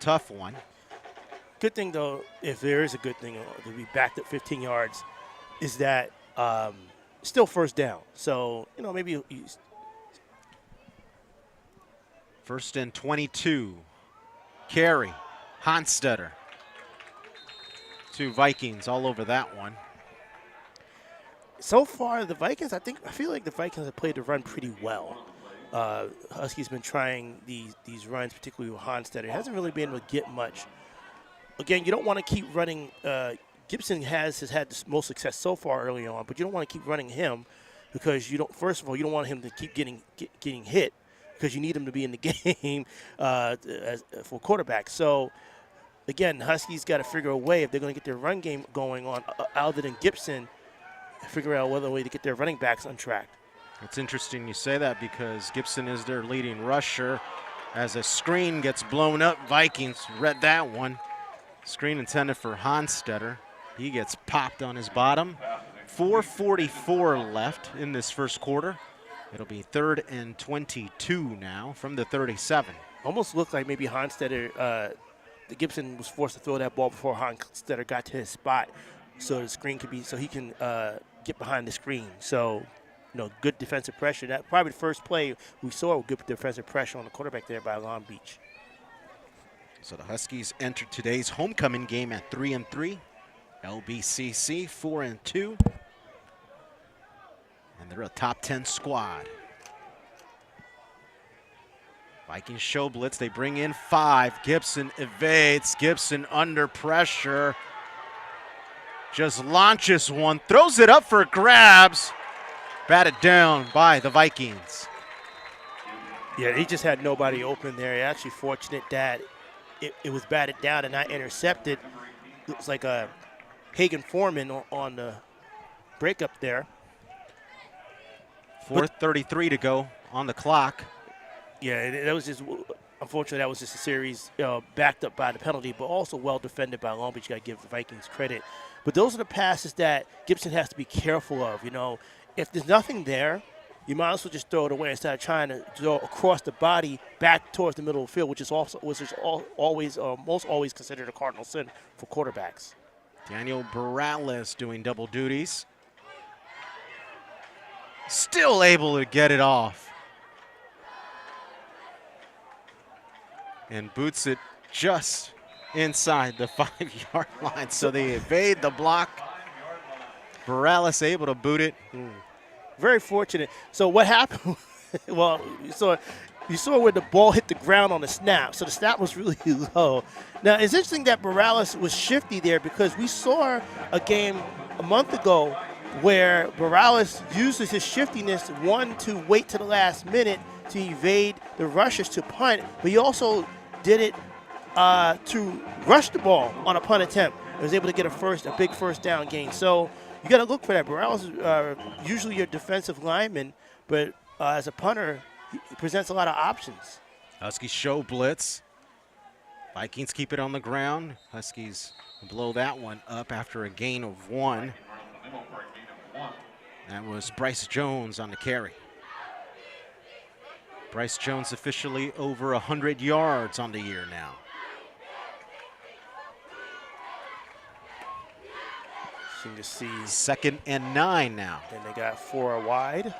tough one. Good thing, though, if there is a good thing to be backed up 15 yards, is that still first down. So, maybe First and 22. Carey, Honstetter. 2 Vikings all over that one. so far the Vikings, I feel like the Vikings have played the run pretty well. Huskies been trying these runs, particularly with Honstetter. It hasn't really been able to get much. Again, you don't want to keep running. Gibson has had the most success so far early on, but you don't want to keep running him because you don't. First of all, you don't want him to keep getting hit because you need him to be in the game for quarterback. So, again, Huskies got to figure a way if they're going to get their run game going on other than Gibson, figure out whether way to get their running backs on track. It's interesting you say that because Gibson is their leading rusher. As a screen gets blown up, Vikings read that one. Screen intended for Honstetter. He gets popped on his bottom. 4:44 left in this first quarter. It'll be 3rd and 22 now from the 37. Almost looked like maybe Honstetter, the Gibson was forced to throw that ball before Honstetter got to his spot, so the screen could be so he can get behind the screen. So, good defensive pressure. That probably the first play we saw good defensive pressure on the quarterback there by Long Beach. So the Huskies enter today's homecoming game at 3-3. LBCC 4-2. And they're a top 10 squad. Vikings show blitz. They bring in 5. Gibson evades. Gibson under pressure. Just launches one. Throws it up for grabs. Batted down by the Vikings. Yeah, he just had nobody open there. Actually fortunate that it was batted down and not intercepted. It was like a Hagen Foreman on the breakup there. 4:33 to go on the clock. Yeah, that was just, unfortunately, that was just a series backed up by the penalty, but also well defended by Long Beach. You got to give the Vikings credit. But those are the passes that Gibson has to be careful of. If there's nothing there, you might as well just throw it away instead of trying to throw across the body back towards the middle of the field, which is most always considered a cardinal sin for quarterbacks. Daniel Barales doing double duties. Still able to get it off. And boots it just inside the 5-yard line. So they evade the block. Barales able to boot it. Very fortunate. So what happened? Well, you saw where the ball hit the ground on the snap. So the snap was really low. Now, it's interesting that Barales was shifty there because we saw a game a month ago where Barales uses his shiftiness, to wait to the last minute to evade the rushers to punt, but he also did it to rush the ball on a punt attempt. He was able to get a big first down gain. So you got to look for that. Barales is usually your defensive lineman, but as a punter, he presents a lot of options. Huskies show blitz. Vikings keep it on the ground. Huskies blow that one up after a gain of 1. That was Bryce Jones on the carry. Bryce Jones officially over 100 yards on the year now. You can see 2nd and 9 now. And they got 4 wide.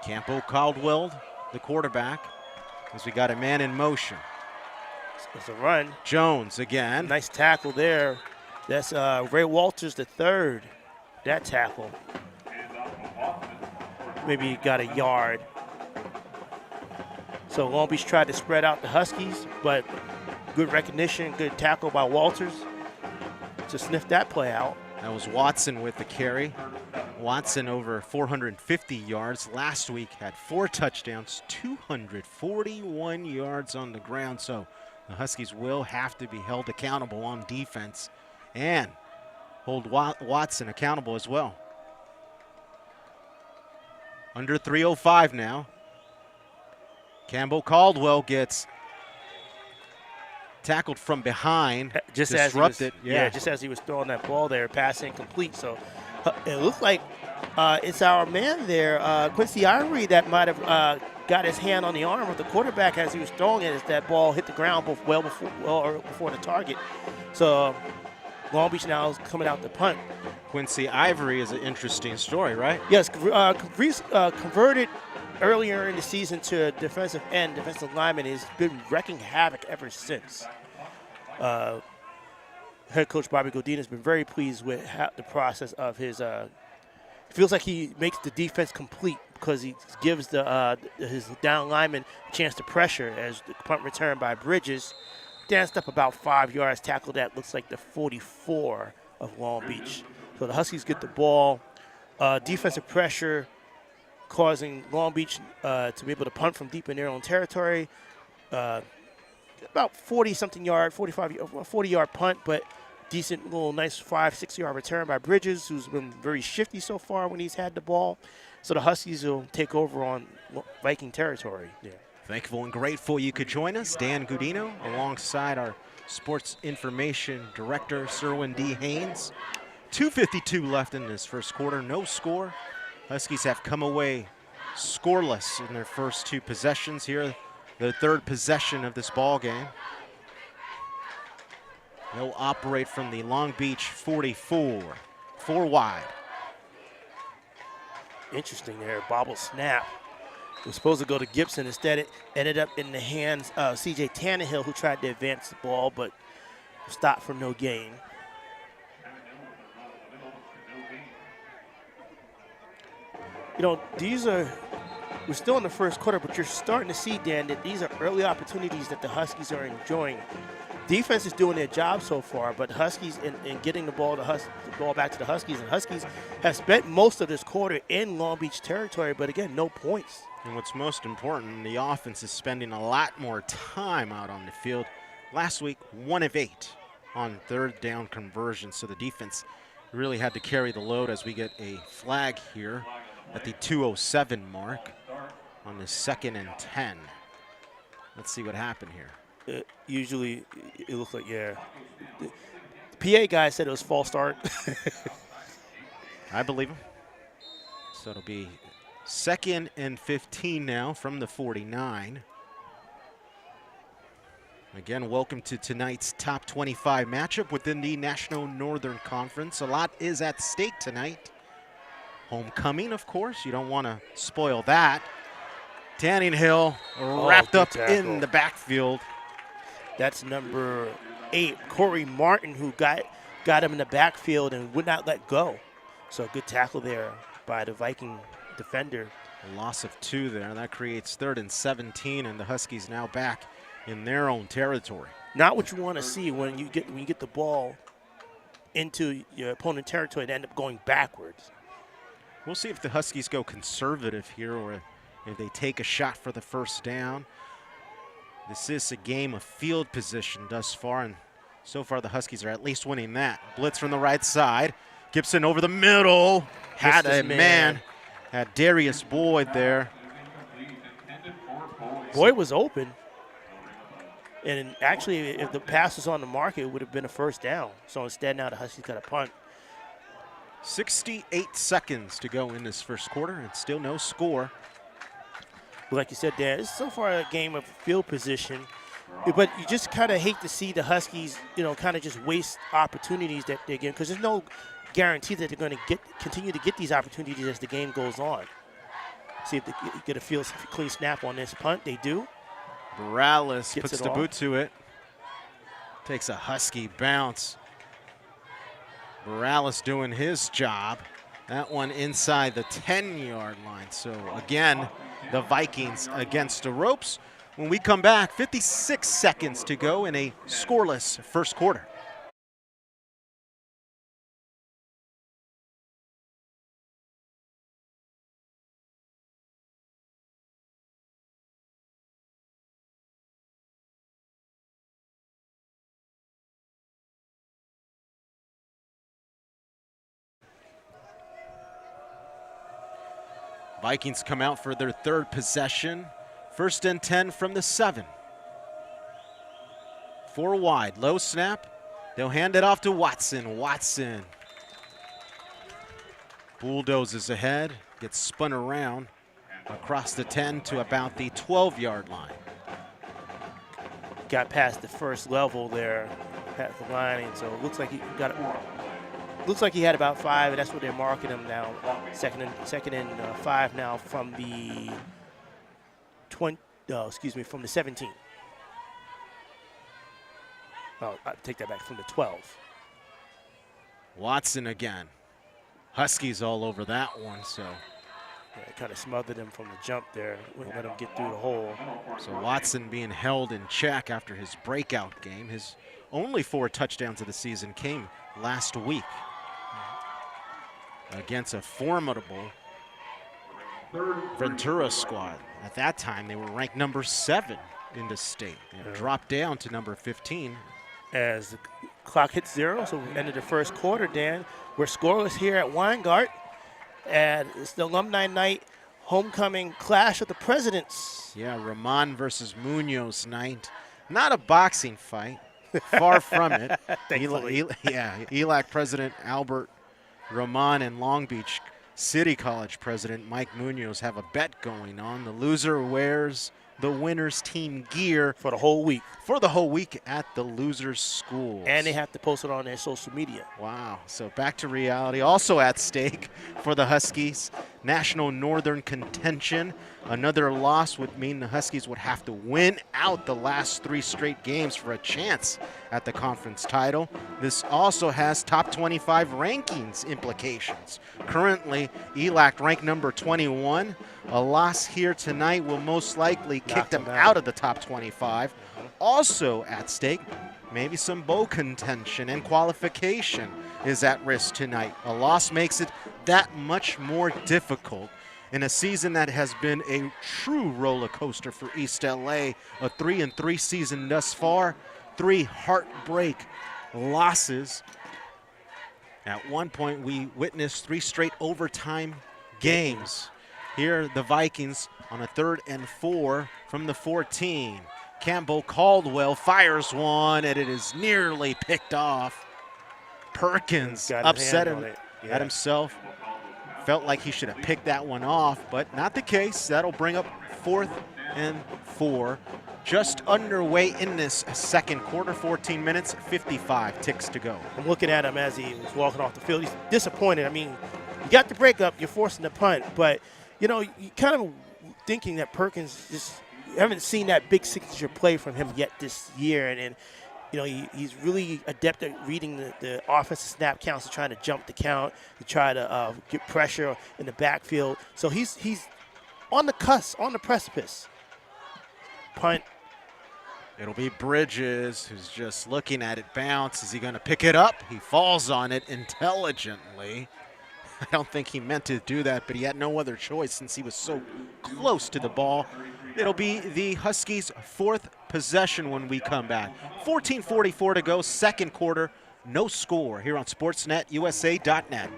Campo Caldwell, the quarterback, as we got a man in motion. It's a run. Jones again. Nice tackle there. That's Ray Walters the third. That tackle. Maybe he got a yard. So Long Beach tried to spread out the Huskies, but good recognition, good tackle by Walters to sniff that play out. That was Watson with the carry. Watson over 450 yards. Last week had 4 touchdowns, 241 yards on the ground. So the Huskies will have to be held accountable on defense and hold Watson accountable as well. Under 3:05 now. Campbell Caldwell gets tackled from behind, just disrupted. Just as he was throwing that ball there, pass incomplete. So it looked like it's our man there, Quincy Ivory, that might have got his hand on the arm of the quarterback as he was throwing it as that ball hit the ground before the target. So Long Beach now is coming out to punt. Quincy Ivory is an interesting story, right? Yes, converted earlier in the season to a defensive lineman. He's been wrecking havoc ever since. Head coach Bobby Gudino has been very pleased with the process of his. It feels like he makes the defense complete because he gives his down lineman a chance to pressure as the punt return by Bridges. Danced up about 5 yards, tackled that looks like the 44 of Long Beach. So the Huskies get the ball. Defensive pressure causing Long Beach to be able to punt from deep in their own territory. About 40-something yard, 40-yard punt, but decent little nice 5-6 yard return by Bridges, who's been very shifty so far when he's had the ball. So the Huskies will take over on Viking territory. Yeah. Thankful and grateful you could join us. Dan Gudino alongside our sports information director, Cerwin D. Haynes. 2:52 left in this first quarter, no score. Huskies have come away scoreless in their first two possessions here, the third possession of this ball game. They'll operate from the Long Beach 44, 4 wide. Interesting there, bobble snap. It was supposed to go to Gibson. Instead, it ended up in the hands of C.J. Tannehill, who tried to advance the ball, but stopped for no gain. You know, we're still in the first quarter, but you're starting to see, Dan, that these are early opportunities that the Huskies are enjoying. Defense is doing their job so far, but Huskies in getting the ball back to the Huskies, and Huskies have spent most of this quarter in Long Beach territory, but again, no points. And what's most important, the offense is spending a lot more time out on the field. Last week, 1 of 8 on third down conversions, so the defense really had to carry the load as we get a flag here at the 2:07 mark on the 2nd and 10. Let's see what happened here. Usually, it looks like, yeah. The PA guy said it was false start. I believe him. So it'll be 2nd and 15 now from the 49. Again, welcome to tonight's top 25 matchup within the National Northern Conference. A lot is at stake tonight. Homecoming, of course. You don't want to spoil that. Tannehill wrapped up in the backfield. That's number 8, Corey Martin, who got him in the backfield and would not let go. So good tackle there by the Viking defender. A loss of 2 there. That creates 3rd and 17, and the Huskies now back in their own territory. Not what you want to see when you get the ball into your opponent territory and end up going backwards. We'll see if the Huskies go conservative here or if they take a shot for the first down. This is a game of field position thus far, and so far the Huskies are at least winning that. Blitz from the right side. Gibson over the middle. Had a man. Had Darius Boyd there. Boyd was open. And actually, if the pass was on the market, it would have been a first down. So instead, now the Huskies got a punt. 68 seconds to go in this first quarter, and still no score. Like you said, Dan, it's so far a game of field position, but you just kind of hate to see the Huskies, kind of just waste opportunities that they get, because there's no guarantee that they're going to continue to get these opportunities as the game goes on. See if they get a field clean snap on this punt. They do. Morales puts the boot to it. Takes a Husky bounce. Morales doing his job. That one inside the 10-yard line. So again, the Vikings against the ropes. When we come back, 56 seconds to go in a scoreless first quarter. Vikings come out for their third possession. 1st and 10 from the 7. 4 wide, low snap. They'll hand it off to Watson. Watson bulldozes ahead, gets spun around across the 10 to about the 12-yard line. Got past the first level there, past the line, and so it looks like he got. Looks like he had about 5, and that's what they're marking him now. Second and 5 now from the 20. From the 17. Oh, I take that back, from the 12. Watson again. Huskies all over that one, so. Yeah, kind of smothered him from the jump there. Wouldn't let him get through the hole. So Watson being held in check after his breakout game. His only 4 touchdowns of the season came last week against a formidable Ventura squad. At that time, they were ranked number 7 in the state. They dropped down to number 15. As the clock hits 0, so we ended the first quarter, Dan. We're scoreless here at Weingart. And it's the alumni night homecoming clash of the presidents. Yeah, Ramon versus Munoz night. Not a boxing fight. Far from it. ELAC President Albert Ramon and Long Beach City College President Mike Munoz have a bet going on. The loser wears the winner's team gear for the whole week. For the whole week at the loser's schools. And they have to post it on their social media. Wow. So back to reality. Also at stake for the Huskies, National Northern contention. Another loss would mean the Huskies would have to win out the last 3 straight games for a chance at the conference title. This also has top 25 rankings implications. Currently, ELAC ranked number 21. A loss here tonight will most likely kick them out of the top 25. Also at stake, maybe some bowl contention and qualification is at risk tonight. A loss makes it that much more difficult in a season that has been a true roller coaster for East LA. A 3-3 season thus far, 3 heartbreak losses. At one point, we witnessed 3 straight overtime games. Here, the Vikings on a 3rd and 4 from the 14. Campbell Caldwell fires one, and it is nearly picked off. Perkins upset at himself. Felt like he should have picked that one off, but not the case. That'll bring up 4th and 4. Just underway in this second quarter, 14 minutes, 55 ticks to go. I'm looking at him as he was walking off the field. He's disappointed. I mean, you got the breakup, you're forcing the punt, but, you know, you kind of thinking that Perkins just haven't seen that big signature play from him yet this year, and you know, he's really adept at reading the offensive snap counts and trying to jump the count to try to get pressure in the backfield. So he's on the cusp, on the precipice. Punt. It'll be Bridges who's just looking at it bounce. Is he going to pick it up? He falls on it intelligently. I don't think he meant to do that, but he had no other choice since he was so close to the ball. It'll be the Huskies' 4th possession when we come back. 14:44 to go, second quarter, no score here on SportsNetUSA.net.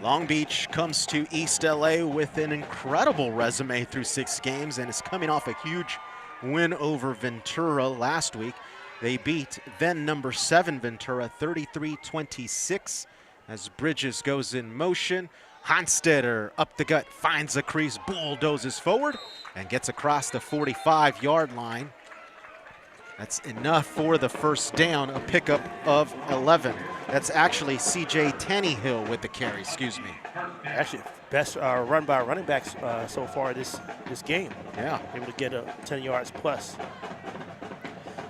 Long Beach comes to East LA with an incredible resume through 6 games and is coming off a huge win over Ventura last week. They beat then number 7 Ventura 33-26 as Bridges goes in motion. Honstetter up the gut, finds a crease, bulldozes forward and gets across the 45-yard line. That's enough for the first down, a pickup of 11. That's actually C.J. Tannehill with the carry, excuse me. Actually, best run by running backs so far this game. Yeah. Able to get 10 yards plus.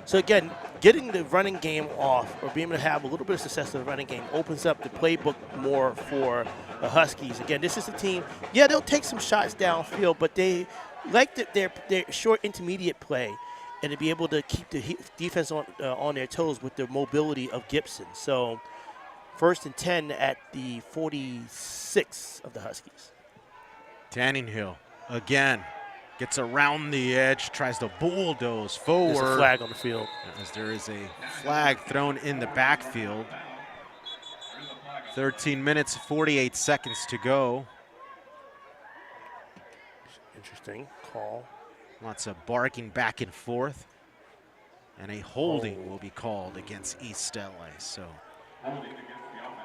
So again, getting the running game off or being able to have a little bit of success in the running game opens up the playbook more for the Huskies. Again, this is a team, yeah, they'll take some shots downfield, but they like their short intermediate play and to be able to keep the defense on their toes with the mobility of Gibson. So 1st and 10 at the 46 of the Huskies. Tannehill again. Gets around the edge, tries to bulldoze forward. There's a flag on the field. As there is a flag thrown in the backfield. 13 minutes, 48 seconds to go. Interesting call. Lots of barking back and forth. And a holding will be called against East LA. So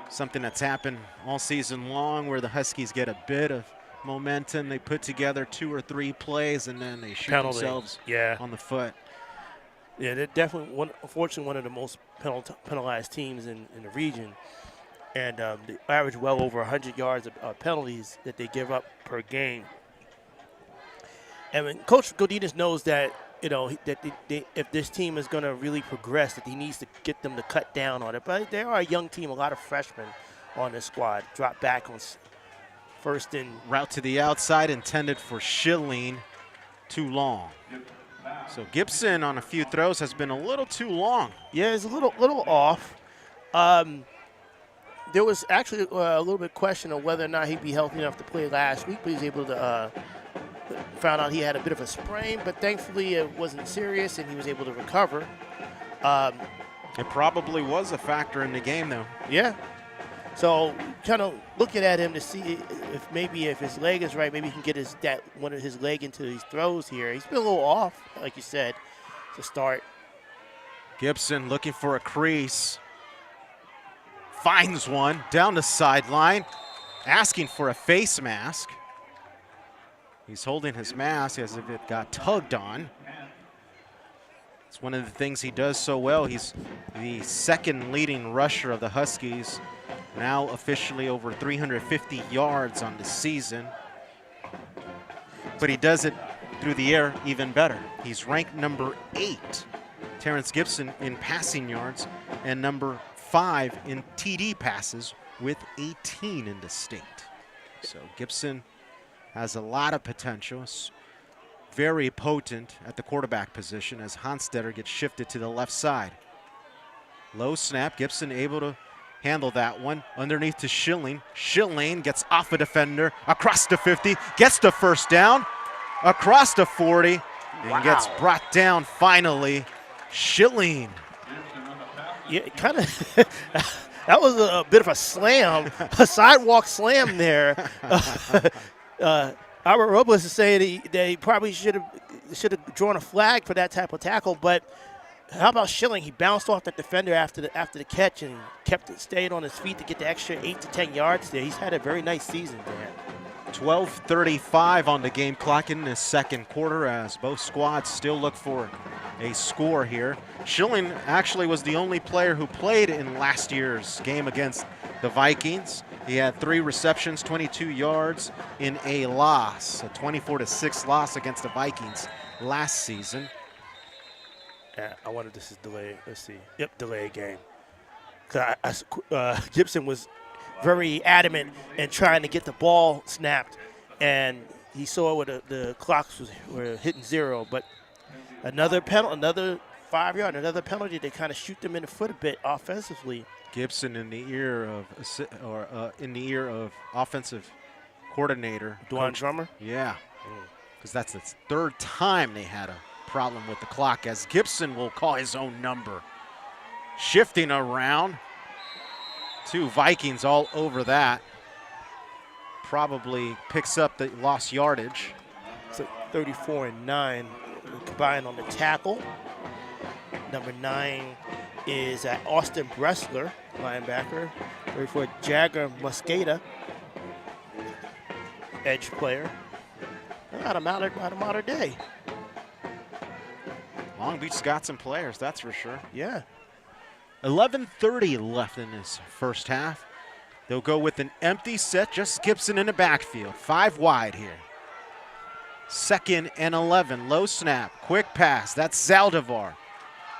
something that's happened all season long where the Huskies get a bit of momentum. They put together 2 or 3 plays and then they shoot themselves on the foot. Yeah, they're definitely, unfortunately, one of the most penalized teams in the region. And they average well over 100 yards of penalties that they give up per game. And when Coach Gudino knows that, that if this team is going to really progress, that he needs to get them to cut down on it. But they are a young team, a lot of freshmen on this squad. Drop back on first and route to the outside intended for Schilling, too long. So Gibson on a few throws has been a little too long. Yeah, it's a little off. There was actually a little bit of question of whether or not he'd be healthy enough to play last week, but he was able to found out he had a bit of a sprain, but thankfully it wasn't serious and he was able to recover. It probably was a factor in the game, though. Yeah. So kind of looking at him to see if his leg is right, maybe he can get one of his leg into these throws here. He's been a little off, like you said, to start. Gibson looking for a crease. Finds one down the sideline, asking for a face mask. He's holding his mask as if it got tugged on. It's one of the things he does so well. He's the second leading rusher of the Huskies, now officially over 350 yards on the season. But he does it through the air even better. He's ranked number 8, Terrence Gibson, in passing yards, and number 5 in TD passes with 18 in the state. So Gibson has a lot of potential. Very potent at the quarterback position as Honstetter gets shifted to the left side. Low snap, Gibson able to handle that one. Underneath to Schilling. Schilling gets off a defender, across the 50, gets the first down, across the 40, and gets brought down finally. Schilling. Yeah, kind of. That was a bit of a slam, a sidewalk slam there. Albert Robles is saying that he probably should have drawn a flag for that type of tackle, but how about Schilling? He bounced off the defender after the catch and stayed on his feet to get the extra 8 to 10 yards there. He's had a very nice season there. 12:35 on the game clock in the second quarter as both squads still look for a score here. Schilling actually was the only player who played in last year's game against the Vikings. He had 3 receptions, 22 yards in a loss, a 24-6 loss against the Vikings last season. Yeah, I wonder if this is delayed. Let's see. Yep, delayed game. Gibson was very adamant in trying to get the ball snapped, and he saw where the clocks were hitting 0. But another 5-yard, another penalty. They kind of shoot them in the foot a bit offensively. Gibson in the ear of offensive coordinator Dwan Drummer. Yeah, because that's the 3rd time they had a problem with the clock, as Gibson will call his own number. Shifting around, 2 Vikings all over probably picks up the lost yardage. So 34 and 9 combined on the tackle. Number 9 is Austin Bressler, linebacker. 34, Jagger Mosqueda, edge player. Out of modern day. Long Beach's got some players, that's for sure. Yeah. 11:30 left in this first half. They'll go with an empty set, just Gibson in the backfield. 5 wide here. 2nd and 11, low snap, quick pass. That's Zaldivar.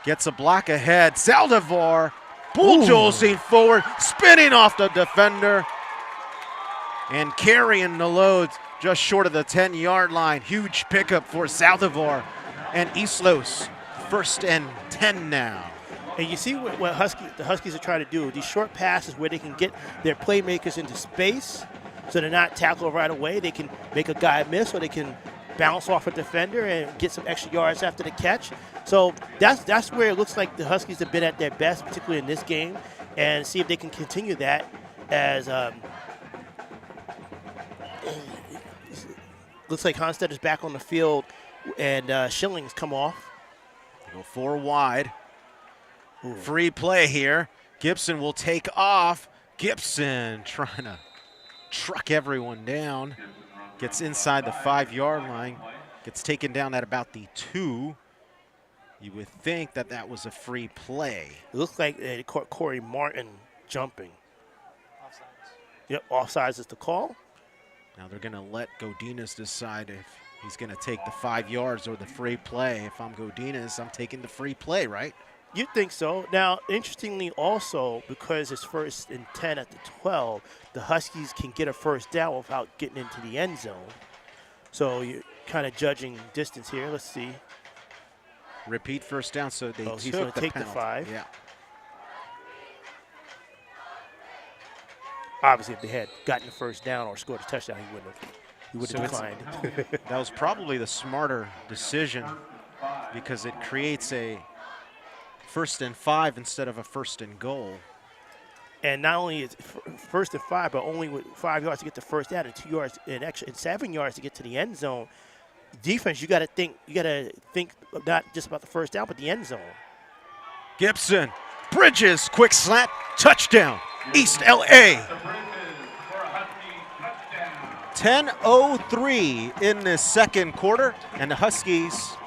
Gets a block ahead. Zaldivar bulldozing forward, spinning off the defender, and carrying the load just short of the 10-yard line. Huge pickup for Zaldivar and Islos. 1st and 10 now. And you see what the Huskies are trying to do, these short passes where they can get their playmakers into space so they're not tackled right away. They can make a guy miss, or they can bounce off a defender and get some extra yards after the catch. So that's where it looks like the Huskies have been at their best, particularly in this game, and see if they can continue that as looks like Honstead is back on the field and Schilling's come off. Go 4 wide. Ooh. Free play here. Gibson will take off. Gibson trying to truck everyone down. Gets inside the 5-yard line. Gets taken down at about the 2. You would think that that was a free play. It looks like they caught Corey Martin jumping. Offsides. Yep, offsides is the call. Now they're going to let Gudino decide if he's going to take the 5 yards or the free play. If I'm Gudino, I'm taking the free play, right? You'd think so. Now, interestingly also, because it's 1st and 10 at the 12, the Huskies can get a first down without getting into the end zone. So you're kind of judging distance here. Let's see. Repeat first down, so they he's going to take the 5. Yeah. Obviously, if they had gotten the first down or scored a touchdown, he would have declined. That was probably the smarter decision because it creates a 1st and 5 instead of a 1st and goal. And not only is it 1st and 5, but only with 5 yards to get the first down and 2 yards and extra and 7 yards to get to the end zone. Defense, you got to think not just about the first down, but the end zone. Gibson, Bridges, quick slant, touchdown, East LA. 10:03 in the second quarter, and the Huskies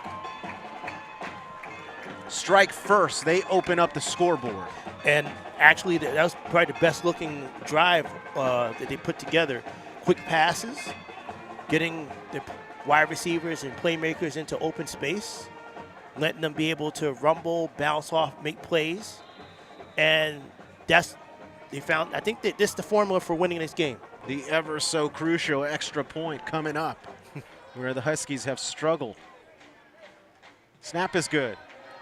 strike first. They open up the scoreboard. And actually, that was probably the best-looking drive that they put together. Quick passes, getting the wide receivers and playmakers into open space, letting them be able to rumble, bounce off, make plays. And I think that this is the formula for winning this game. The ever so crucial extra point coming up where the Huskies have struggled. Snap is good.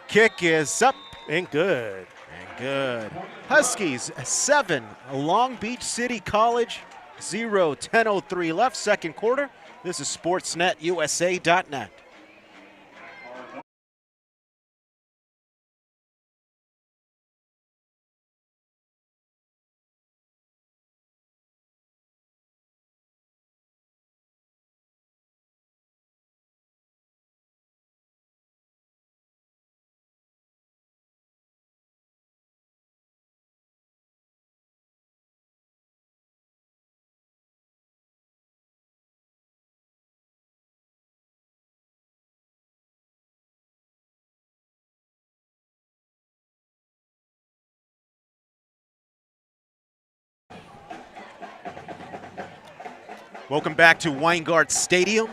Kick is up. And good. And good. Huskies 7, Long Beach City College 0, 10:03 left, second quarter. This is SportsNetUSA.net. Welcome back to Weingart Stadium,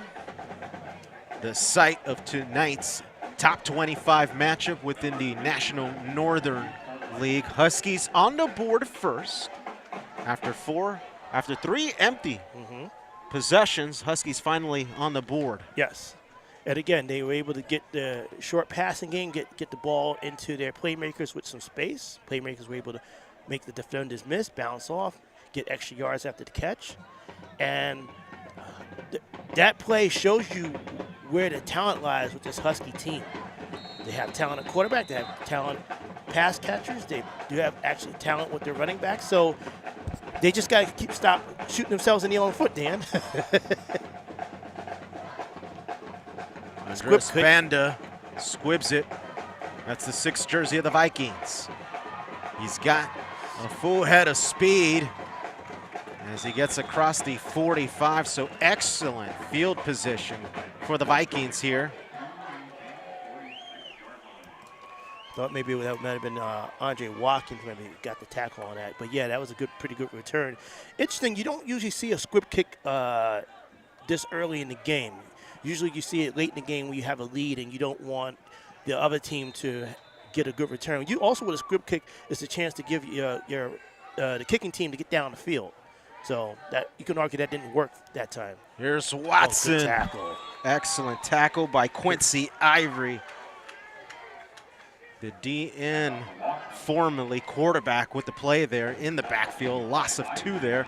the site of tonight's top 25 matchup within the National Northern League. Huskies on the board first. After 3 empty possessions, Huskies finally on the board. Yes. And again, they were able to get the short passing game, get the ball into their playmakers with some space. Playmakers were able to make the defenders miss, bounce off, get extra yards after the catch. And that play shows you where the talent lies with this Husky team. They have talent at quarterback. They have talent pass catchers. They do have actually talent with their running backs. So they just got to stop shooting themselves in the own foot, Dan. Andres Banda squibs it. That's the 6th jersey of the Vikings. He's got a full head of speed as he gets across the 45, so excellent field position for the Vikings here. Thought maybe that might have been Andre Watkins maybe got the tackle on that. But, yeah, that was a pretty good return. Interesting, you don't usually see a squib kick this early in the game. Usually you see it late in the game when you have a lead and you don't want the other team to get a good return. You also, with a squib kick, is a chance to give the kicking team to get down the field. So that you can argue that didn't work that time. Here's Watson. Good tackle. Excellent tackle by Quincy Ivory. The DN, formerly quarterback with the play there in the backfield. Loss of 2 there.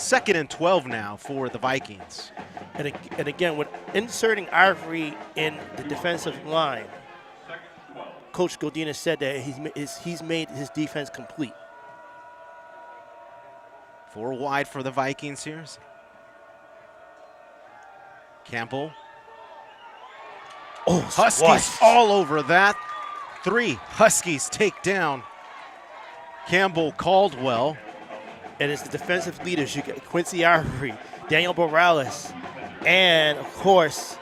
2nd and 12 now for the Vikings. And again, with inserting Ivory in the defensive line, Coach Gudino said that he's made his defense complete. 4 wide for the Vikings here. Campbell. Oh, Huskies all over that. 3 Huskies take down Campbell Caldwell. And it's the defensive leaders. You got Quincy Ivory, Daniel Morales, and, of course,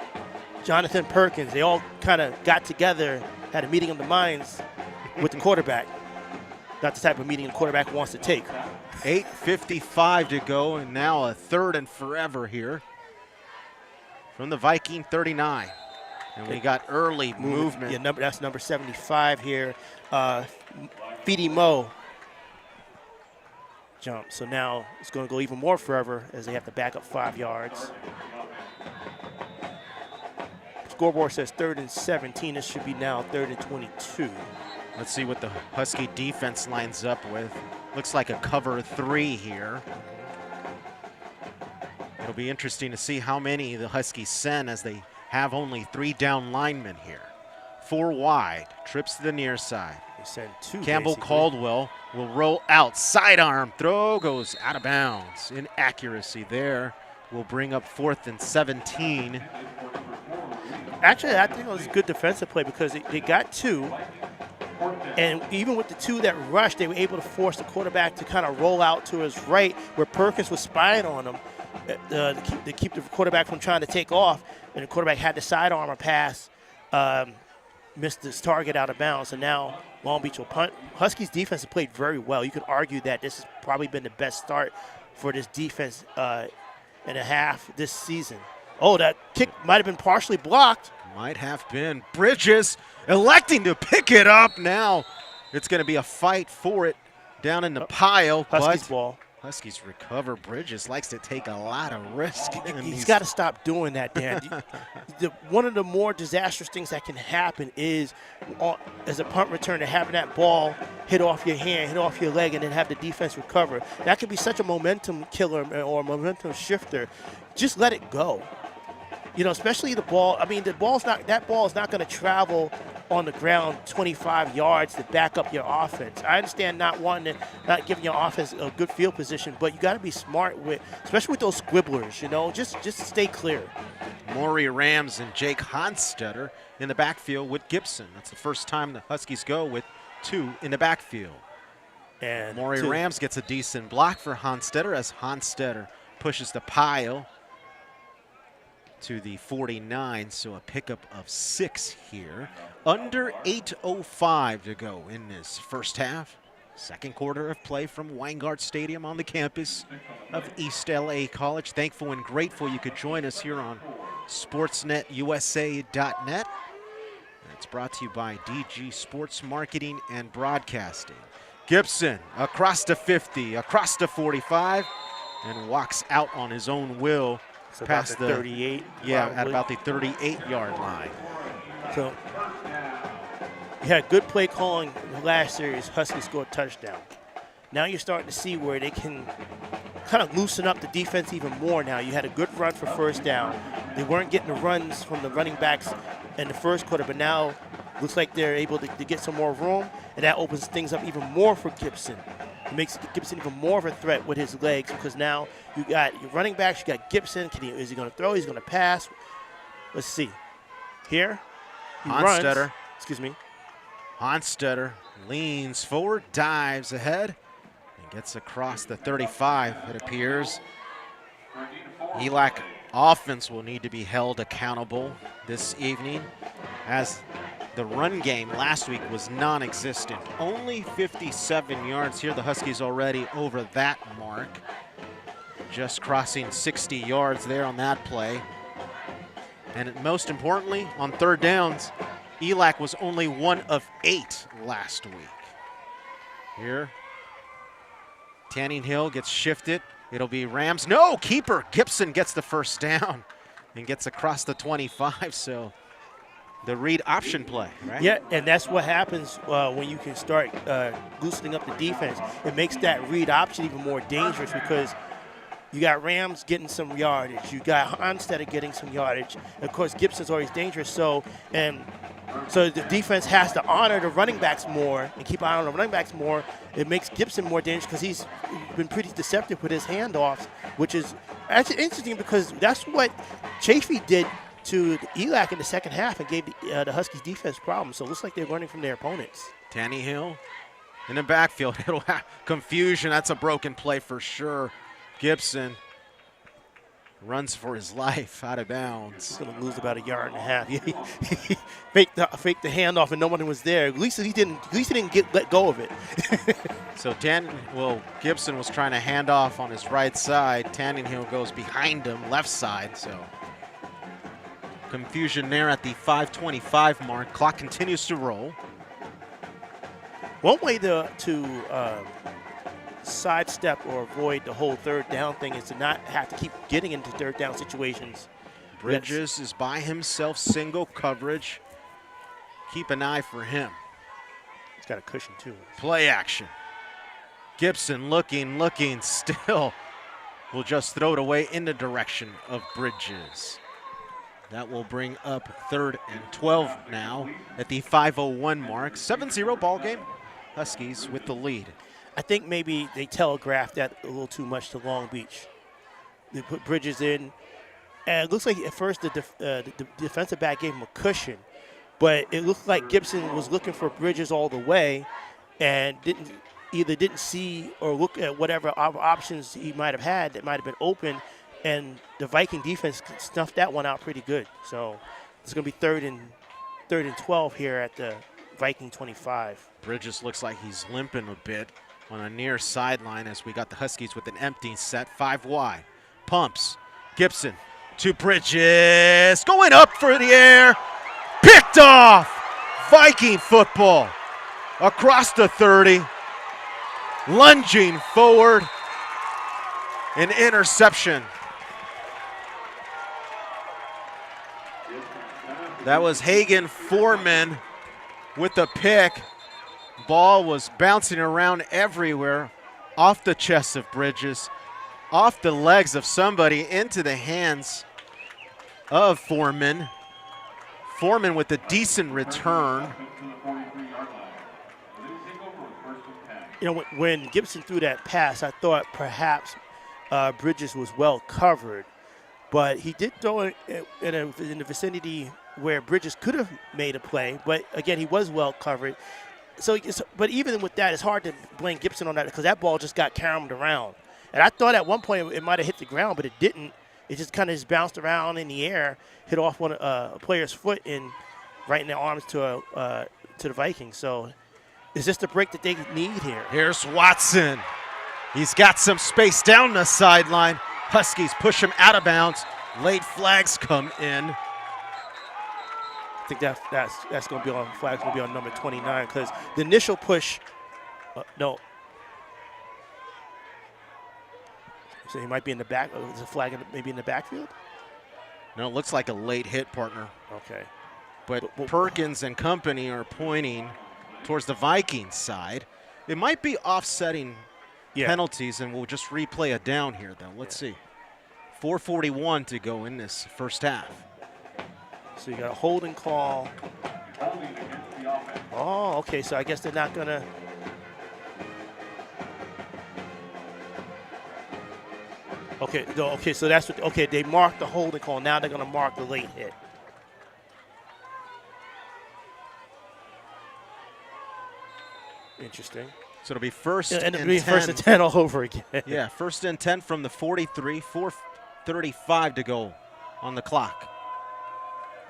Jonathan Perkins. They all kind of got together, had a meeting of the minds with the quarterback. Not the type of meeting the quarterback wants to take. 8:55 to go, and now a 3rd and forever here from the Viking 39. And we got early movement. Yeah, that's number 75 here. Feedy Mo jump. So now it's going to go even more forever as they have to back up 5 yards. Scoreboard says 3rd and 17. This should be now 3rd and 22. Let's see what the Husky defense lines up with. Looks like a cover 3 here. It'll be interesting to see how many the Huskies send as they have only 3 down linemen here. 4 wide, trips to the near side. They send 2. Campbell basically. Caldwell will roll out, sidearm, throw goes out of bounds. Inaccuracy there will bring up 4th and 17. Actually, I think it was a good defensive play because they got 2. And even with the 2 that rushed, they were able to force the quarterback to kind of roll out to his right where Perkins was spying on him to keep the quarterback from trying to take off. And the quarterback had the sidearm or pass, missed his target out of bounds. And now Long Beach will punt. Huskies defense has played very well. You could argue that this has probably been the best start for this defense and a half this season. Oh, that kick might have been partially blocked. Might have been. Bridges electing to pick it up now. It's going to be a fight for it down in the pile. Huskies but ball. Huskies recover. Bridges likes to take a lot of risk. He's got to stop doing that, Dan. One of the more disastrous things that can happen is, as a punt returner, having that ball hit off your hand, hit off your leg, and then have the defense recover. That could be such a momentum killer or a momentum shifter. Just let it go. You know, especially the ball. I mean, that ball is not going to travel on the ground 25 yards to back up your offense. I understand not giving your offense a good field position, but you got to be smart especially with those squibblers. You know, just stay clear. Maury Rams and Jake Honstetter in the backfield with Gibson. That's the first time the Huskies go with 2 in the backfield. And Maury Rams gets a decent block for Honstetter as Honstetter pushes the pile to the 49, so a pickup of 6 here. Under 8:05 to go in this first half. 2nd quarter of play from Weingart Stadium on the campus of East LA College. Thankful and grateful you could join us here on SportsNetUSA.net. It's brought to you by DG Sports Marketing and Broadcasting. Gibson across the 50, across the 45, and walks out on his own will. So past the 38. Yeah, probably. at about the 38-yard line. So you had good play calling in the last series. Huskies scored a touchdown. Now you're starting to see where they can kind of loosen up the defense even more now. You had a good run for first down. They weren't getting the runs from the running backs in the first quarter, but now looks like they're able to get some more room, and that opens things up even more for Gibson. It makes Gibson even more of a threat with his legs because now you got your running backs, you got Gibson. Is he going to throw? He's going to pass. Let's see. Here, he Honstetter. runs. Excuse me. Honstetter leans forward, dives ahead, and gets across the 35, it appears. ELAC offense will need to be held accountable this evening as the run game last week was non-existent. Only 57 yards here. The Huskies already over that mark. Just crossing 60 yards there on that play. And most importantly, on 3rd downs, ELAC was only 1 of 8 last week. Here, Tanning Hill gets shifted. It'll be Rams. No, keeper. Gibson gets the first down and gets across the 25, so the read option play, right? Yeah, and that's what happens when you can start loosening up the defense. It makes that read option even more dangerous because You got Rams getting some yardage. You got Honstetter getting some yardage. Of course, Gibson's always dangerous. So the defense has to honor the running backs more and keep an eye on the running backs more. It makes Gibson more dangerous because he's been pretty deceptive with his handoffs, which is actually interesting because that's what Chafee did to the ELAC in the second half and gave the Huskies defense problems. So it looks like they're learning from their opponents. Tannehill in the backfield. It'll have confusion. That's a broken play for sure. Gibson runs for his life out of bounds. He's going to lose about 1.5 yards. He faked the handoff and no one was there. At least he didn't let go of it. So Gibson was trying to hand off on his right side. Tannehill goes behind him, left side. So confusion there at the 5:25 mark. Clock continues to roll. One way to sidestep or avoid the whole third down thing is to not have to keep getting into third down situations. Bridges is by himself, single coverage. Keep an eye for him. He's got a cushion too. Play action. Gibson looking, still will just throw it away in the direction of Bridges. That will bring up 3rd and 12 now at the 5:01 mark. 7-0 ball game. Huskies with the lead. I think maybe they telegraphed that a little too much to Long Beach. They put Bridges in, and it looks like at first the defensive back gave him a cushion, but it looked like Gibson was looking for Bridges all the way and didn't see or look at whatever options he might have had that might have been open, and the Viking defense snuffed that one out pretty good. So it's going to be 3rd and 12 here at the Viking 25. Bridges looks like he's limping a bit on a near sideline as we got the Huskies with an empty set, 5 wide. Pumps, Gibson to Bridges, going up for the air, picked off. Viking football across the 30, lunging forward, an interception. That was Hagen Foreman with the pick. Ball was bouncing around everywhere, off the chest of Bridges, off the legs of somebody, into the hands of Foreman. Foreman with a decent return. You know, when Gibson threw that pass, I thought perhaps Bridges was well covered, but he did throw it in the vicinity where Bridges could have made a play, but again, he was well covered. So, but even with that, it's hard to blame Gibson on that because that ball just got caromed around. And I thought at one point it might have hit the ground, but it didn't. It just kind of bounced around in the air, hit off a player's foot and right in the arms to the Vikings. So, is this the break that they need here? Here's Watson. He's got some space down the sideline. Huskies push him out of bounds. Late flags come in. I think that's going to be on flags. Going to be on number 29 because the initial push. No. So he might be in the back. Is a flag maybe in the backfield? No, it looks like a late hit, partner. Okay. But Perkins and company are pointing towards the Vikings side. It might be offsetting penalties, and we'll just replay a down here, though. Let's see. 4:41 to go in this first half. So you got a holding call. Oh, okay. So I guess they're not going to. Okay. Okay. So that's what. Okay. They marked the holding call. Now they're going to mark the late hit. Interesting. So it'll be first and 10. First and 10 all over again. Yeah. 1st and 10 from the 43. 4:35 to go on the clock.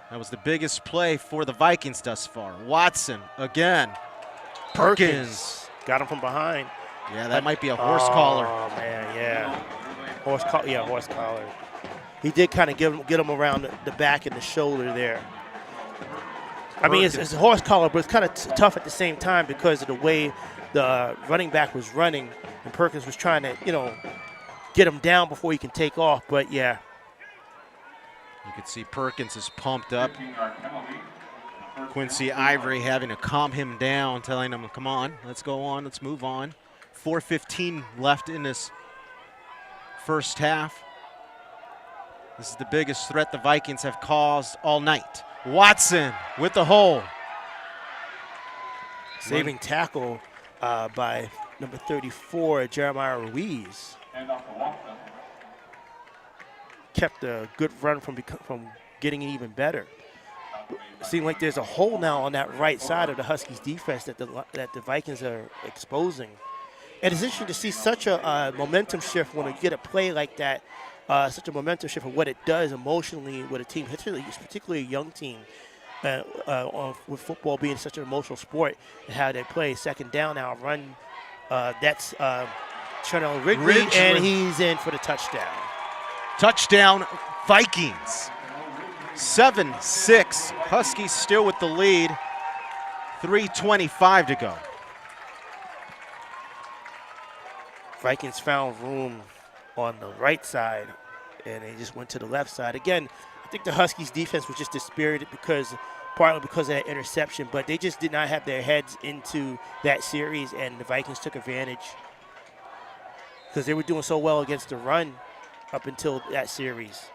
That was the biggest play for the Vikings thus far. Watson again. Perkins. Got him from behind. Yeah, that might be a horse collar. Oh, man, yeah. Horse collar. He did kind of get him around the back and the shoulder there. I mean, it's a horse collar, but it's kind of tough at the same time because of the way the running back was running, and Perkins was trying to, get him down before he can take off. But, yeah. You can see Perkins is pumped up. Quincy Ivory having to calm him down, telling him, come on, let's go on, let's move on. 4:15 left in this first half. This is the biggest threat the Vikings have caused all night. Watson with the hole. Saving tackle by number 34, Jeremiah Ruiz. Kept a good run from getting it even better. Seems like there's a hole now on that right side of the Huskies defense that the Vikings are exposing. And it's interesting to see such a momentum shift when you get a play like that, such a momentum shift of what it does emotionally with a team, particularly a young team, with football being such an emotional sport, and how they play. Second down now, run. That's Chanel Wrigley, and he's in for the touchdown. Touchdown, Vikings. 7-6. Huskies still with the lead. 3:25 to go. Vikings found room on the right side, and they just went to the left side. Again, I think the Huskies defense was just dispirited partly because of that interception, but they just did not have their heads into that series, and the Vikings took advantage because they were doing so well against the run up until that series.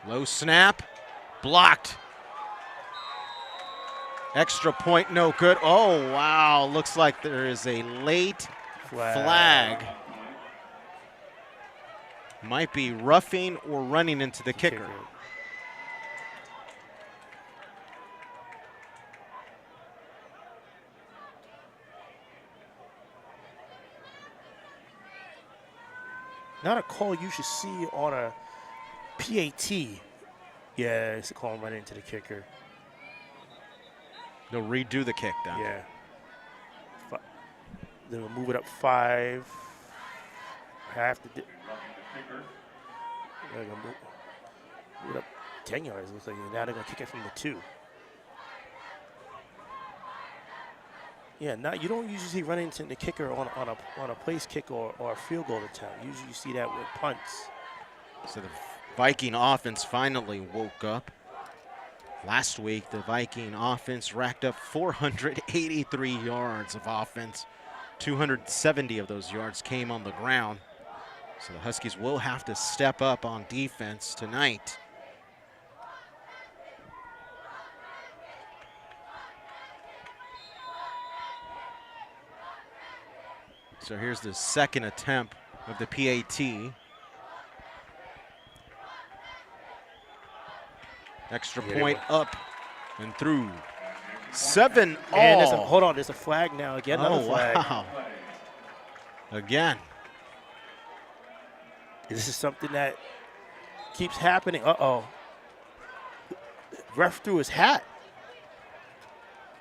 Low snap, blocked. Extra point, no good. Oh, wow, looks like there is a late flag. Might be roughing or running into the kicker. Not a call you should see on a PAT. Yeah, it's a call running into the kicker. They'll redo the kick down. Yeah. Then we'll move it up 5. Half the. They're gonna move it up 10 yards. Looks like now they're gonna kick it from the 2. Yeah, now you don't usually see running into the kicker on a place kick or a field goal attempt. Usually you see that with punts. So the Viking offense finally woke up. Last week, the Viking offense racked up 483 yards of offense. 270 of those yards came on the ground. So the Huskies will have to step up on defense tonight. So here's the second attempt of the PAT. Extra point up and through. 7 all. And hold on, there's a flag now. Again, another flag. Wow. Again. This is something that keeps happening. Uh-oh. Ref threw his hat.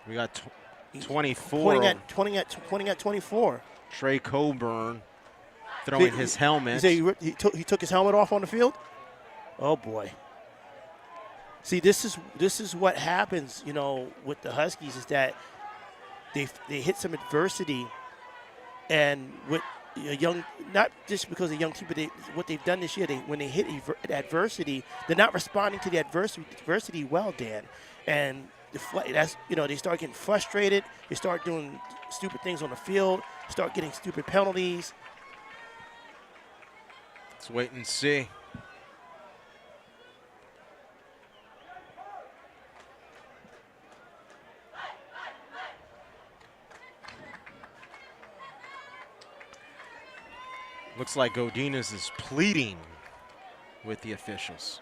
We got 24. Pointing at 24. Trey Coburn throwing his helmet. You say he took his helmet off on the field? Oh, boy. See, this is what happens, with the Huskies is that they hit some adversity, and with a young, not just because of young team, but what they've done this year, when they hit adversity, they're not responding to the adversity well, Dan, and they start getting frustrated, they start doing stupid things on the field, start getting stupid penalties. Let's wait and see. Looks like Gudino is pleading with the officials.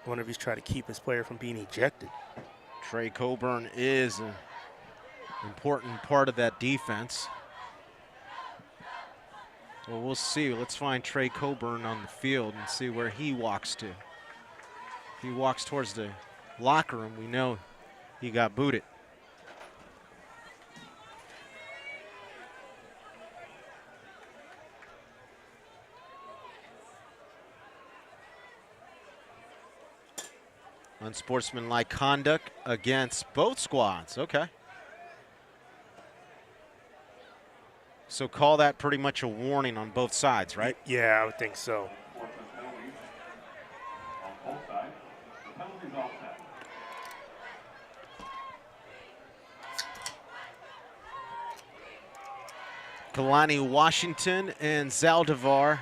I wonder if he's trying to keep his player from being ejected. Trey Coburn is an important part of that defense. Well, we'll see. Let's find Trey Coburn on the field and see where he walks to. If he walks towards the locker room, we know he got booted. Unsportsmanlike conduct against both squads. Okay. So call that pretty much a warning on both sides, right? Yeah, I would think so. Kalani Washington and Zaldivar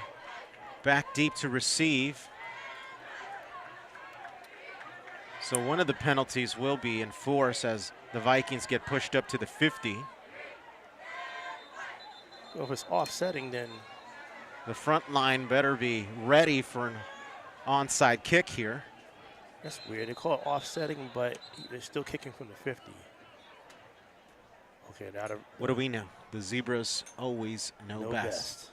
back deep to receive. So one of the penalties will be in force as the Vikings get pushed up to the 50. Well, if it's offsetting, then The front line better be ready for an onside kick here. that's weird. They call it offsetting, but they're still kicking from the 50. Okay, now What do we know? The Zebras always know best.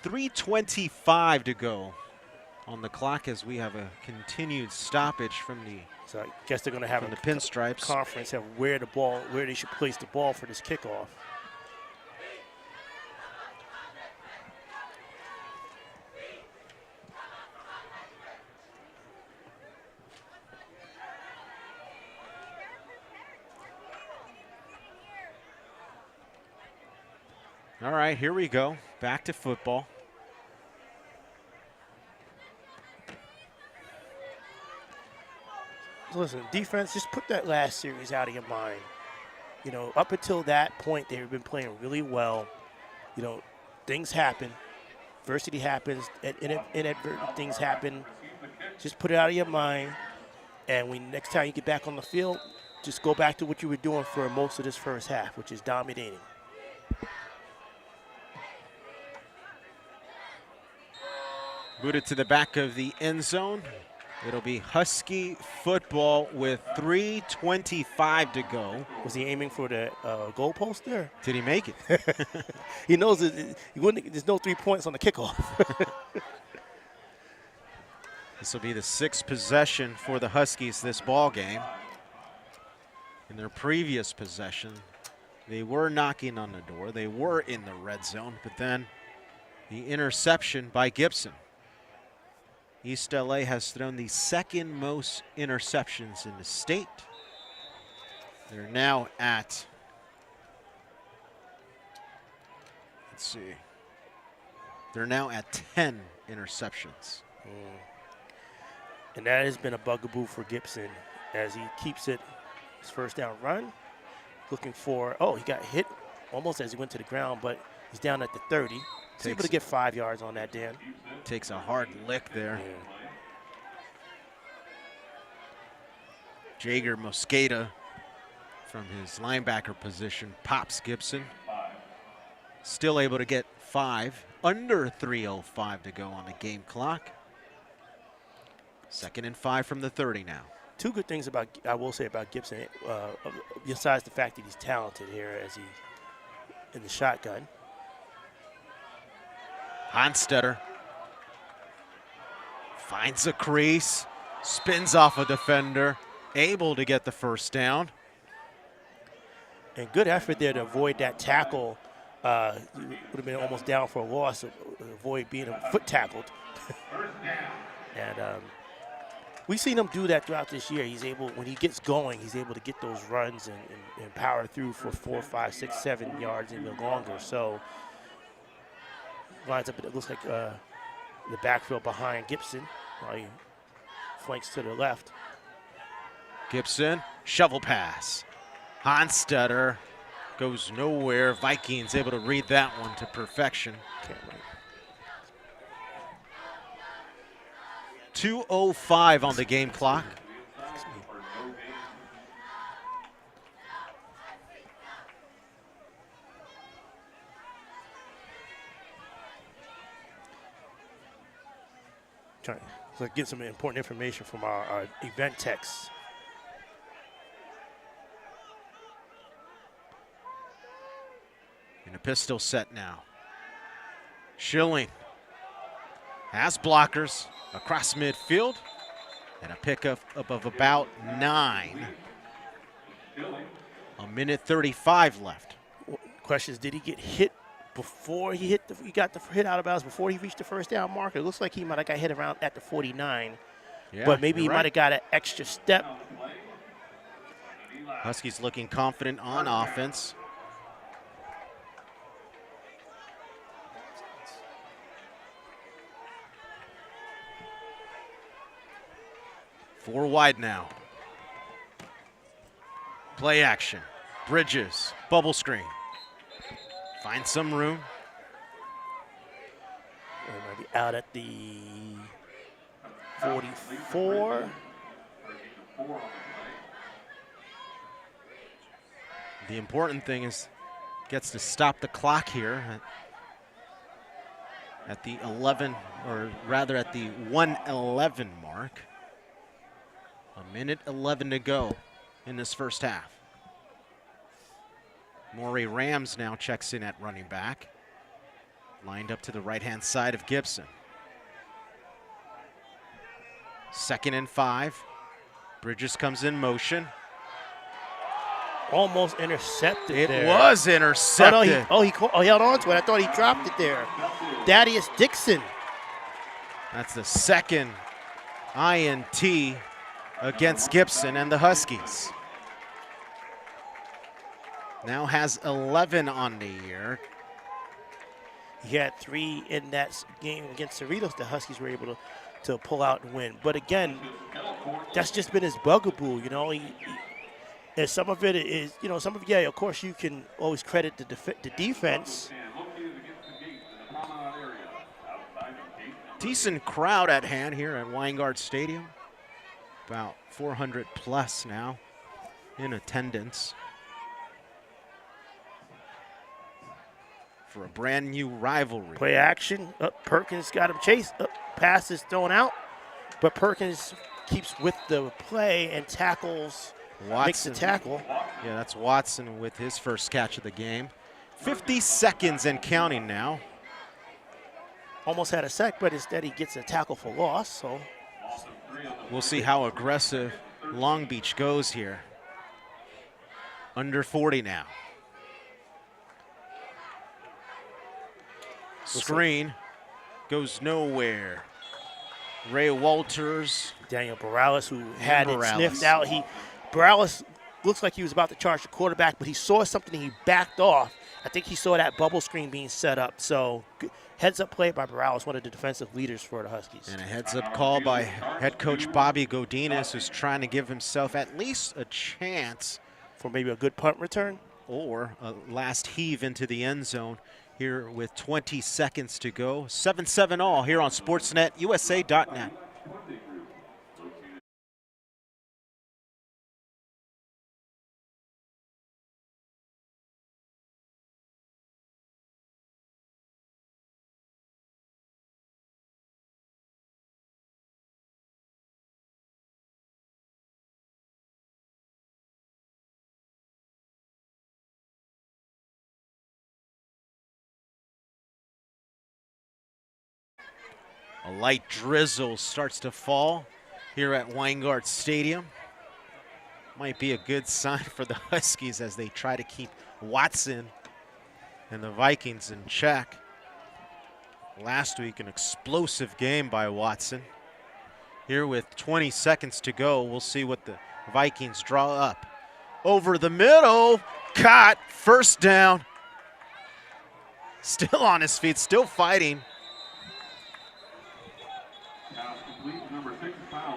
3:25 to go on the clock as we have a continued stoppage from the So I guess they're going to have the pinstripes. conference of where they should place the ball for this kickoff. All right, here we go. Back to football. Listen, defense, just put that last series out of your mind. You know, up until that point, they've been playing really well. You know, things happen. Adversity happens. Inadvertent things happen. Just put it out of your mind. And when next time you get back on the field, just go back to what you were doing for most of this first half, which is dominating. Booted to the back of the end zone. It'll be Husky football with 3:25 to go. Was he aiming for the goalpost there? Did he make it? He knows there's no 3 points on the kickoff. This will be the 6th possession for the Huskies this ball game. In their previous possession, they were knocking on the door. They were in the red zone, but then the interception by Gibson. East LA has thrown the 2nd most interceptions in the state. They're now at, let's see, they're now at 10 interceptions. And that has been a bugaboo for Gibson as he keeps it, his first down run. Looking for, he got hit almost as he went to the ground, but he's down at the 30. He's able to get 5 yards on that, Dan. Takes a hard lick there. Yeah. Jager Mosqueda from his linebacker position pops Gibson. Still able to get 5, under 3:05 to go on the game clock. 2nd and 5 from the 30 now. Two good things I will say about Gibson, besides the fact that he's talented here as he in the shotgun. Honstetter finds a crease, spins off a defender, able to get the first down. And good effort there to avoid that tackle. Would have been almost down for a loss, avoid being foot tackled. And we've seen him do that throughout this year. He's able, when he gets going, he's able to get those runs and power through for 4, 5, 6, 7 yards and even longer. So lines up, it looks like the backfield behind Gibson while he flanks to the left. Gibson, shovel pass. Honstetter goes nowhere. Vikings able to read that one to perfection. 2:05 on the game clock. Trying to get some important information from our event techs. In a pistol set now. Schilling has blockers across midfield and a pickup of about 9. 1:35 left. Question is, did he get hit before he got the hit out of bounds before he reached the first down marker? It looks like he might have got hit around at the 49, but maybe he might have got an extra step. Huskies looking confident on offense. Four wide now. Play action. Bridges. Bubble screen. Find some room. We're going to be out at the 44. The important thing is gets to stop the clock here at the 11, or rather at the 1:11 mark. 1:11 to go in this first half. Maury Rams now checks in at running back. Lined up to the right-hand side of Gibson. 2nd and 5. Bridges comes in motion. Almost intercepted It there. was intercepted. He held on to it. I thought he dropped it there. Thaddeus Dixon. That's the second INT against Gibson and the Huskies. Now has 11 on the year. He had 3 in that game against Cerritos. The Huskies were able to pull out and win. But again, that's just been his bugaboo. You know, and some of it is, you know, some of it, yeah, of course, you can always credit the defense. Decent crowd at hand here at Weingart Stadium. About 400 plus now in attendance for a brand new rivalry. Play action. Perkins got him chased. Pass is thrown out. But Perkins keeps with the play and tackles. Watson. Makes the tackle. Yeah, that's Watson with his first catch of the game. 50 seconds and counting now. Almost had a sack, but instead he gets a tackle for loss. So we'll see how aggressive Long Beach goes here. Under 40 now. Screen goes nowhere. Ray Walters. Daniel Morales, who had it sniffed out. Morales looks like he was about to charge the quarterback, but he saw something and he backed off. I think he saw that bubble screen being set up. So heads-up play by Morales, one of the defensive leaders for the Huskies. And a heads-up call by head coach Bobby Gudino, who's trying to give himself at least a chance for maybe a good punt return or a last heave into the end zone here with 20 seconds to go. 7-7 all here on SportsNetUSA.net. A light drizzle starts to fall here at Weingart Stadium. Might be a good sign for the Huskies as they try to keep Watson and the Vikings in check. Last week, an explosive game by Watson. Here with 20 seconds to go, we'll see what the Vikings draw up. Over the middle, caught, first down. Still on his feet, still fighting.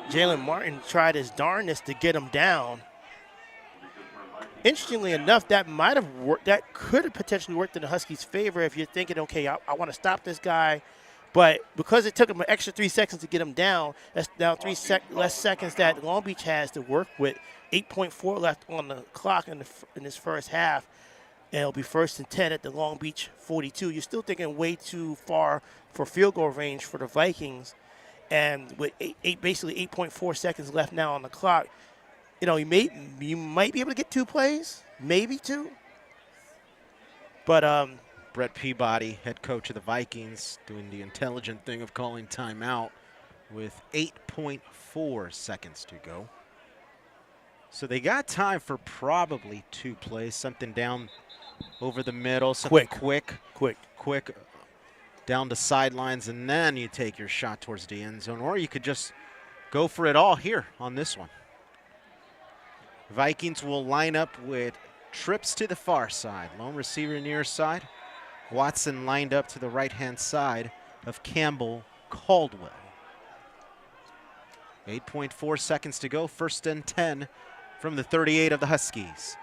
Jalen Martin tried his darndest to get him down. Interestingly enough, that might have worked. That could have potentially worked in the Huskies' favor if you're thinking, okay, I want to stop this guy. But because it took him an extra 3 seconds to get him down, that's now less seconds that Long Beach has to work with. 8.4 left on the clock in this first half. And it'll be 1st and 10 at the Long Beach 42. You're still thinking way too far for field goal range for the Vikings. And with basically 8.4 seconds left now on the clock, you know, you might be able to get 2 plays, maybe 2. But Brett Peabody, head coach of the Vikings, doing the intelligent thing of calling timeout with 8.4 seconds to go. So they got time for probably 2 plays, something down over the middle, something quick. Down the sidelines, and then you take your shot towards the end zone, or you could just go for it all here on this one. Vikings will line up with trips to the far side. Lone receiver near side. Watson lined up to the right-hand side of Campbell Caldwell. 8.4 seconds to go, 1st and 10 from the 38 of the Huskies.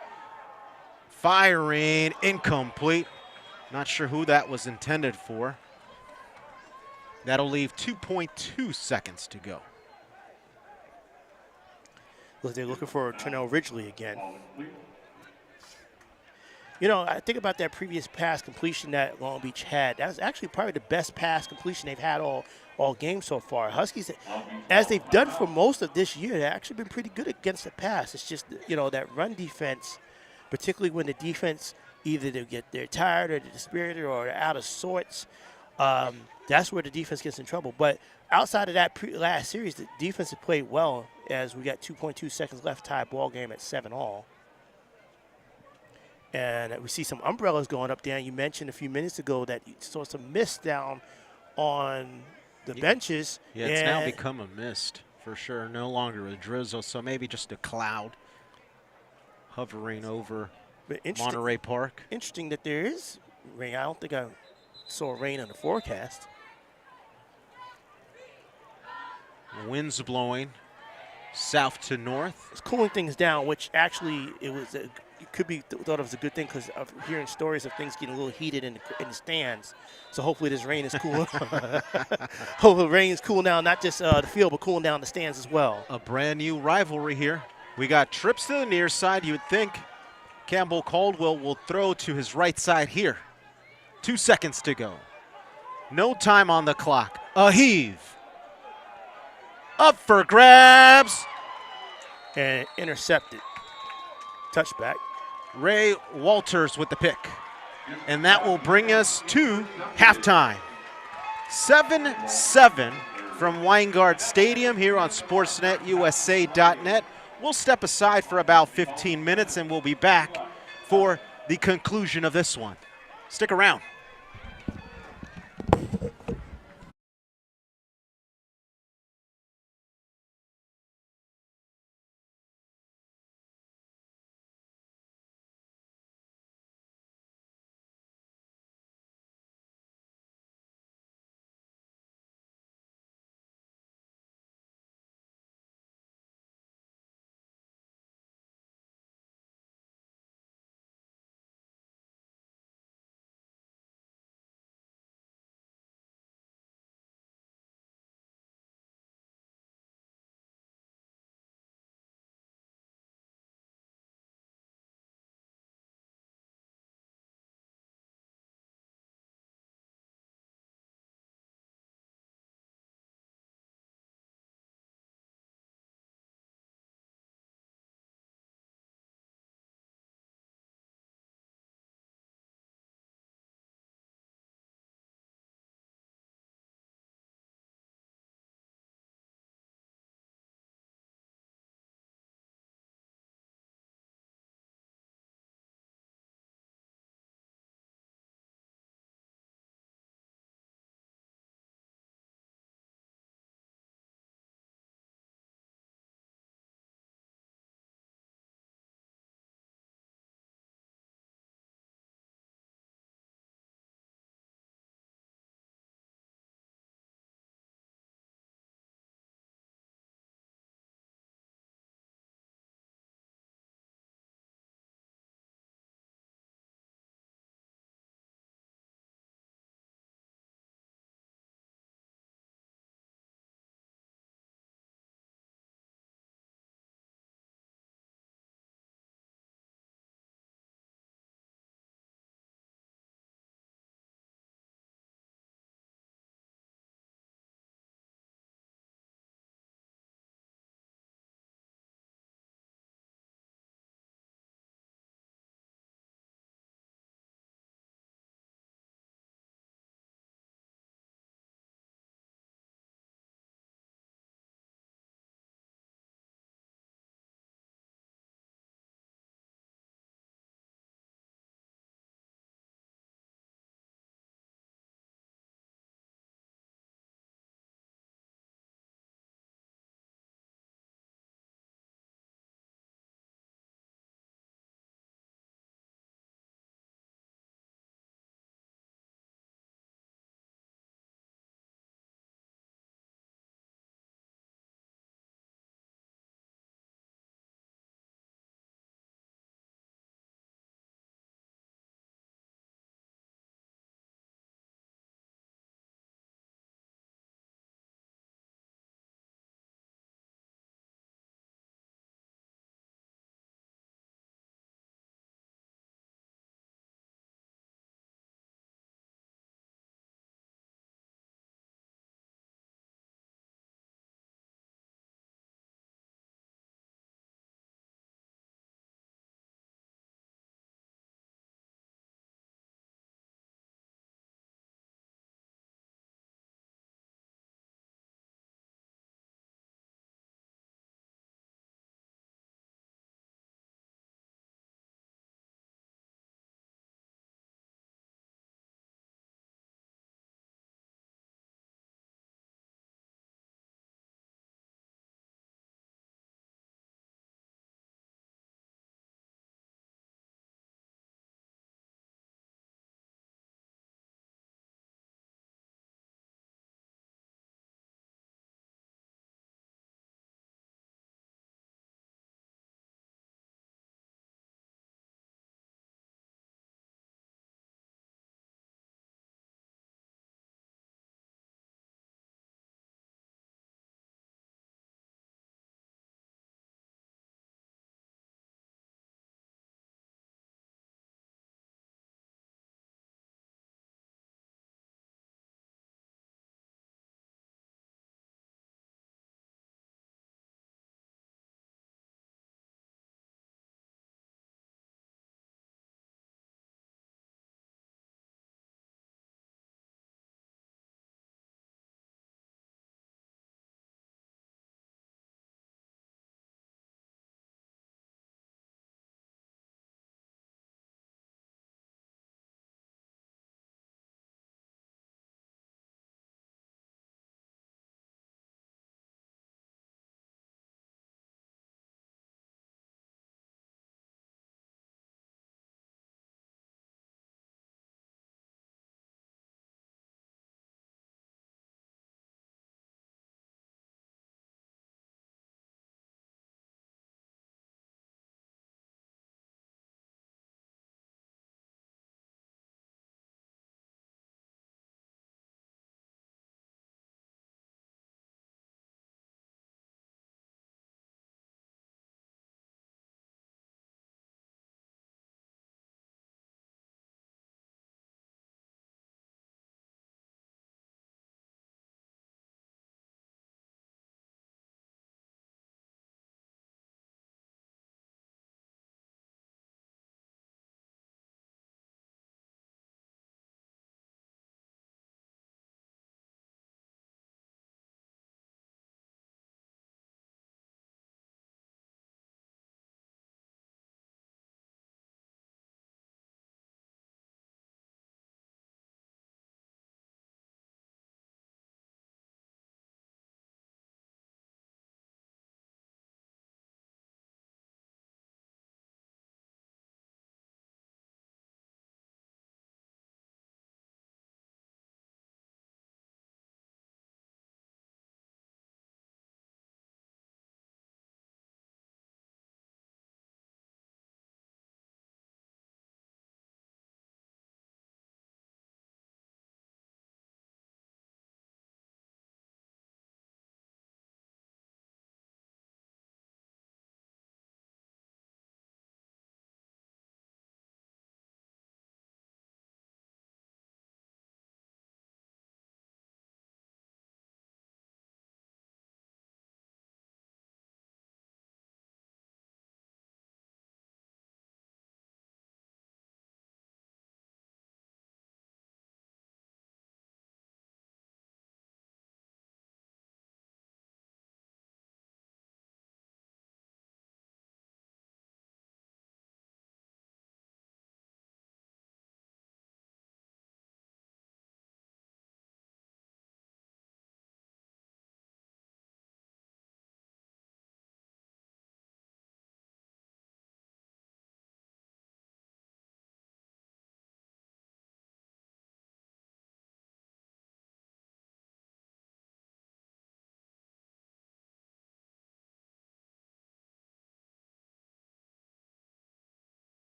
Firing, incomplete. Not sure who that was intended for. That'll leave 2.2 seconds to go. Look, they're looking for Trinell Ridgely again. You know, I think about that previous pass completion that Long Beach had. That was actually probably the best pass completion they've had all game so far. Huskies, as they've done for most of this year, they've actually been pretty good against the pass. It's just, you know, that run defense, particularly when the defense either they're tired or they're dispirited or they're out of sorts. That's where the defense gets in trouble. But outside of that last series, the defense has played well as we got 2.2 seconds left, tie ball game at 7-all. And we see some umbrellas going up there. You mentioned a few minutes ago that you saw some mist down on the benches. Yeah, it's now become a mist for sure. No longer a drizzle, so maybe just a cloud hovering over Monterey Park. Interesting that there is rain. I don't think I saw rain in the forecast. The wind's blowing south to north. It's cooling things down, which actually it could be thought of as a good thing because of hearing stories of things getting a little heated in the stands. So hopefully this rain is cool. Hopefully the rain is cooling down not just the field, but cooling down the stands as well. A brand new rivalry here. We got trips to the near side. You would think Campbell Caldwell will throw to his right side here. 2 seconds to go. No time on the clock. A heave. Up for grabs. And intercepted. Touchback. Ray Walters with the pick. And that will bring us to halftime. 7-7 from Weingart Stadium here on SportsNetUSA.net. We'll step aside for about 15 minutes and we'll be back for the conclusion of this one. Stick around.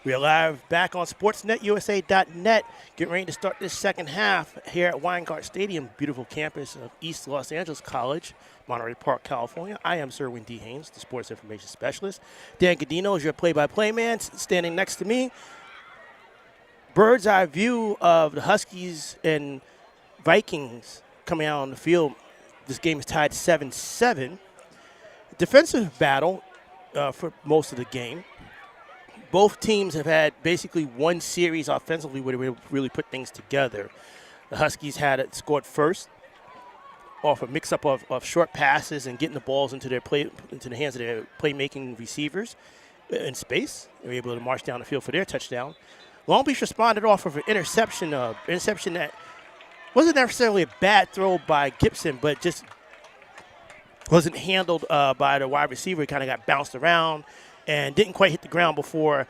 We are live back on SportsNetUSA.net. Getting ready to start this second half here at Weingart Stadium, beautiful campus of East Los Angeles College, Monterey Park, California. I am Cerwin D. Haynes, the sports information specialist. Dan Gudino is your play-by-play man, standing next to me. Bird's eye view of the Huskies and Vikings coming out on the field. This game is tied 7-7. Defensive battle for most of the game. Both teams have had basically one series offensively where they really put things together. The Huskies had it scored first off a mix-up of short passes and getting the balls into the hands of their playmaking receivers in space. They were able to march down the field for their touchdown. Long Beach responded off of an interception that wasn't necessarily a bad throw by Gibson, but just wasn't handled by the wide receiver. He kind of got bounced around and didn't quite hit the ground before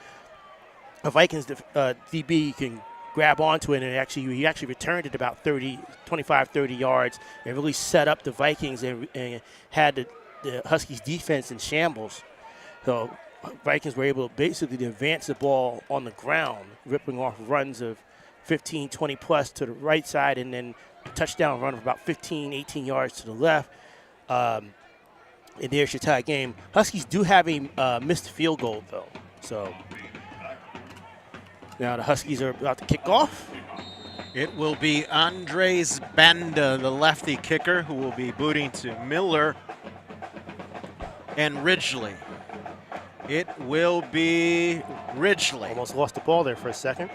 a Vikings DB can grab onto it. And he actually returned it about 25, 30 yards and really set up the Vikings and had the Huskies defense in shambles. So Vikings were able basically to advance the ball on the ground, ripping off runs of 15, 20 plus to the right side, and then a touchdown run of about 15, 18 yards to the left. And there's your tie game. Huskies do have a missed field goal, though. So now the Huskies are about to kick off. It will be Andres Banda, the lefty kicker, who will be booting to Miller and Ridgely. It will be Ridgely. Almost lost the ball there for a second.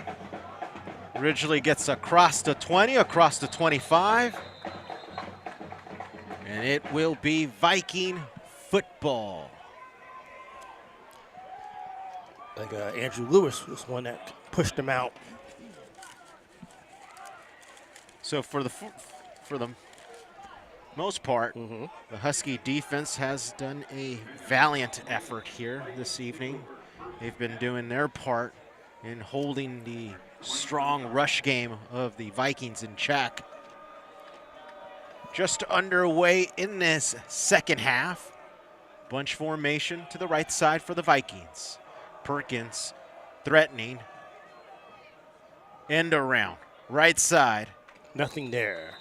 Ridgely gets across the 20, across the 25. And it will be Viking football. Like Andrew Lewis was one that pushed him out. So for the most part, Mm-hmm. the Husky defense has done a valiant effort here this evening. They've been doing their part in holding the strong rush game of the Vikings in check. Just underway in this second half. Bunch formation to the right side for the Vikings. Perkins threatening. End around. Right side. Nothing there.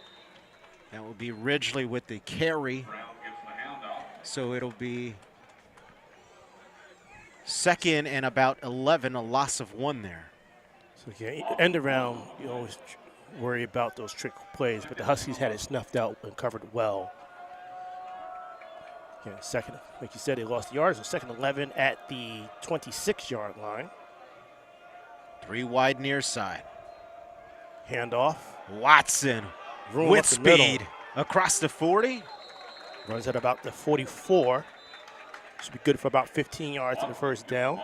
That will be Ridgely with the carry. So it'll be second and about 11, a loss of 1 there. So end around, you always worry about those trick plays, but the Huskies had it snuffed out and covered well. Again, second, like you said, they lost the yards, so second 11 at the 26-yard line. 3 wide near side. Handoff. Watson Room with up the middle. speed across the 40. Runs at about the 44. Should be good for about 15 yards to the first down.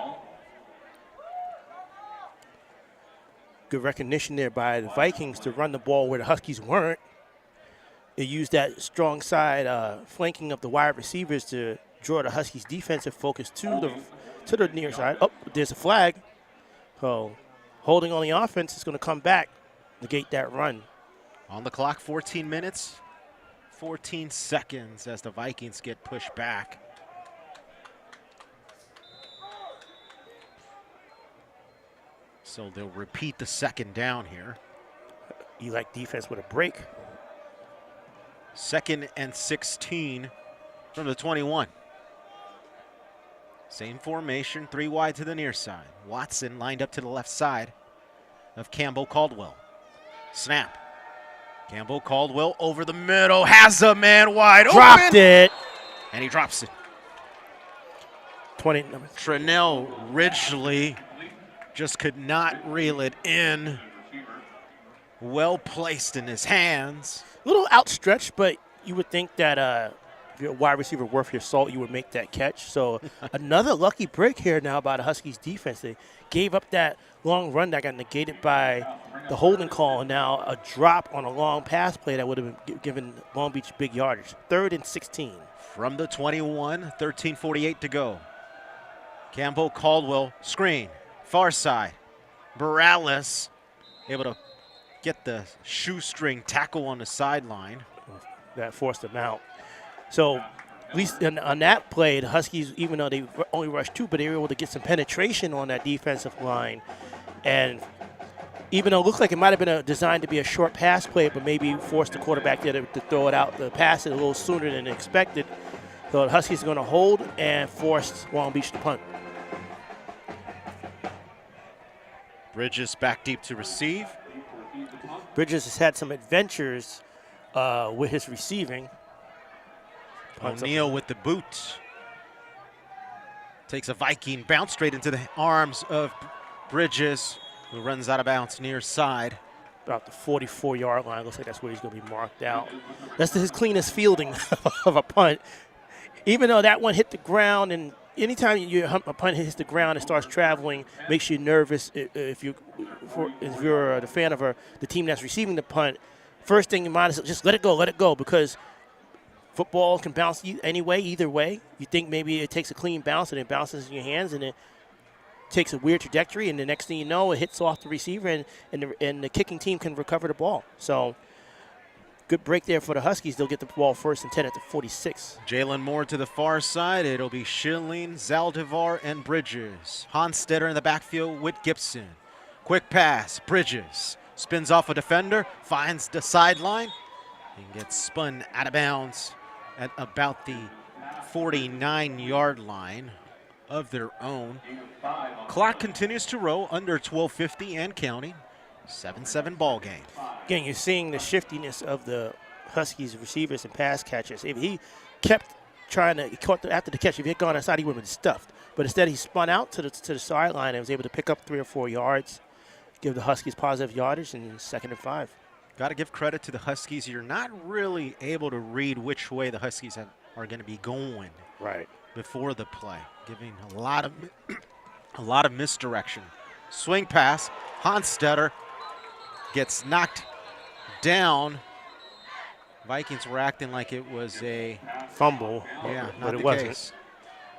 Good recognition there by the Vikings to run the ball where the Huskies weren't. They used that strong side flanking of the wide receivers to draw the Huskies' defensive focus to the near side. Oh, there's a flag. So holding on the offense is going to come back, negate that run. On the clock, 14 minutes, 14 seconds as the Vikings get pushed back. So they'll repeat the second down here. ELAC defense with a break. 2nd and 16 from the 21. Same formation, 3 wide to the near side. Watson lined up to the left side of Campbell Caldwell. Snap. Campbell Caldwell over the middle, has a man wide open. Dropped it. And he drops it. 20. Trenell Ridgely just could not reel it in. Well placed in his hands. A little outstretched, but you would think that if you're a wide receiver worth your salt, you would make that catch. So another lucky break here now by the Huskies defense. They gave up that long run that got negated by the holding call, and now a drop on a long pass play that would have given Long Beach big yardage. 3rd and 16. From the 21, 13:48 to go. Campbell Caldwell, screen, far side. Morales able to get the shoestring tackle on the sideline. That forced them out. So at least on that play, the Huskies, even though they only rushed 2, but they were able to get some penetration on that defensive line. And even though it looked like it might have been designed to be a short pass play, but maybe forced the quarterback there to throw it out, the pass it a little sooner than expected. So the Huskies are going to hold and force Long Beach to punt. Bridges back deep to receive. Bridges has had some adventures with his receiving. O'Neal with the boot. Takes a Viking bounce straight into the arms of Bridges, who runs out of bounds near side. About the 44-yard line. Looks like that's where he's going to be marked out. That's his cleanest fielding of a punt. Even though that one hit the ground, and anytime a punt hits the ground and starts traveling, makes you nervous. If you're the fan of the team that's receiving the punt, first thing you might is just let it go, because football can bounce anyway, either way. You think maybe it takes a clean bounce and it bounces in your hands and it takes a weird trajectory, and the next thing you know, it hits off the receiver and the kicking team can recover the ball. So good break there for the Huskies. They'll get the ball first and 10 at the 46. Jalen Moore to the far side. It'll be Schilling, Zaldivar, and Bridges. Honstetter in the backfield with Gibson. Quick pass. Bridges spins off a defender, finds the sideline, and gets spun out of bounds at about the 49-yard line of their own. Clock continues to roll under 12:50 and counting. 7-7 ball game. Again, you're seeing the shiftiness of the Huskies receivers and pass catchers. If he kept trying to, after the catch, if he had gone outside, he would have been stuffed. But instead, he spun out to the sideline and was able to pick up 3 or 4 yards, give the Huskies positive yardage, and 2nd and 5. Got to give credit to the Huskies. You're not really able to read which way the Huskies are going to be going before the play, giving a lot of misdirection. Swing pass, Honstetter gets knocked down. Vikings were acting like it was a fumble. Yeah, but not it the wasn't. case.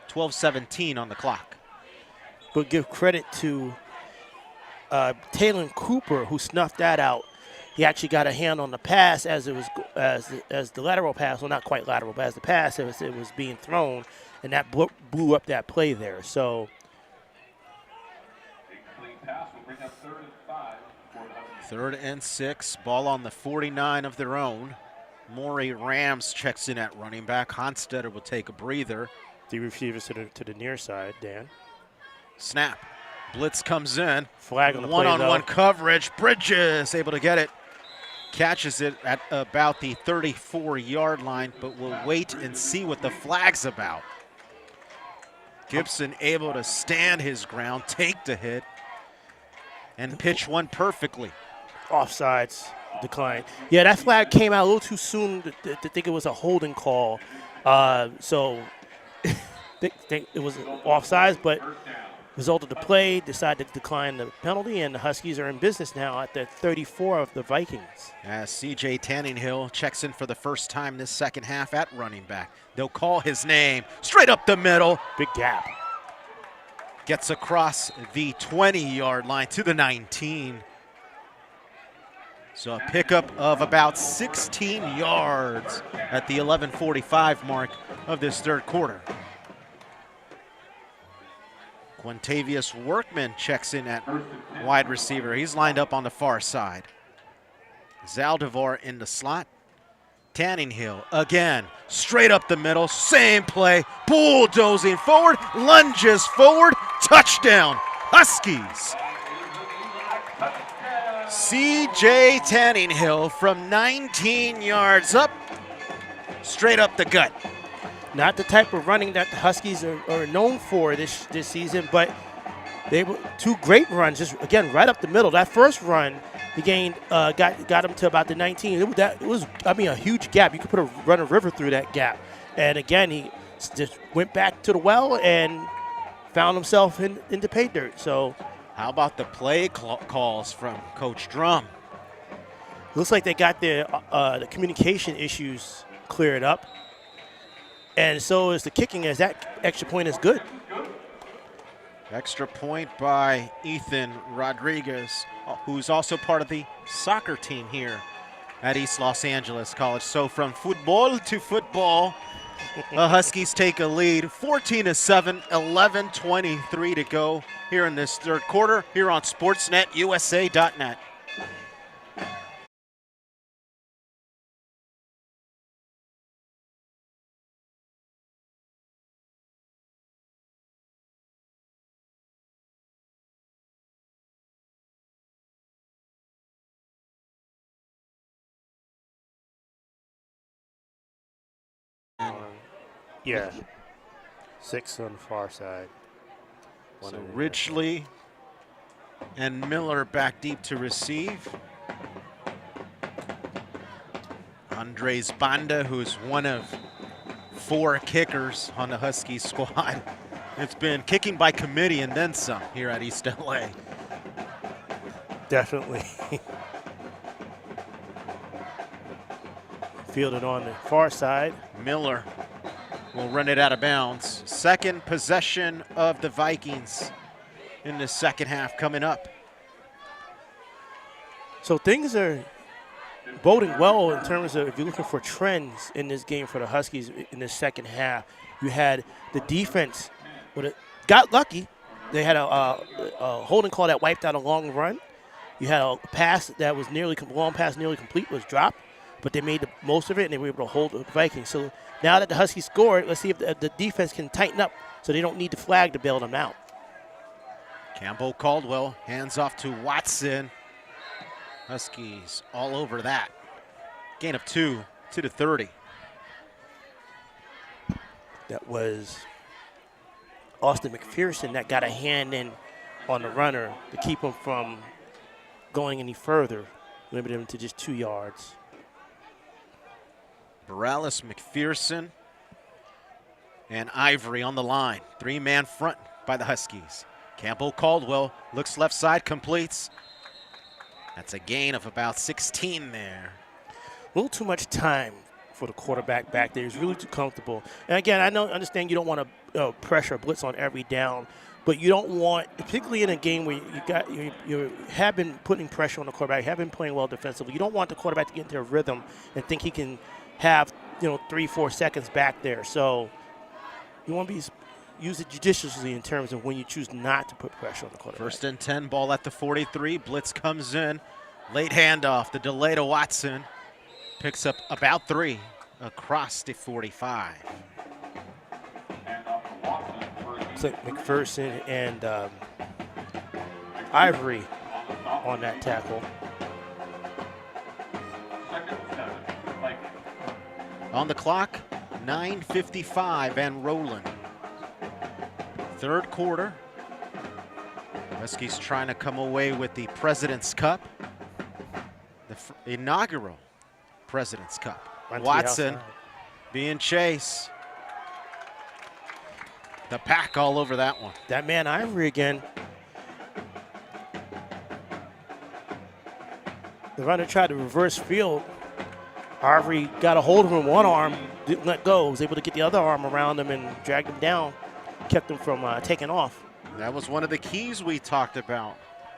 12:17 on the clock. But give credit to Taylor Cooper, who snuffed that out. He actually got a hand on the pass as the lateral pass, well, not quite lateral, but as the pass, it was being thrown, and that blew up that play there. So 3rd and 6, ball on the 49 of their own. Maury Rams checks in at running back. Honstetter will take a breather. The receivers to the near side, Dan. Snap. Blitz comes in. Flag on the play, one-on-one coverage. Bridges able to get it. Catches it at about the 34-yard line, but we'll wait and see what the flag's about. Gibson able to stand his ground, take the hit, and pitch one perfectly. Offsides decline. Yeah, that flag came out a little too soon to think it was a holding call. So it was offsides, but result of the play, decided to decline the penalty, and the Huskies are in business now at the 34 of the Vikings. As C.J. Tanninghill checks in for the first time this second half at running back. They'll call his name straight up the middle. Big gap. Gets across the 20-yard line to the 19. So a pickup of about 16 yards at the 11:45 mark of this third quarter. Quintavious Workman checks in at wide receiver. He's lined up on the far side. Zaldivar in the slot. Tanninghill again, straight up the middle, same play, bulldozing forward, lunges forward, touchdown, Huskies. C.J. Tanninghill from 19 yards up, straight up the gut. Not the type of running that the Huskies are known for this season, but they were 2 great runs, just again right up the middle. That first run, he gained got him to about the 19. It was a huge gap. You could run a river through that gap. And again, he just went back to the well and found himself into pay dirt. So, how about the play calls from Coach Drum? Looks like they got the communication issues cleared up. And so is the kicking, as that extra point is good. Extra point by Ethan Rodriguez, who's also part of the soccer team here at East Los Angeles College. So from football to football, The Huskies take a lead, 14-7, 11:23 to go here in this third quarter here on SportsNetUSA.net. Yeah. 6 on the far side. So Ridgely and Miller back deep to receive. Andres Banda, who's one of 4 kickers on the Huskies squad. It's been kicking by committee and then some here at East LA. Definitely. Fielded on the far side. Miller will run it out of bounds. Second possession of the Vikings in the second half coming up. So things are boding well in terms of if you're looking for trends in this game for the Huskies in the second half. You had the defense got lucky. They had a holding call that wiped out a long run. You had a pass that was long pass nearly complete was dropped, but they made the most of it and they were able to hold the Vikings. So now that the Huskies scored, let's see if the defense can tighten up so they don't need the flag to bail them out. Campbell Caldwell hands off to Watson. Huskies all over that. Gain of 2 to 30. That was Austin McPherson that got a hand in on the runner to keep him from going any further, limited him to just 2 yards. Morales, McPherson, and Ivory on the line. 3-man front by the Huskies. Campbell Caldwell looks left side, completes. That's a gain of about 16 there. A little too much time for the quarterback back there. He's really too comfortable. And again, I understand you don't want to pressure blitz on every down, but you don't want, particularly in a game where you have been putting pressure on the quarterback, have been playing well defensively. You don't want the quarterback to get into a rhythm and think he can have 3-4 seconds back there. So you want to use it judiciously in terms of when you choose not to put pressure on the quarterback. 1st and 10, ball at the 43. Blitz comes in. Late handoff. The delay to Watson. Picks up about 3 across the 45. It's like McPherson and Ivory on that tackle. On the clock, 9:55 and rolling. Third quarter. Huskies trying to come away with the President's Cup. The inaugural President's Cup. Watson being chased. The pack all over that one. That man Ivory again. The runner tried to reverse field. Ivory got a hold of him, one arm, didn't let go, was able to get the other arm around him and dragged him down, kept him from taking off. That was one of the keys we talked about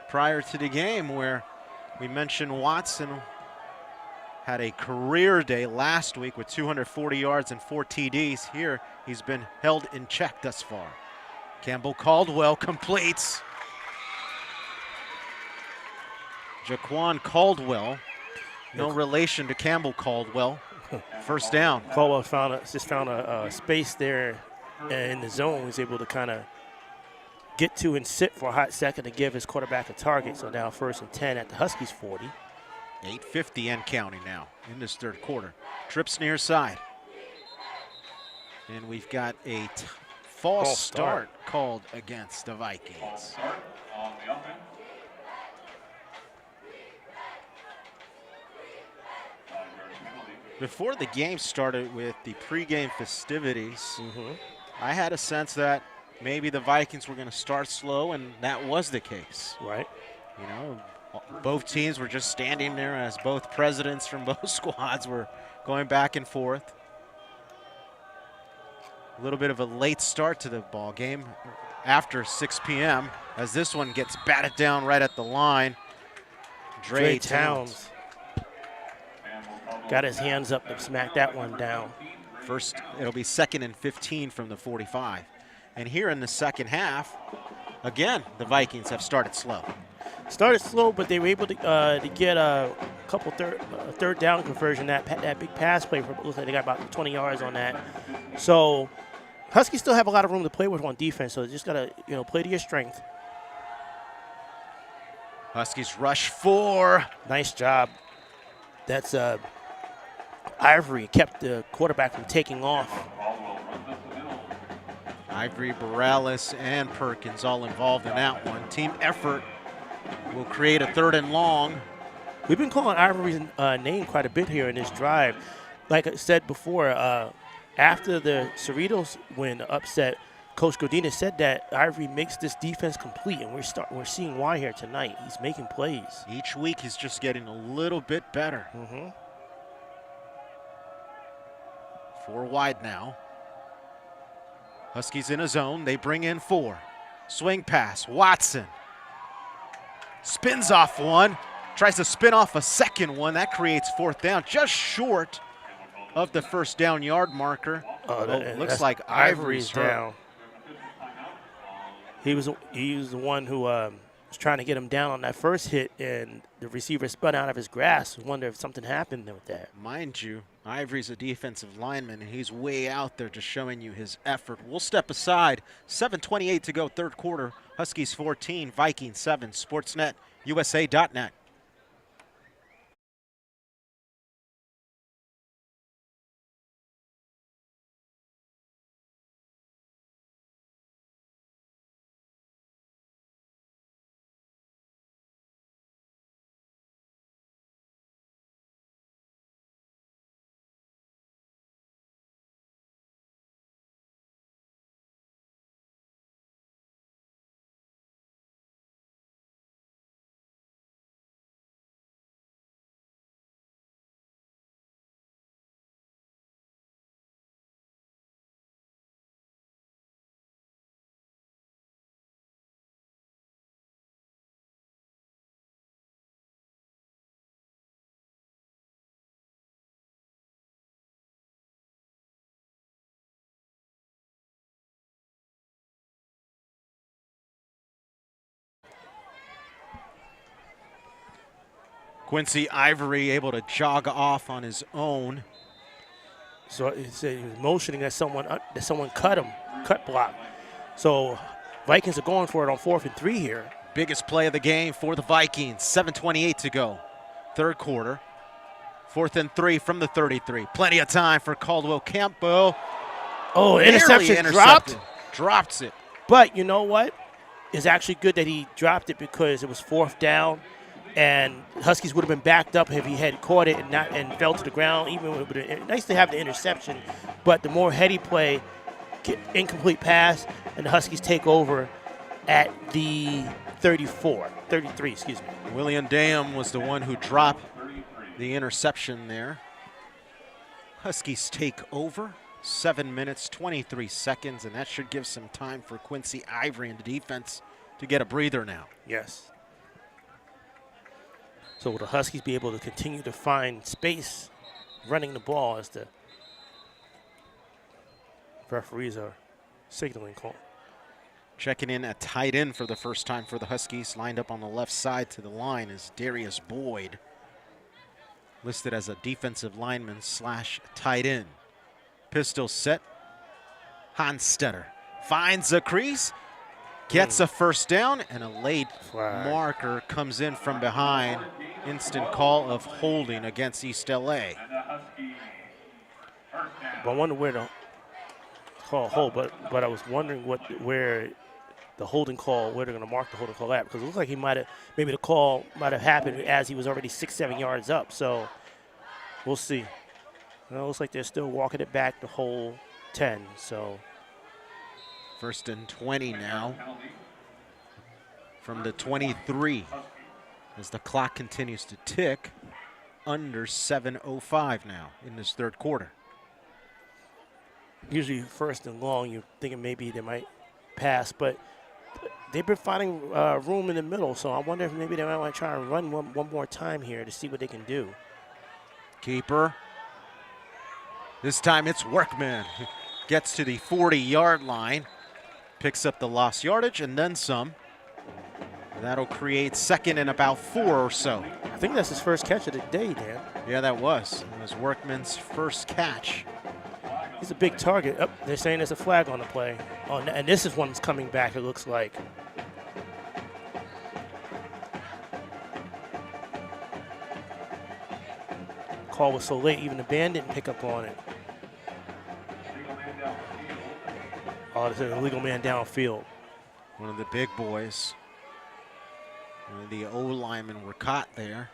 prior to the game, where we mentioned Watson had a career day last week with 240 yards and 4 TDs. Here, he's been held in check thus far. Campbell Caldwell completes. Jaquan Caldwell, no relation to Campbell Caldwell. First down. Caldwell found a space there in the zone. He's able to kind of get to and sit for a hot second to give his quarterback a target. So now 1st and 10 at the Huskies 40. 8:50 and counting now in this third quarter. Trips near side. And we've got a false start called against the Vikings. Before the game started with the pregame festivities, I had a sense that maybe the Vikings were going to start slow, and that was the case. Right. You know, both teams were just standing there as both presidents from both squads were going back and forth. A little bit of a late start to the ball game after 6 p.m. as this one gets batted down right at the line. Dre Towns got his hands up to smack that one down. It'll be 2nd and 15 from the 45. And here in the second half, again, the Vikings have started slow. Started slow, but they were able to get a couple third down conversion. That big pass play, looks like they got about 20 yards on that. So Huskies still have a lot of room to play with on defense, so they just got to play to your strength. Huskies rush 4. Nice job. That's Ivory kept the quarterback from taking off. Ivory, Morales, and Perkins all involved in that one. Team effort will create a 3rd and long. We've been calling Ivory's name quite a bit here in this drive. Like I said before, after the Cerritos win upset, Coach Gudino said that Ivory makes this defense complete, and we're seeing why here tonight. He's making plays. Each week he's just getting a little bit better. 4 wide now. Huskies in a zone. They bring in 4. Swing pass. Watson spins off one. Tries to spin off a second one. That creates 4th down. Just short of the 1st down yard marker. Looks like Ivory's down. He was the one who was trying to get him down on that first hit, and the receiver spun out of his grasp. I wonder if something happened with that. Mind you, Ivory's a defensive lineman, and he's way out there just showing you his effort. We'll step aside. 7:28 to go, 3rd quarter. Huskies 14, Vikings 7. Sportsnet, USA.net. Quincy Ivory able to jog off on his own. So he said he was motioning that someone cut him, cut block. So Vikings are going for it on 4th and 3 here. Biggest play of the game for the Vikings. 7:28 to go, 3rd quarter. 4th and 3 from the 33. Plenty of time for Caldwell Campbell. Oh, interception Drops it. But you know what? It's actually good that he dropped it because it was 4th down. And Huskies would have been backed up if he had caught it and fell to the ground. Even it would have been nice to have the interception, but the more heady play, incomplete pass, and the Huskies take over at the 33. Excuse me. William Dam was the one who dropped the interception there. Huskies take over. 7 minutes, 23 seconds, and that should give some time for Quincy Ivory and the defense to get a breather now. Yes. So will the Huskies be able to continue to find space running the ball as the referees are signaling call? Checking in at tight end for the first time for the Huskies. Lined up on the left side to the line is Darius Boyd, listed as a defensive lineman / tight end. Pistol set. Honstetter finds a crease. Gets a 1st down, and a late marker comes in from behind. Instant call of holding against East LA. I wonder where the call hold, but I was wondering where the holding call, where they're going to mark the holding call at, because it looks like maybe the call might have happened as he was already 6-7 yards up. So we'll see. It looks like they're still walking it back the whole 10. So 1st and 20 now from the 23 as the clock continues to tick. Under 7:05 now in this 3rd quarter. Usually 1st and long, you're thinking maybe they might pass, but they've been finding room in the middle, so I wonder if maybe they might want to try and run one more time here to see what they can do. Keeper This time it's Workman. Gets to the 40-yard line, picks up the lost yardage and then some. That'll create second and about 4 or so. I think that's his first catch of the day, Dan. Yeah, that was. It was Workman's first catch. He's a big target. Oh, they're saying there's a flag on the play. Oh, and this is one's coming back, it looks like. Call was so late, even the band didn't pick up on it. Oh, there's an illegal man downfield. One of the big boys. One of the O-linemen were caught there.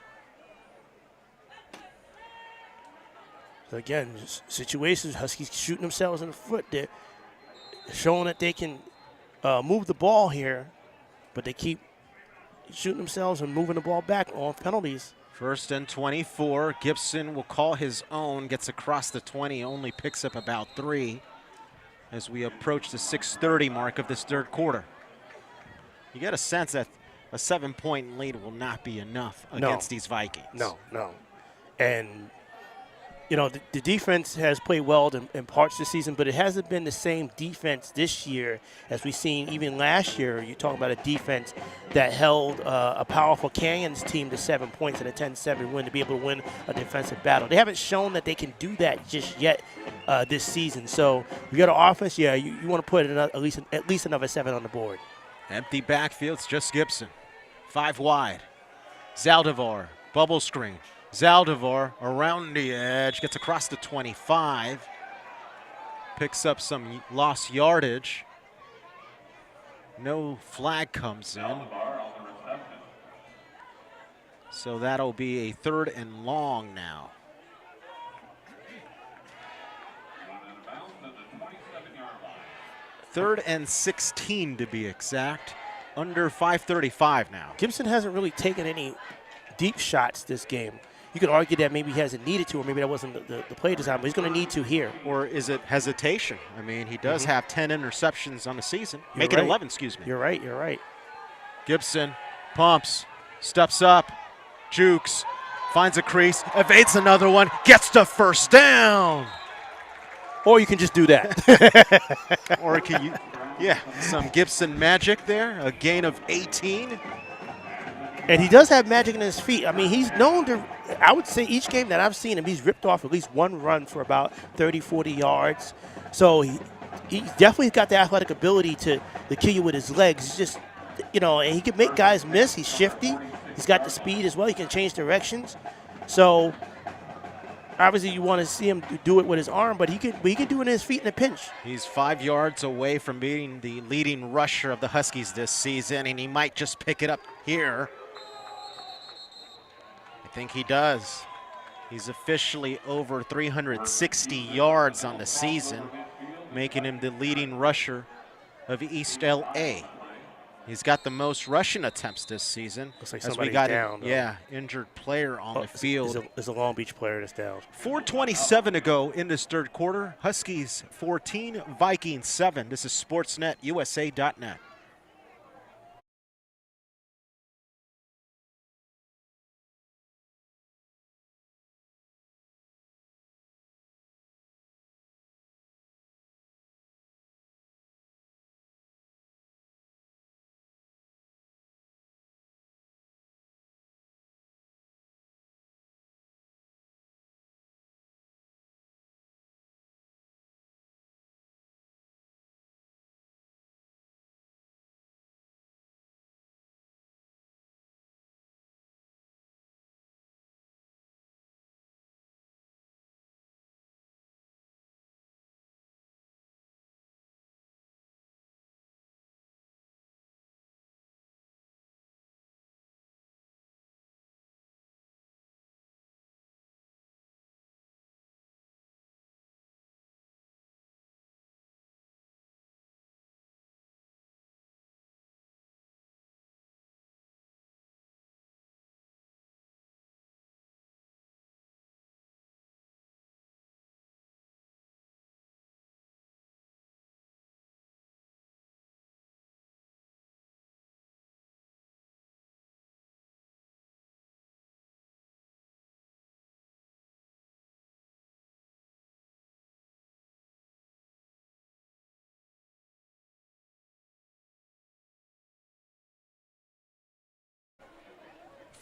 So again, situations, Huskies shooting themselves in the foot. They're showing that they can move the ball here, but they keep shooting themselves and moving the ball back on penalties. First and 24. Gibson will call his own, gets across the 20, only picks up about 3 as we approach the 6:30 mark of this third quarter. You get a sense that a 7-point lead will not be enough against these Vikings. No. And, you know, the defense has played well in parts this season, but it hasn't been the same defense this year as we've seen even last year. You're talking about a defense that held a powerful Canyons team to 7 points in a 10-7 win to be able to win a defensive battle. They haven't shown that they can do that just yet this season. So you got an offense, yeah, you want to put at least another 7 on the board. Empty backfield, it's just Gibson. 5 wide. Zaldivar, bubble screen. Zaldivar around the edge, gets across the 25. Picks up some lost yardage. No flag comes in. So that'll be a 3rd and long now. Third and 16 to be exact. Under 5:35 now. Gibson hasn't really taken any deep shots this game. You could argue that maybe he hasn't needed to, or maybe that wasn't the play design, but he's going to need to here. Or is it hesitation? I mean, he does have 10 interceptions on the season. Make right. it 11, excuse me. You're right. Gibson pumps, steps up, jukes, finds a crease, evades another one, gets the first down. Or you can just do that. Or can you, some Gibson magic there, a gain of 18. And he does have magic in his feet. I mean, he's known to, I would say each game that I've seen him, he's ripped off at least one run for about 30, 40 yards. So he definitely got the athletic ability to kill you with his legs. He's just, you know, and he can make guys miss. He's shifty. He's got the speed as well. He can change directions. So obviously you want to see him do it with his arm, but he can do it in his feet in a pinch. He's 5 yards away from being the leading rusher of the Huskies this season, and he might just pick it up here. I think he does. He's officially over 360 yards on the season, making him the leading rusher of East LA. He's got the most rushing attempts this season. Looks like as we somebody's got down. Injured player on the field. There's a Long Beach player that's down. 4:27 to go in this third quarter. Huskies 14, Vikings 7. This is SportsNetUSA.net.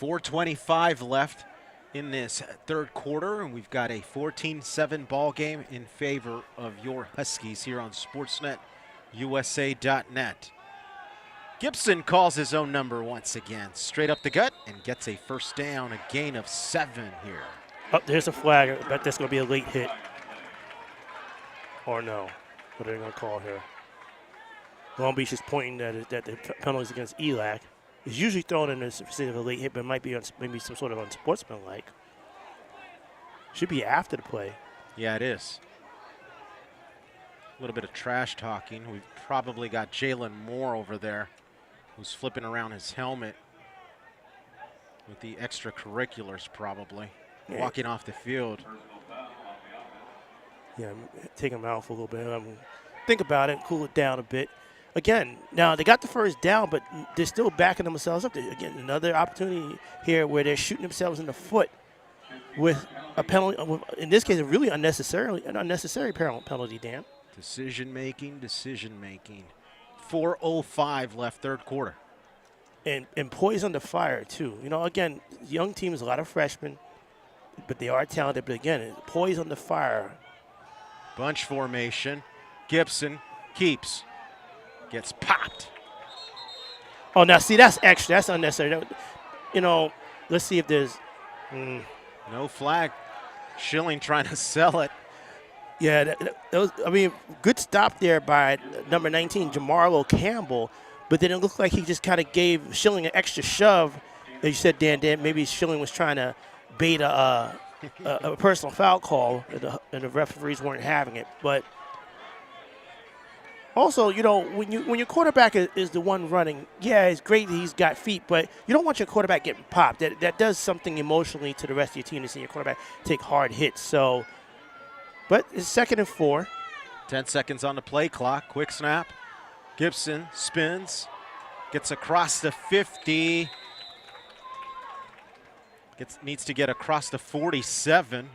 4:25 left in this third quarter, and we've got a 14-7 ball game in favor of your Huskies here on SportsNetUSA.net. Gibson calls his own number once again, straight up the gut, and gets a first down, a gain of 7 here. Oh, there's a flag. I bet that's going to be a late hit. Or no. What are they going to call here? Long Beach is pointing that the penalties against ELAC. It's usually thrown in as a late hit, but it might be on maybe some sort of unsportsmanlike. Should be after the play. Yeah, it is. A little bit of trash talking. We've probably got Jalen Moore over there, who's flipping around his helmet with the extracurriculars probably, walking off the field. Yeah, take him out for a little bit. Think about it, cool it down a bit. Again, now they got the first down, but they're still backing themselves up. Again, another opportunity here where they're shooting themselves in the foot with a penalty. In this case, a really an unnecessary penalty, Dan. Decision making. 4:05 left third quarter. And poise under fire, too. You know, again, young teams, a lot of freshmen, but they are talented. But again, poise under fire. Bunch formation. Gibson keeps. Gets popped. Oh, now see, that's extra. That's unnecessary. You know, let's see if there's. No flag. Schilling trying to sell it. Yeah, that was, I mean, good stop there by number 19, Jamarlo Campbell, but then it looked like he just kind of gave Schilling an extra shove. As you said, Dan, maybe Schilling was trying to bait a personal foul call, and the referees weren't having it. But also, you know, when your quarterback is the one running, yeah, it's great that he's got feet, but you don't want your quarterback getting popped. That does something emotionally to the rest of your team to see your quarterback take hard hits. So, but it's 2nd and 4. 10 seconds on the play clock. Quick snap. Gibson spins, gets across the 50. Needs to get across the 47.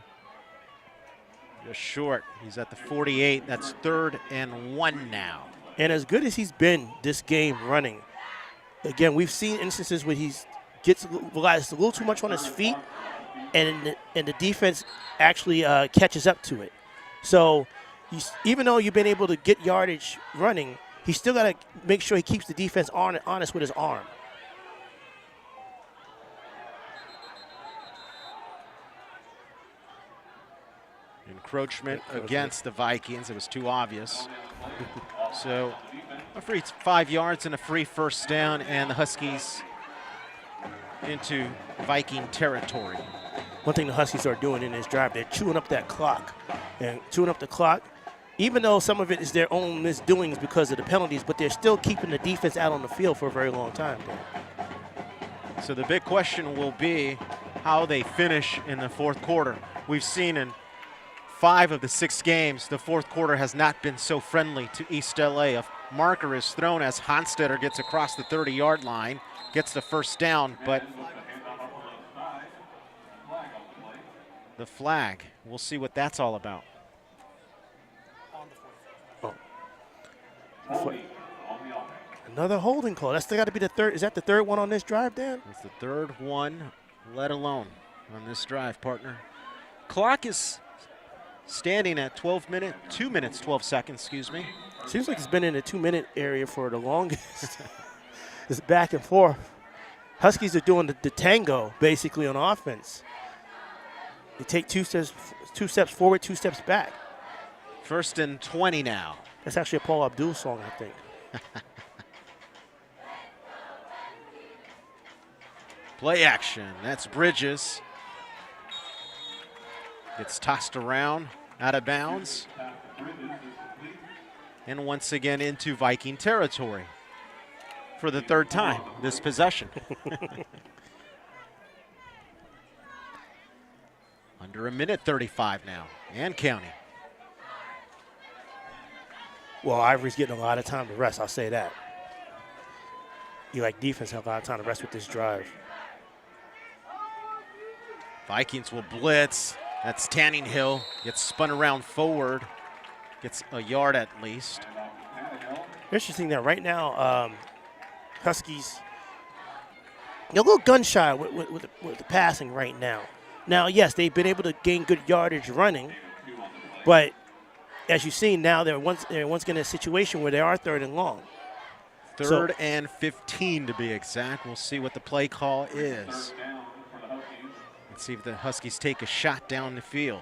Just short. He's at the 48. That's 3rd and 1 now. And as good as he's been this game running, again, we've seen instances where he relies a little too much on his feet, and the defense actually catches up to it. So even though you've been able to get yardage running, he's still got to make sure he keeps the defense honest with his arm. Encroachment against the Vikings. It was too obvious. So a free 5 yards and a free first down, and the Huskies into Viking territory. One thing the Huskies are doing in this drive, they're chewing up that clock. And chewing up the clock, even though some of it is their own misdoings because of the penalties, but they're still keeping the defense out on the field for a very long time. So the big question will be how they finish in the fourth quarter. We've seen in 5 of the 6 games, the fourth quarter has not been so friendly to East LA. A marker is thrown as Honstetter gets across the 30-yard line, gets the first down, but the flag, we'll see what that's all about. Another holding call. That's got to be the third. Is that the third one on this drive, Dan? It's the third one, let alone on this drive, partner. Clock is standing at 2 minutes, 12 seconds, excuse me. Seems like it's been in the 2-minute area for the longest. It's back and forth. Huskies are doing the tango, basically, on offense. They take 2 steps forward, 2 steps back. 1st and 20 now. That's actually a Paul Abdul song, I think. Play action. That's Bridges. Gets tossed around, out of bounds. And once again into Viking territory for the 3rd time this possession. Under a minute 35 now, and counting. Well, Ivory's getting a lot of time to rest, I'll say that. ELAC defense have a lot of time to rest with this drive. Vikings will blitz. That's Tanninghill. Gets spun around forward. Gets a yard at least. Interesting that right now, Huskies They're a little gun shy with the passing right now. Now, yes, they've been able to gain good yardage running, but as you've seen now, they're once getting a situation where they are 3rd and long. Third and 15 to be exact. We'll see what the play call is. Let's see if the Huskies take a shot down the field.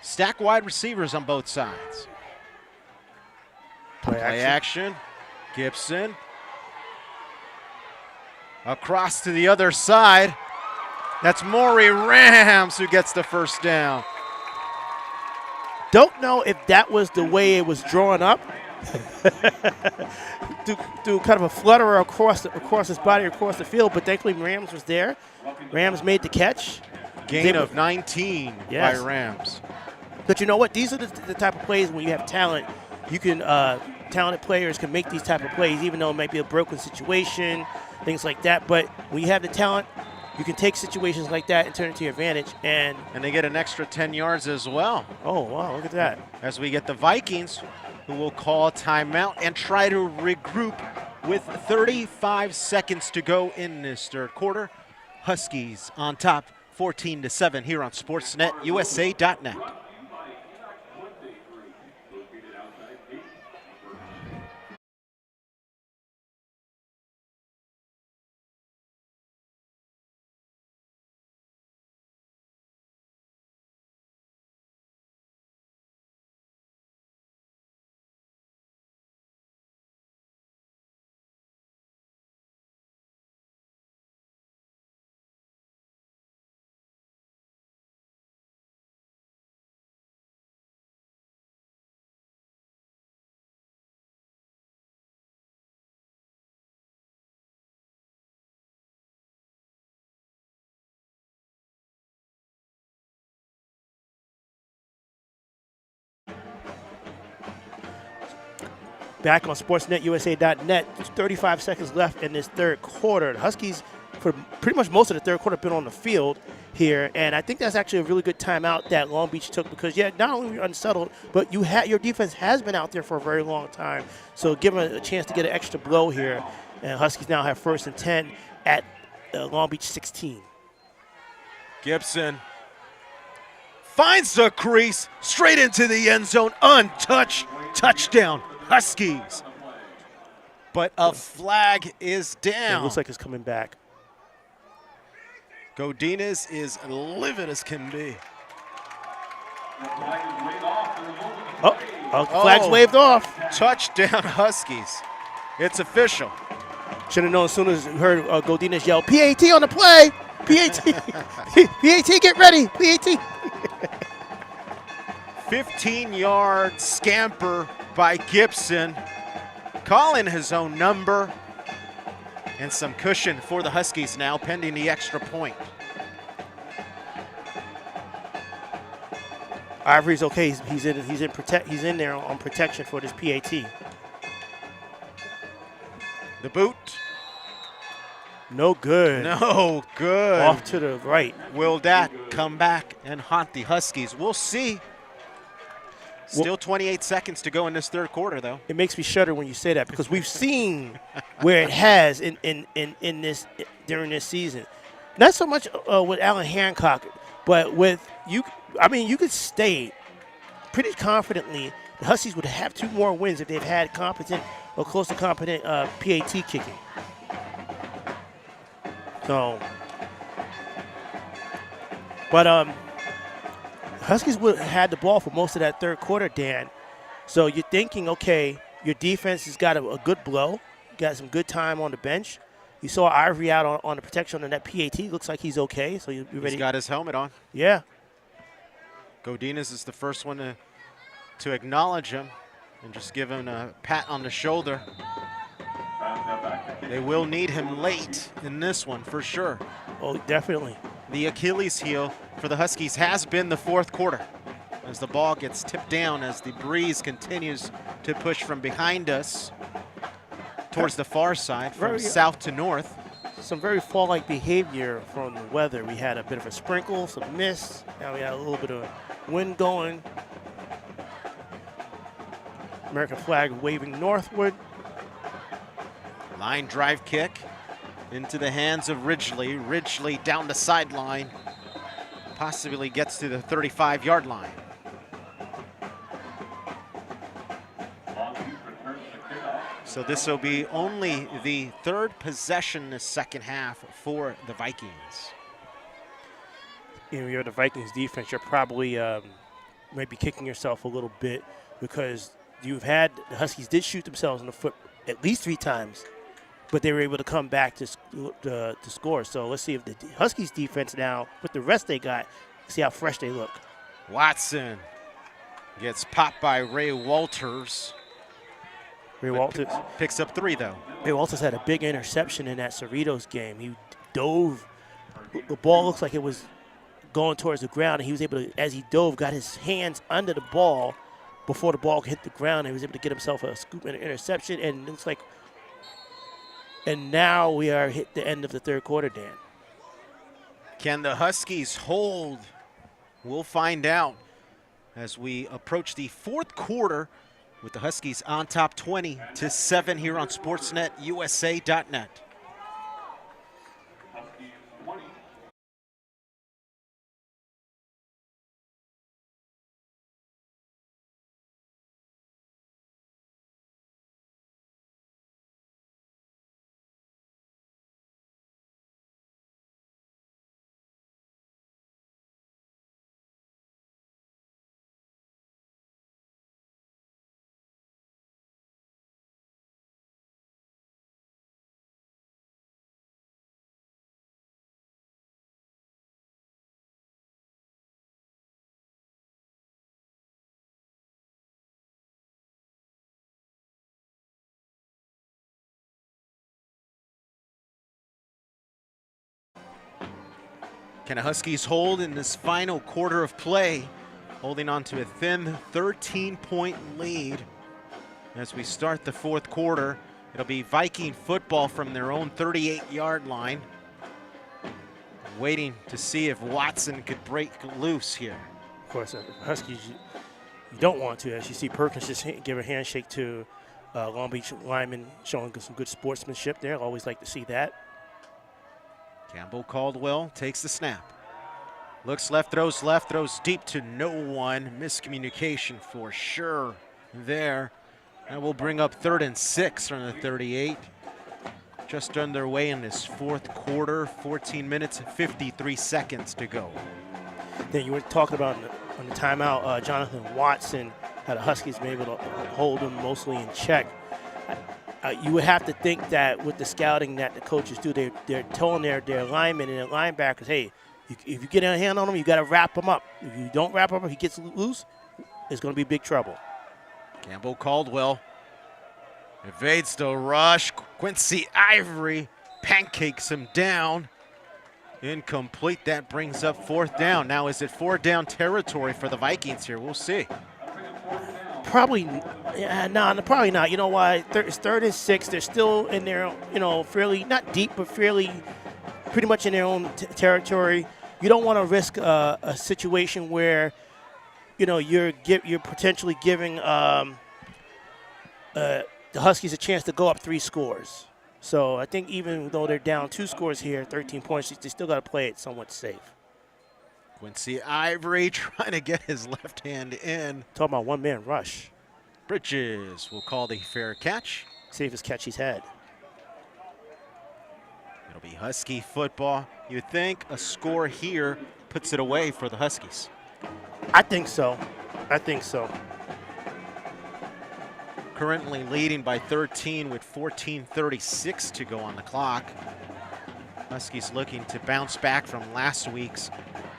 Stack wide receivers on both sides. Play action. Gibson. Across to the other side. That's Maury Rams who gets the first down. Don't know if that was the way it was drawn up. do kind of a flutter across his body, across the field, but thankfully Rams was there. Rams made the catch. Gain of 19 by Rams. But you know what? These are the type of plays when you have talent. You can talented players can make these type of plays, even though it might be a broken situation, things like that. But when you have the talent, you can take situations like that and turn it to your advantage. And they get an extra 10 yards as well. Oh, wow, look at that. As we get the Vikings, who will call a timeout and try to regroup with 35 seconds to go in this 3rd quarter. Huskies on top 14-7 here on SportsNetUSA.net. Back on SportsNetUSA.net. There's 35 seconds left in this 3rd quarter. The Huskies, for pretty much most of the 3rd quarter, have been on the field here, and I think that's actually a really good timeout that Long Beach took because, not only are you unsettled, but your defense has been out there for a very long time. So give them a chance to get an extra blow here, and Huskies now have 1st and 10 at Long Beach 16. Gibson finds the crease, straight into the end zone, untouched, touchdown. Huskies. But a flag is down. It looks like it's coming back. Gudino is livid as can be. Flag's waved off. Touchdown Huskies. It's official. Should have known as soon as we heard Gudino yell, PAT on the play. PAT. PAT, get ready. PAT. 15-yard scamper by Gibson, calling his own number, and some cushion for the Huskies now, pending the extra point. Ivory's okay. He's in there on protection for this PAT. The boot. No good. No good. Off to the right. Will that come back and haunt the Huskies? We'll see. Still 28 seconds to go in this 3rd quarter, though. It makes me shudder when you say that because we've seen where it has in this during this season. Not so much with Alan Hancock, but with you. I mean, you could state pretty confidently the Huskies would have 2 more wins if they've had competent or close to competent PAT kicking. So, but Huskies would have had the ball for most of that 3rd quarter, Dan. So you're thinking, okay, your defense has got a good blow, got some good time on the bench. You saw Ivory out on the protection on that PAT. Looks like he's okay. So you're ready. He's got his helmet on. Yeah. Gudino is the first one to acknowledge him and just give him a pat on the shoulder. They will need him late in this one for sure. Oh, definitely. The Achilles heel for the Huskies has been the 4th quarter as the ball gets tipped down as the breeze continues to push from behind us towards the far side, from south to north. Some very fall-like behavior from the weather. We had a bit of a sprinkle, some mist. Now we had a little bit of wind going. American flag waving northward. Line drive kick into the hands of Ridgely. Ridgely down the sideline, possibly gets to the 35-yard line. So this will be only the third possession the second half for the Vikings. If you're the Vikings defense, you're probably maybe kicking yourself a little bit because the Huskies did shoot themselves in the foot at least 3 times, but they were able to come back to score. So let's see if the Huskies defense now, with the rest they got, see how fresh they look. Watson gets popped by Ray Walters. Ray Walters picks up 3, though. Ray Walters had a big interception in that Cerritos game. He dove. The ball looks like it was going towards the ground, and he was able to, as he dove, got his hands under the ball before the ball hit the ground, and he was able to get himself a scoop and an interception, and it looks like, and now we are hit the end of the third quarter, Dan. Can the Huskies hold? We'll find out as we approach the fourth quarter with the Huskies on top 20-7 here on SportsNetUSA.net. Can the Huskies hold in this final quarter of play, holding on to a thin 13-point lead as we start the fourth quarter? It'll be Viking football from their own 38-yard line, waiting to see if Watson could break loose here. Of course, Huskies, you don't want to, as you see Perkins just give a handshake to Long Beach lineman, showing some good sportsmanship there. Always like to see that. Campbell Caldwell takes the snap. Looks left, throws deep to no one. Miscommunication for sure there. And we'll bring up 3rd and 6 from the 38. Just underway in this fourth quarter, 14 minutes and 53 seconds to go. Then you were talking about on the timeout, Jonathan Watson, how the Huskies been able to hold him mostly in check. You would have to think that with the scouting that the coaches do, they're telling their linemen and their linebackers, hey, if you get a hand on him, you got to wrap him up. If you don't wrap him up, he gets loose, it's going to be big trouble. Campbell Caldwell evades the rush. Quincy Ivory pancakes him down. Incomplete. That brings up 4th down. Now, is it 4th down territory for the Vikings here? We'll see. Probably, no, probably not. You know why? It's 3rd and 6. They're still in their, fairly, not deep, but fairly, pretty much in their own territory. You don't want to risk a situation where, you're potentially giving the Huskies a chance to go up 3 scores. So I think even though they're down 2 scores here, 13 points, they still got to play it somewhat safe. Quincy Ivory trying to get his left hand in. Talking about one-man rush. Bridges will call the fair catch. Safest catch he's had. It'll be Husky football. You'd think a score here puts it away for the Huskies. I think so. Currently leading by 13 with 14:36 to go on the clock. Huskies looking to bounce back from last week's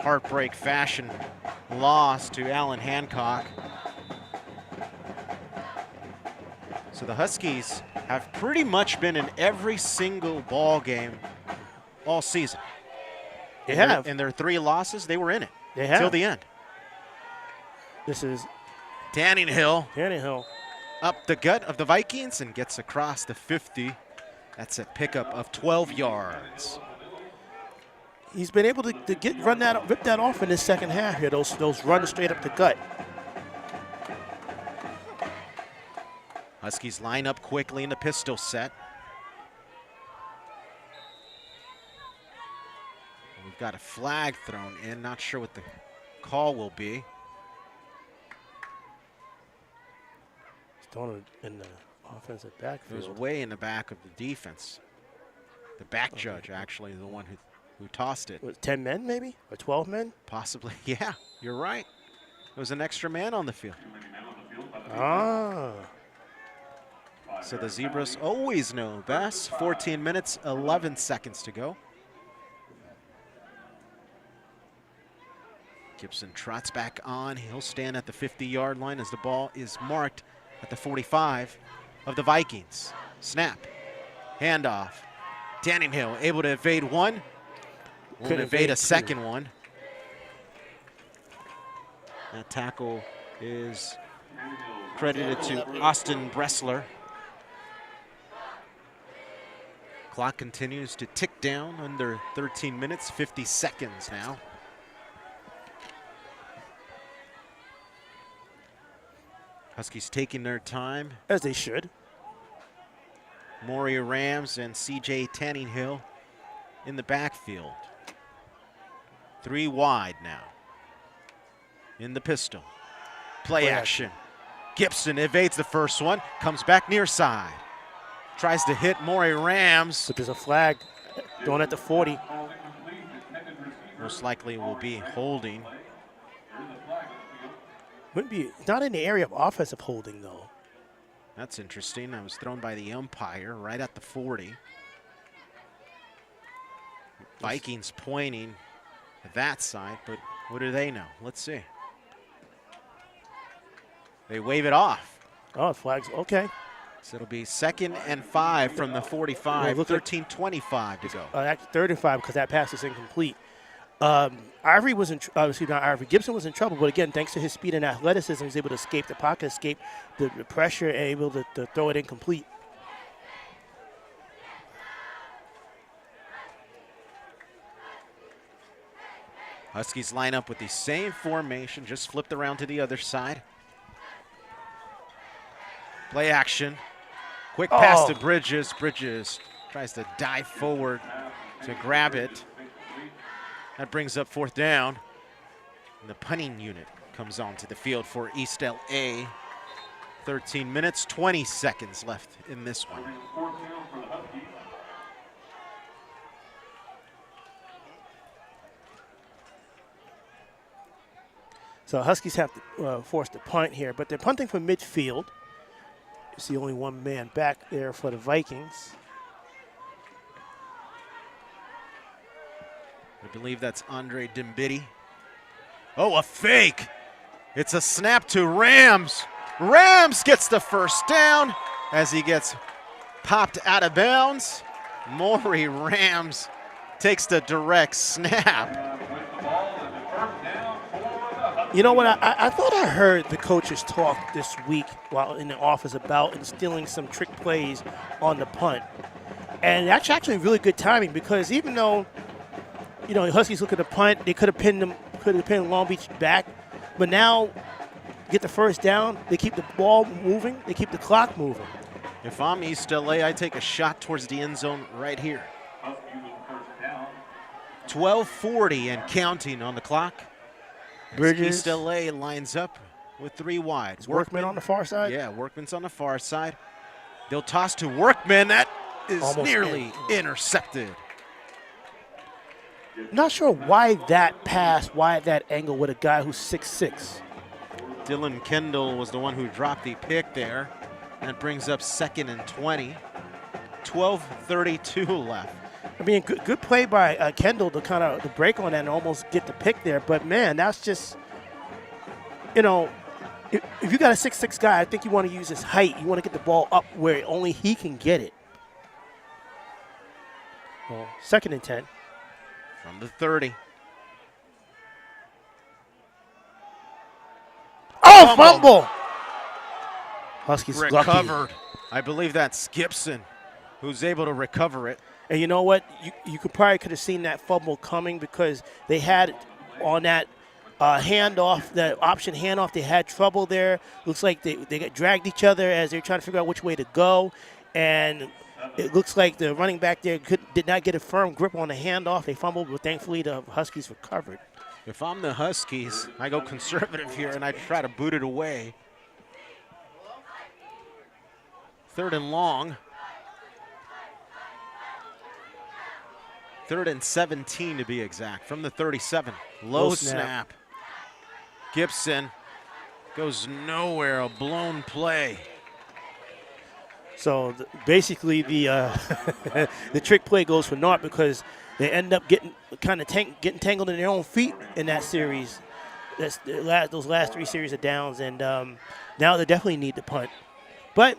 heartbreak fashion loss to Allen Hancock. So the Huskies have pretty much been in every single ball game all season. They have. In their 3 losses, they were in it. They have. Till the end. This is Danning Hill up the gut of the Vikings and gets across the 50. That's a pickup of 12 yards. He's been able to rip that off in this second half here. Those runs straight up the gut. Huskies line up quickly in the pistol set. We've got a flag thrown in. Not sure what the call will be. It's thrown in the offensive It backfield. was way in the back of the defense. The back judge, actually, the one who tossed it. Was 10 men, maybe? Or 12 men? Possibly. Yeah, you're right. There was an extra man on the field. Ah. So the Zebras always know best. 14 minutes, 11 seconds to go. Gibson trots back on. He'll stand at the 50-yard line as the ball is marked at the 45 of the Vikings. Snap. Handoff. Danninghill able to evade one. Won't evade a second one. That tackle is credited to Austin Bressler. Clock continues to tick down under 13 minutes, 50 seconds now. Huskies taking their time. As they should. Maury Rams and C.J. Tanninghill in the backfield. 3 wide now. In the pistol. Play action. Gibson evades the first one. Comes back near side. Tries to hit Maury Rams. But there's a flag thrown at the 40. Most likely will be holding. Wouldn't be, not in the area of offensive holding, though. That's interesting. I was thrown by the umpire right at the 40. Vikings pointing at that side, but what do they know? Let's see. They wave it off. Oh, flags, okay. So it'll be 2nd and 5 from the 45, Well, 13:25 to go. Actually 35 because that pass is incomplete. Ivory was in, excuse me, not Ivory. Gibson was in trouble, but again, thanks to his speed and athleticism, he was able to escape the pocket, escape the pressure, and able to throw it incomplete. Huskies line up with the same formation, just flipped around to the other side. Play action. Quick pass to Bridges. Bridges tries to dive forward to grab it. That brings up 4th down. And the punting unit comes onto the field for East LA. 13 minutes, 20 seconds left in this one. So Huskies have to force the punt here, but they're punting from midfield. It's the only one man back there for the Vikings. I believe that's Andre Dimbidi. Oh, a fake. It's a snap to Rams. Rams gets the first down as he gets popped out of bounds. Maury Rams takes the direct snap. You know what? I thought I heard the coaches talk this week while in the office about instilling some trick plays on the punt. And that's actually really good timing because even though, you know, Huskies look at the punt, they could have pinned Long Beach back. But now, get the first down, they keep the ball moving, they keep the clock moving. If I'm East LA, I take a shot towards the end zone right here. 12:40 and counting on the clock. Bridges. East LA lines up with 3 wide. Workman on the far side? Yeah, Workman's on the far side. They'll toss to Workman. That is Almost nearly intercepted. Not sure why that pass, why that angle with a guy who's 6'6". Dylan Kendall was the one who dropped the pick there. That brings up 2nd and 20. 12:32 left. I mean, good play by Kendall to kind of break on that and almost get the pick there. But, man, that's just, you know, if you got a 6'6" guy, I think you want to use his height. You want to get the ball up where only he can get it. Well, 2nd and 10. From the 30. Oh, fumble! Huskies Recovered. lucky. I believe that's Gibson who's able to recover it. And you know what? You could have seen that fumble coming because they had on that handoff, that option handoff, they had trouble there. Looks like they got dragged each other as they're trying to figure out which way to go. And It looks like the running back there did not get a firm grip on the handoff. They fumbled, but thankfully the Huskies recovered. If I'm the Huskies, I go conservative here and I try to boot it away. 3rd and long. 3rd and 17 to be exact, from the 37. Low snap. Gibson goes nowhere, a blown play. So basically the the trick play goes for naught because they end up getting getting tangled in their own feet in that series. That's those last 3 series of downs, and now they definitely need to punt. But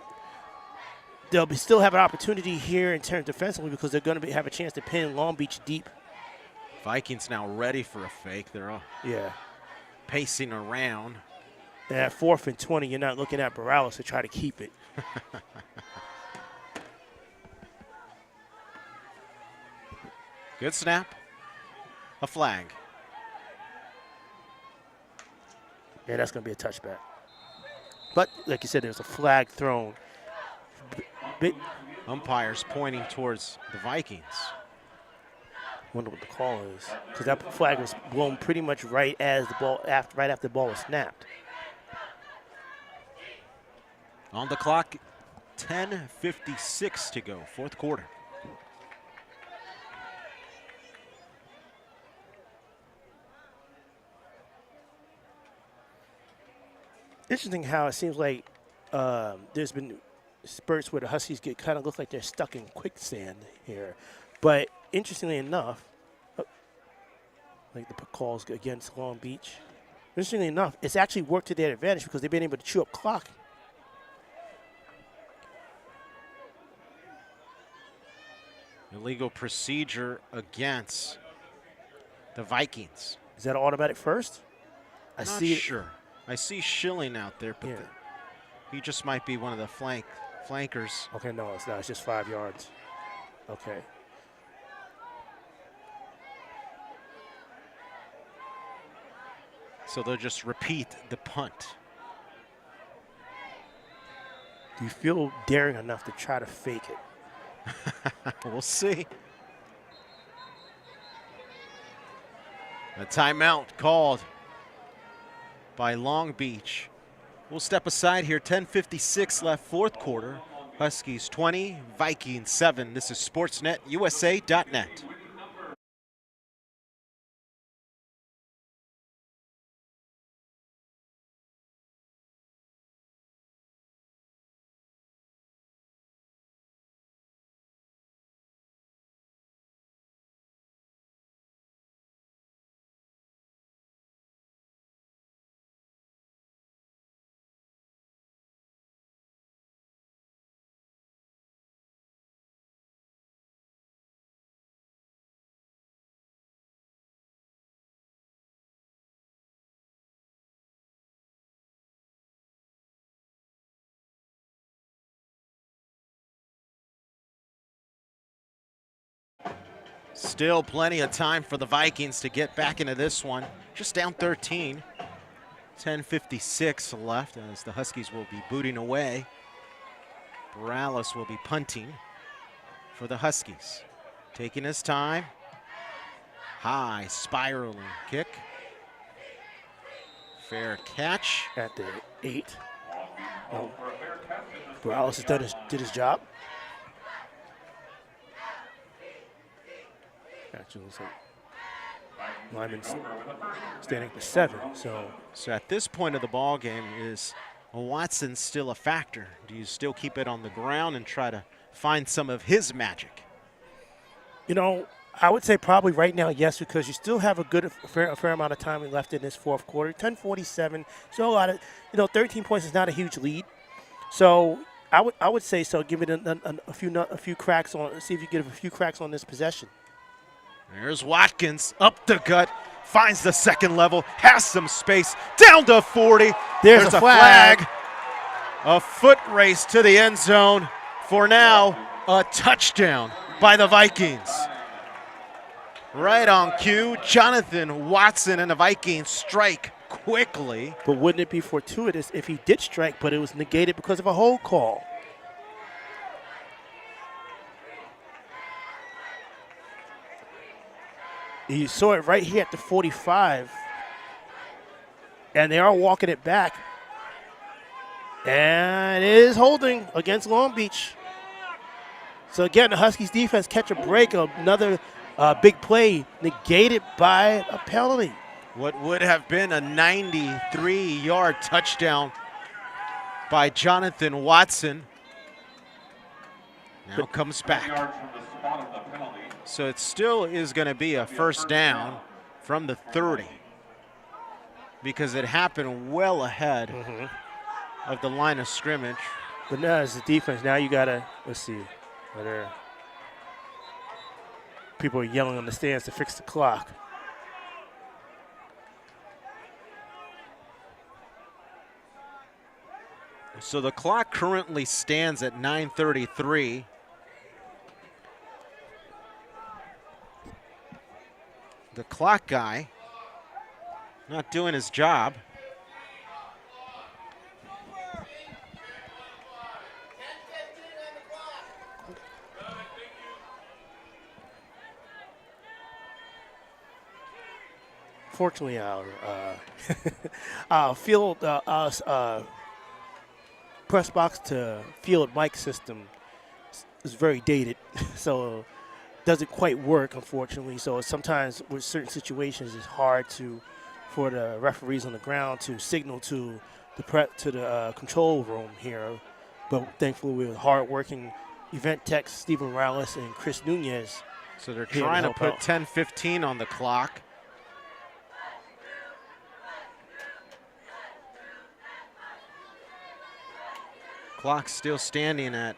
they'll still have an opportunity here in terms defensively because they're going to have a chance to pin Long Beach deep. Vikings now ready for a fake. They're all pacing around. And at 4th and 20, you're not looking at Morales to try to keep it. Good snap. A flag. Yeah, that's going to be a touchback. But like you said, there's a flag thrown. Umpires pointing towards the Vikings. Wonder what the call is, because that flag was blown pretty much right as the ball right after the ball was snapped. On the clock, 10:56 to go, 4th quarter. Interesting how it seems like there's been spurts where the Huskies kind of look like they're stuck in quicksand here. But interestingly enough, like the calls against Long Beach, interestingly enough, it's actually worked to their advantage because they've been able to chew up clock. Illegal procedure against the Vikings. Is that automatic first? Not sure. I see Schilling out there, but he just might be one of the flankers. Okay, no, it's not. It's just 5 yards. Okay. So they'll just repeat the punt. Do you feel daring enough to try to fake it? We'll see. A timeout called by Long Beach. We'll step aside here. 10:56 left, 4th quarter. Huskies 20, Vikings 7. This is SportsNetUSA.net. Still plenty of time for the Vikings to get back into this one. Just down 13. 10:56 left as the Huskies will be booting away. Morales will be punting for the Huskies. Taking his time. High spiraling kick. Fair catch. At the 8. Morales has did his job. Actually, looks like Lyman's standing for 7. So at this point of the ball game, is Watson still a factor? Do you still keep it on the ground and try to find some of his magic? You know, I would say probably right now, yes, because you still have a fair amount of time left in this 4th quarter. 10:47, so a lot of, 13 points is not a huge lead. So I would say so. Give it a few cracks on. See if you get a few cracks on this possession. There's Watkins up the gut, finds the second level, has some space, down to 40. There's a flag. A foot race to the end zone for now a touchdown by the Vikings. Right on cue, Jonathan Watson and the Vikings strike quickly. But wouldn't it be fortuitous if he did strike, but it was negated because of a hold call? You saw it right here at the 45. And they are walking it back. And it is holding against Long Beach. So again, the Huskies defense catch a break. Another big play negated by a penalty. What would have been a 93-yard touchdown by Jonathan Watson now comes back. So it still is going to be a first down from the 30 because it happened well ahead of the line of scrimmage. But now as the defense, now you got to, let's see, whether people are yelling on the stands to fix the clock. So the clock currently stands at 9:33. The clock guy not doing his job. Fortunately, our field press box to field mic system is very dated, so doesn't quite work, unfortunately. So sometimes with certain situations, it's hard for the referees on the ground to signal to the control room here. But thankfully, we have hard-working event techs Stephen Morales and Chris Nunez. So they're trying to put 10:15 on the clock. Clock still standing at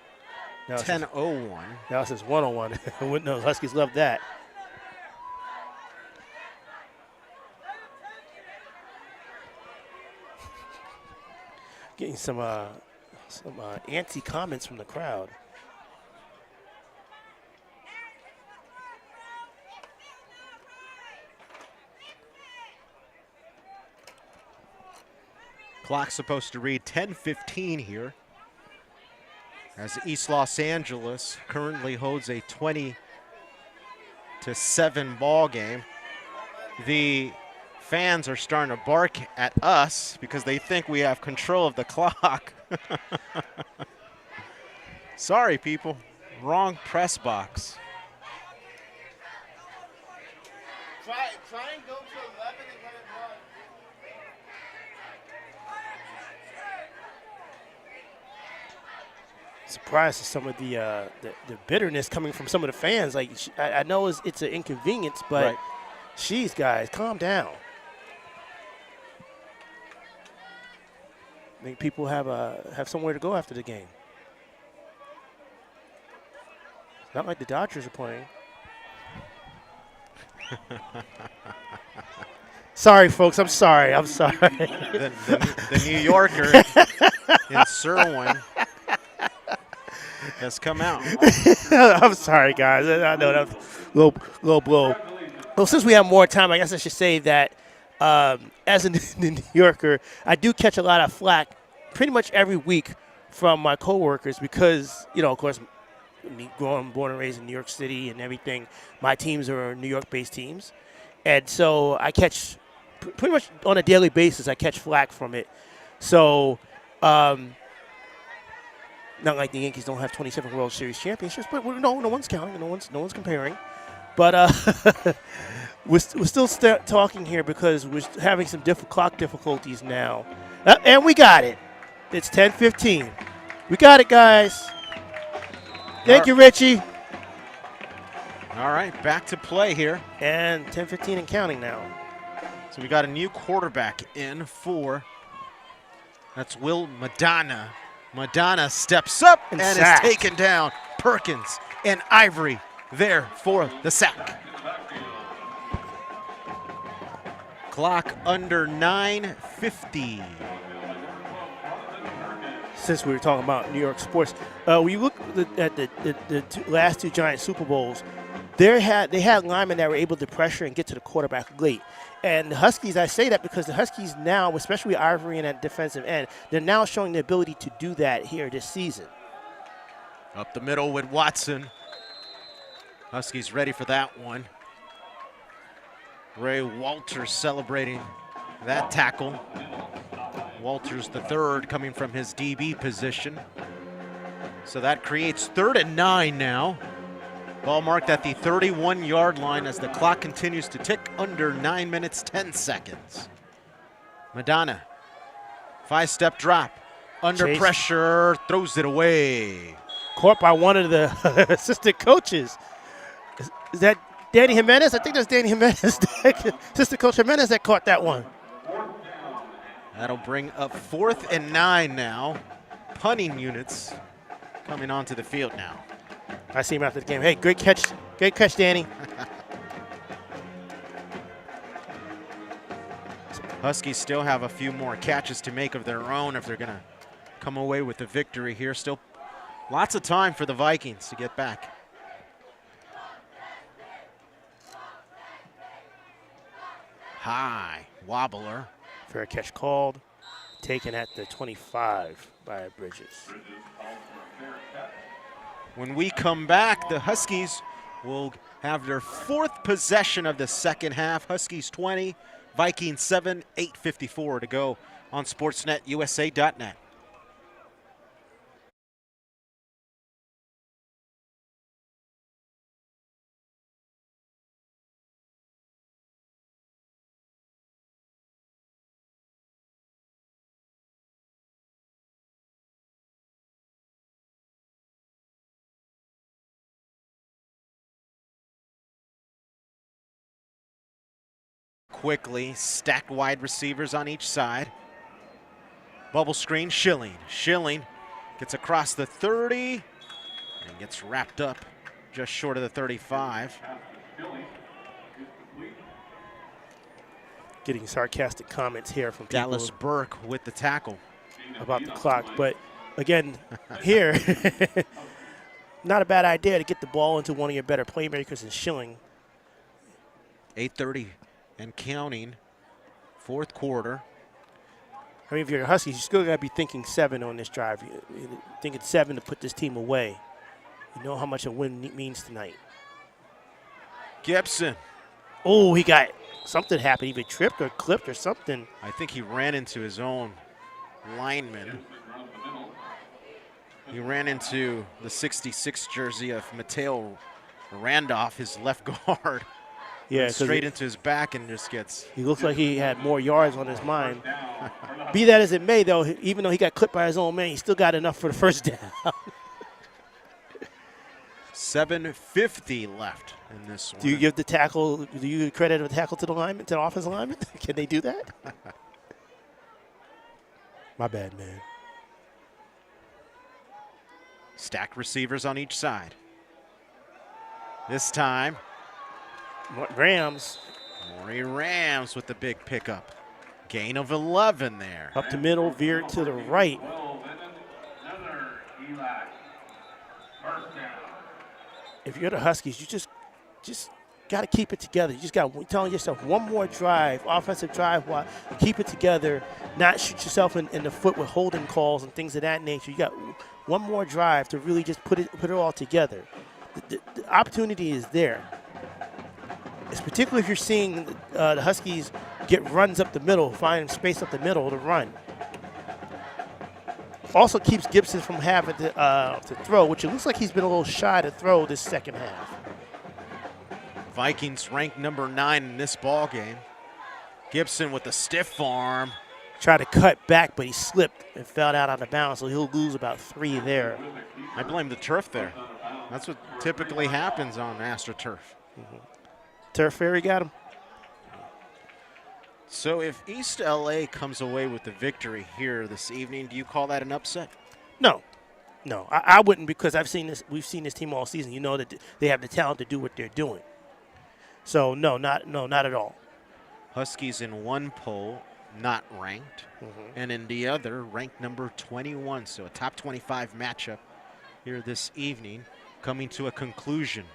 10:01. Now it says 101. No, Huskies love that. Getting some antsy comments from the crowd. Clock's supposed to read 10:15 here, as East Los Angeles currently holds a 20-7 ball game. The fans are starting to bark at us because they think we have control of the clock. Sorry, people, wrong press box. Try and go to 11 and let it run. Surprised at some of the bitterness coming from some of the fans. Like I know it's an inconvenience, but Jeez, guys, calm down. I think people have somewhere to go after the game. It's not like the Dodgers are playing. Sorry, folks. I'm sorry. The New Yorker in Cerwin has come out. I'm sorry, guys. I know that was a low blow. Well, since we have more time, I guess I should say that as a New Yorker, I do catch a lot of flack pretty much every week from my coworkers because, you know, of course, me born and raised in New York City and everything, my teams are New York-based teams. And so I catch pretty much on a daily basis, I catch flack from it. So not like the Yankees don't have 27 World Series championships, but no one's counting, no one's comparing. But we're still talking here because we're having some clock difficulties now. And we got it. It's 10:15. We got it, guys. Thank you, Richie. All right, back to play here. And 10:15 and counting now. So we got a new quarterback in for, that's Will Madonna. Madonna steps up and is taken down. Perkins and Ivory there for the sack. Clock under 9:50. Since we were talking about New York sports, when you look at the last two Giant Super Bowls, they had linemen that were able to pressure and get to the quarterback late. And the Huskies, I say that because the Huskies now, especially Ivory and at defensive end, they're now showing the ability to do that here this season. Up the middle with Watson. Huskies ready for that one. Ray Walters celebrating that tackle. Walters the third coming from his DB position. So that creates 3rd and 9 now. Ball marked at the 31-yard line as the clock continues to tick under 9 minutes, 10 seconds. Madonna, 5-step drop. Under Chase. pressure, throws it away. Caught by one of the assistant coaches. Is that Danny Jimenez? I think that's Danny Jimenez. Assistant coach Jimenez that caught that one. That'll bring up 4th and 9 now. Punting units coming onto the field now. I see him after the game. Hey, great catch, Danny. Huskies still have a few more catches to make of their own if they're going to come away with the victory here. Still lots of time for the Vikings to get back. High wobbler. Fair catch called. Taken at the 25 by Bridges. When we come back, the Huskies will have their 4th possession of the second half. Huskies 20, Vikings 7, 8:54 to go on SportsNetUSA.net. Quickly, stacked wide receivers on each side. Bubble screen, Schilling. Schilling gets across the 30 and gets wrapped up just short of the 35. Getting sarcastic comments here from people Dallas Burke with the tackle. about the clock. But again, here, not a bad idea to get the ball into one of your better playmakers in Schilling. 8:30 and counting, 4th quarter. I mean, if you're the Huskies, you still got to be thinking 7 on this drive. You're thinking 7 to put this team away. You know how much a win means tonight. Gibson. Oh, he got something happened. Either tripped or clipped or something. I think he ran into his own lineman. He ran into the 66 jersey of Mateo Randolph, his left guard. Yeah, straight into his back and just gets. He looks like he had more yards on his mind. Be that as it may, though, even though he got clipped by his own man, he still got enough for the first down. 7:50 left in this one. Do you give the tackle? Do you credit a tackle to the lineman, to the offensive lineman? Can they do that? My bad, man. Stacked receivers on each side. This time, Rams. Maury Rams with the big pickup. Gain of 11 there. Up the middle, veered to the right. If you're the Huskies, you just got to keep it together. You just got to tell yourself one more drive, offensive drive, keep it together, not shoot yourself in the foot with holding calls and things of that nature. You got one more drive to really just put it all together. The opportunity is there. It's particularly if you're seeing the Huskies get runs up the middle, find space up the middle to run. Also keeps Gibson from having to throw, which it looks like he's been a little shy to throw this second half. Vikings ranked number 9 in this ball game. Gibson with the stiff arm. Tried to cut back, but he slipped and fell out of bounds, so he'll lose about 3 there. I blame the turf there. That's what typically happens on AstroTurf. Mm-hmm. Turf Fairy got him. So if East LA comes away with the victory here this evening, do you call that an upset? No, I wouldn't, because we've seen this team all season. You know that they have the talent to do what they're doing. So not at all. Huskies in one poll not ranked, and in the other ranked number 21. So a top 25 matchup here this evening, coming to a conclusion.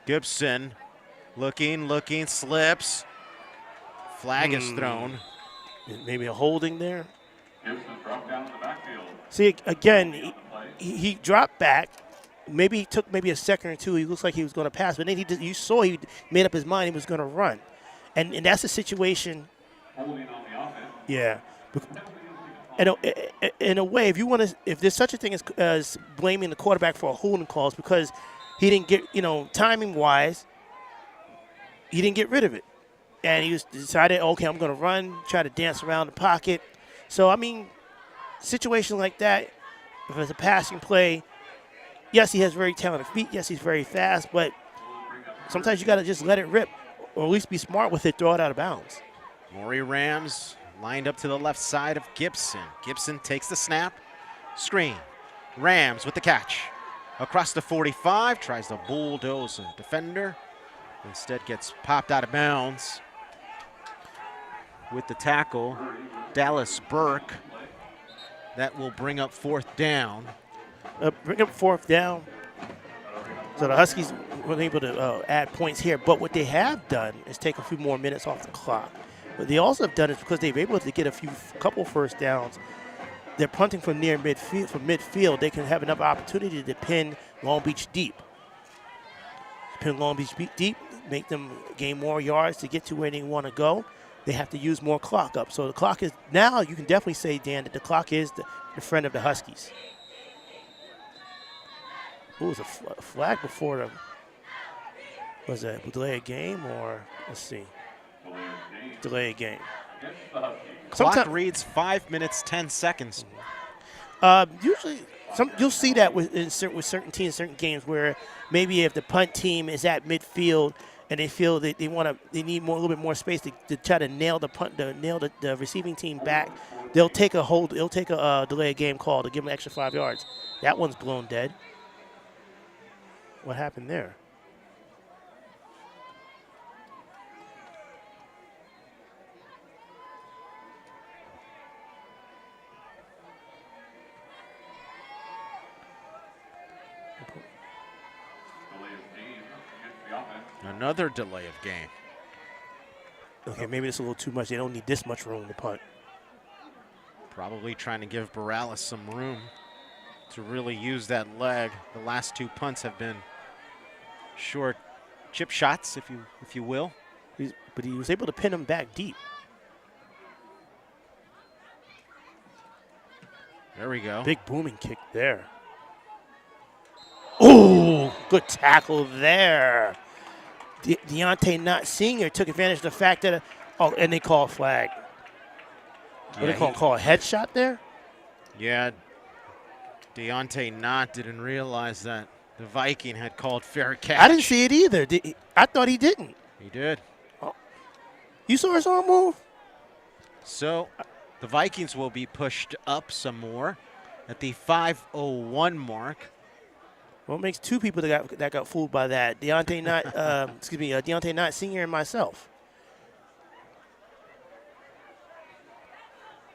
Gibson looking, slips. Flag is thrown. Maybe a holding there. See, again, he dropped back. Maybe he took a second or two. He looks like he was going to pass, but then you saw he made up his mind he was going to run. And that's a situation. Yeah. In a way, if there's such a thing as blaming the quarterback for a holding calls because he didn't get, timing wise, he didn't get rid of it, and he decided, okay, I'm going to run, try to dance around the pocket. So I mean, situation like that, if it's a passing play, yes, he has very talented feet. Yes, he's very fast, but sometimes you got to just let it rip, or at least be smart with it, throw it out of bounds. Maury Rams lined up to the left side of Gibson. Gibson takes the snap, screen. Rams with the catch. Across the 45, tries to bulldoze a defender. Instead gets popped out of bounds. With the tackle, Dallas Burke. That will bring up fourth down. Bring up fourth down. So the Huskies were able to add points here, but what they have done is take a few more minutes off the clock. What they also have done is because they were able to get a couple first downs, they're punting from near midfield. From midfield, they can have enough opportunity to pin Long Beach deep. Pin Long Beach deep, make them gain more yards to get to where they want to go. They have to use more clock up. So the clock is, now you can definitely say, Dan, that the clock is the friend of the Huskies. It was a flag before them. Was it a delay of game or, let's see, delay of game. Clock reads 5 minutes, 10 seconds. Usually, you'll see that with certain teams, certain games, where maybe if the punt team is at midfield and they feel that they need a little bit more space to try to nail the receiving team back, they'll take a delay of game call to give them an extra 5 yards. That one's blown dead. What happened there? Another delay of game. Okay, maybe it's a little too much. They don't need this much room to punt. Probably trying to give Morales some room to really use that leg. The last 2 punts have been short chip shots, if you will. But he was able to pin him back deep. There we go. Big booming kick there. Oh, good tackle there. Deontay Knott Sr. took advantage of the fact that, and they call a flag. What they call a headshot there? Yeah, Deontay Knott didn't realize that the Viking had called fair catch. I didn't see it either. I thought he didn't. He did. Oh. You saw his arm move? So the Vikings will be pushed up some more at the 5:01 mark. Well, it makes 2 people that got fooled by that. Deontay Knott Sr. and myself.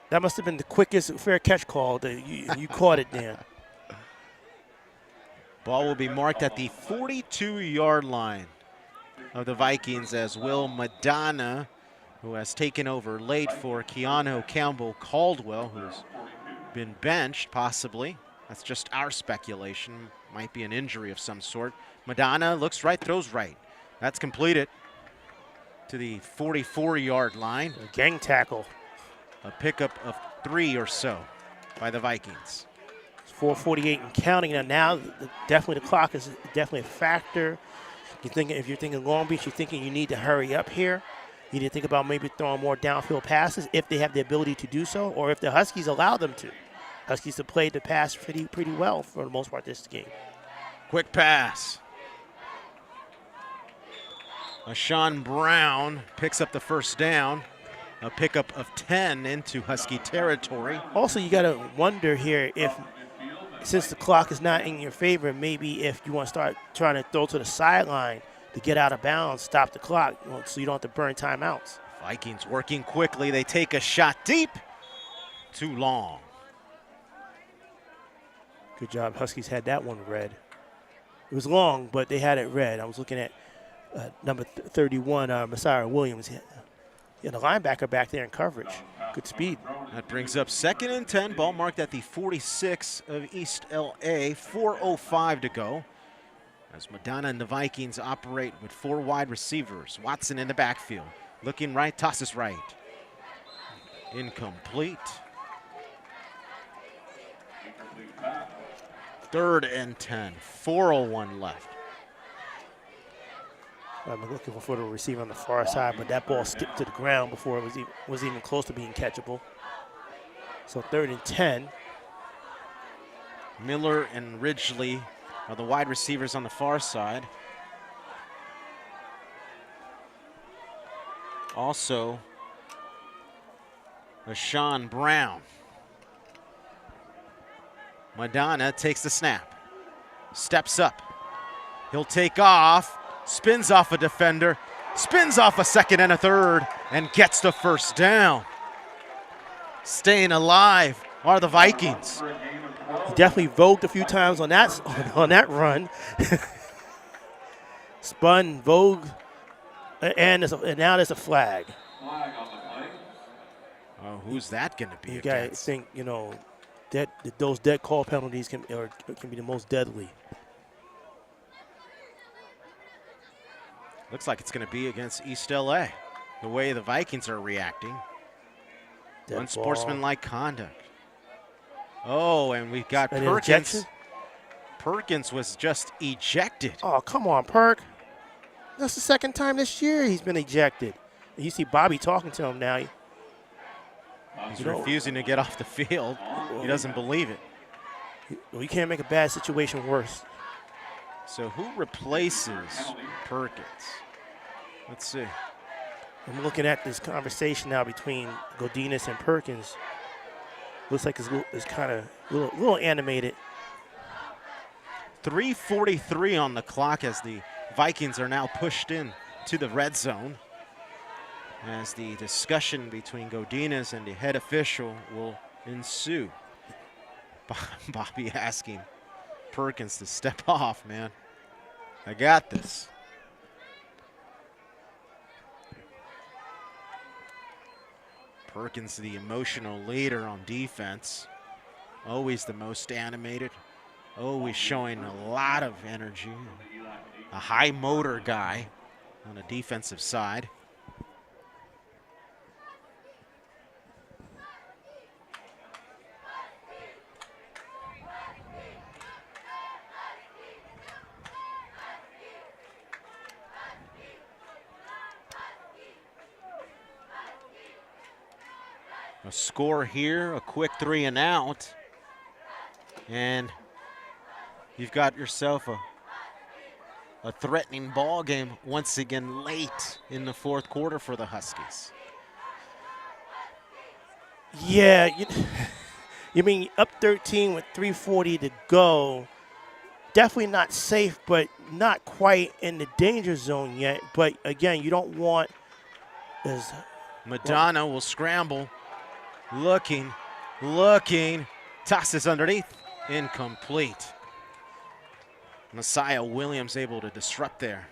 That must have been the quickest fair catch call that you caught it, Dan. Ball will be marked at the 42-yard line of the Vikings as Will Madonna, who has taken over late for Keanu Campbell Caldwell, who's been benched possibly. That's just our speculation. Might be an injury of some sort. Madonna looks right, throws right. That's completed to the 44-yard line. A gang tackle. A pickup of 3 or so by the Vikings. It's 4:48 and counting. Now definitely the clock is definitely a factor. If you're thinking Long Beach, you're thinking you need to hurry up here. You need to think about maybe throwing more downfield passes if they have the ability to do so, or if the Huskies allow them to. Huskies have played the pass pretty well for the most part this game. Quick pass. Sean Brown picks up the first down. A pickup of 10 into Husky territory. Also, you got to wonder here if, since the clock is not in your favor, maybe if you want to start trying to throw to the sideline to get out of bounds, stop the clock, so you don't have to burn timeouts. Vikings working quickly. They take a shot deep. Too long. Good job. Huskies had that one read. It was long, but they had it read. I was looking at number 31, Messiah Williams. Yeah, the linebacker back there in coverage. Good speed. That brings up 2nd and 10. Ball marked at the 46 of East LA. 4:05 to go. As Madonna and the Vikings operate with 4 wide receivers. Watson in the backfield. Looking right, tosses right. Incomplete. 3rd and 10, 4:01 left. I'm looking for the receiver on the far side, but that ball skipped to the ground before it was even close to being catchable. So 3rd and 10. Miller and Ridgely are the wide receivers on the far side. Also, Rashawn Brown. Madonna takes the snap, steps up. He'll take off, spins off a defender, spins off a 2nd and a 3rd, and gets the 1st down. Staying alive are the Vikings. He definitely vogued a few times on that run. Spun, vogue, and now there's a flag. Oh, who's that going to be You against? guys think, that those dead call penalties can be the most deadly. Looks like it's going to be against East LA, the way the Vikings are reacting. Dead Unsportsmanlike conduct. Oh, and we've got An Perkins. injection? Perkins was just ejected. Oh, come on, Perk. That's the 2nd time this year he's been ejected. And you see Bobby talking to him now. He's refusing to get off the field. He doesn't believe it. You can't make a bad situation worse. So who replaces Perkins? Let's see. I'm looking at this conversation now between Gudino and Perkins. Looks like it's kind of a little animated. 3:43 on the clock as the Vikings are now pushed in to the red zone. As the discussion between Gudino and the head official will ensue. Bobby asking Perkins to step off, man. I got this. Perkins, the emotional leader on defense. Always the most animated. Always showing a lot of energy. A high motor guy on the defensive side. A score here, a quick 3 and out. And you've got yourself a threatening ball game once again late in the 4th quarter for the Huskies. Yeah, you mean up 13 with 3:40 to go. Definitely not safe, but not quite in the danger zone yet. But again, you don't want as Madonna will scramble. Looking, tosses underneath, incomplete. Messiah Williams able to disrupt there.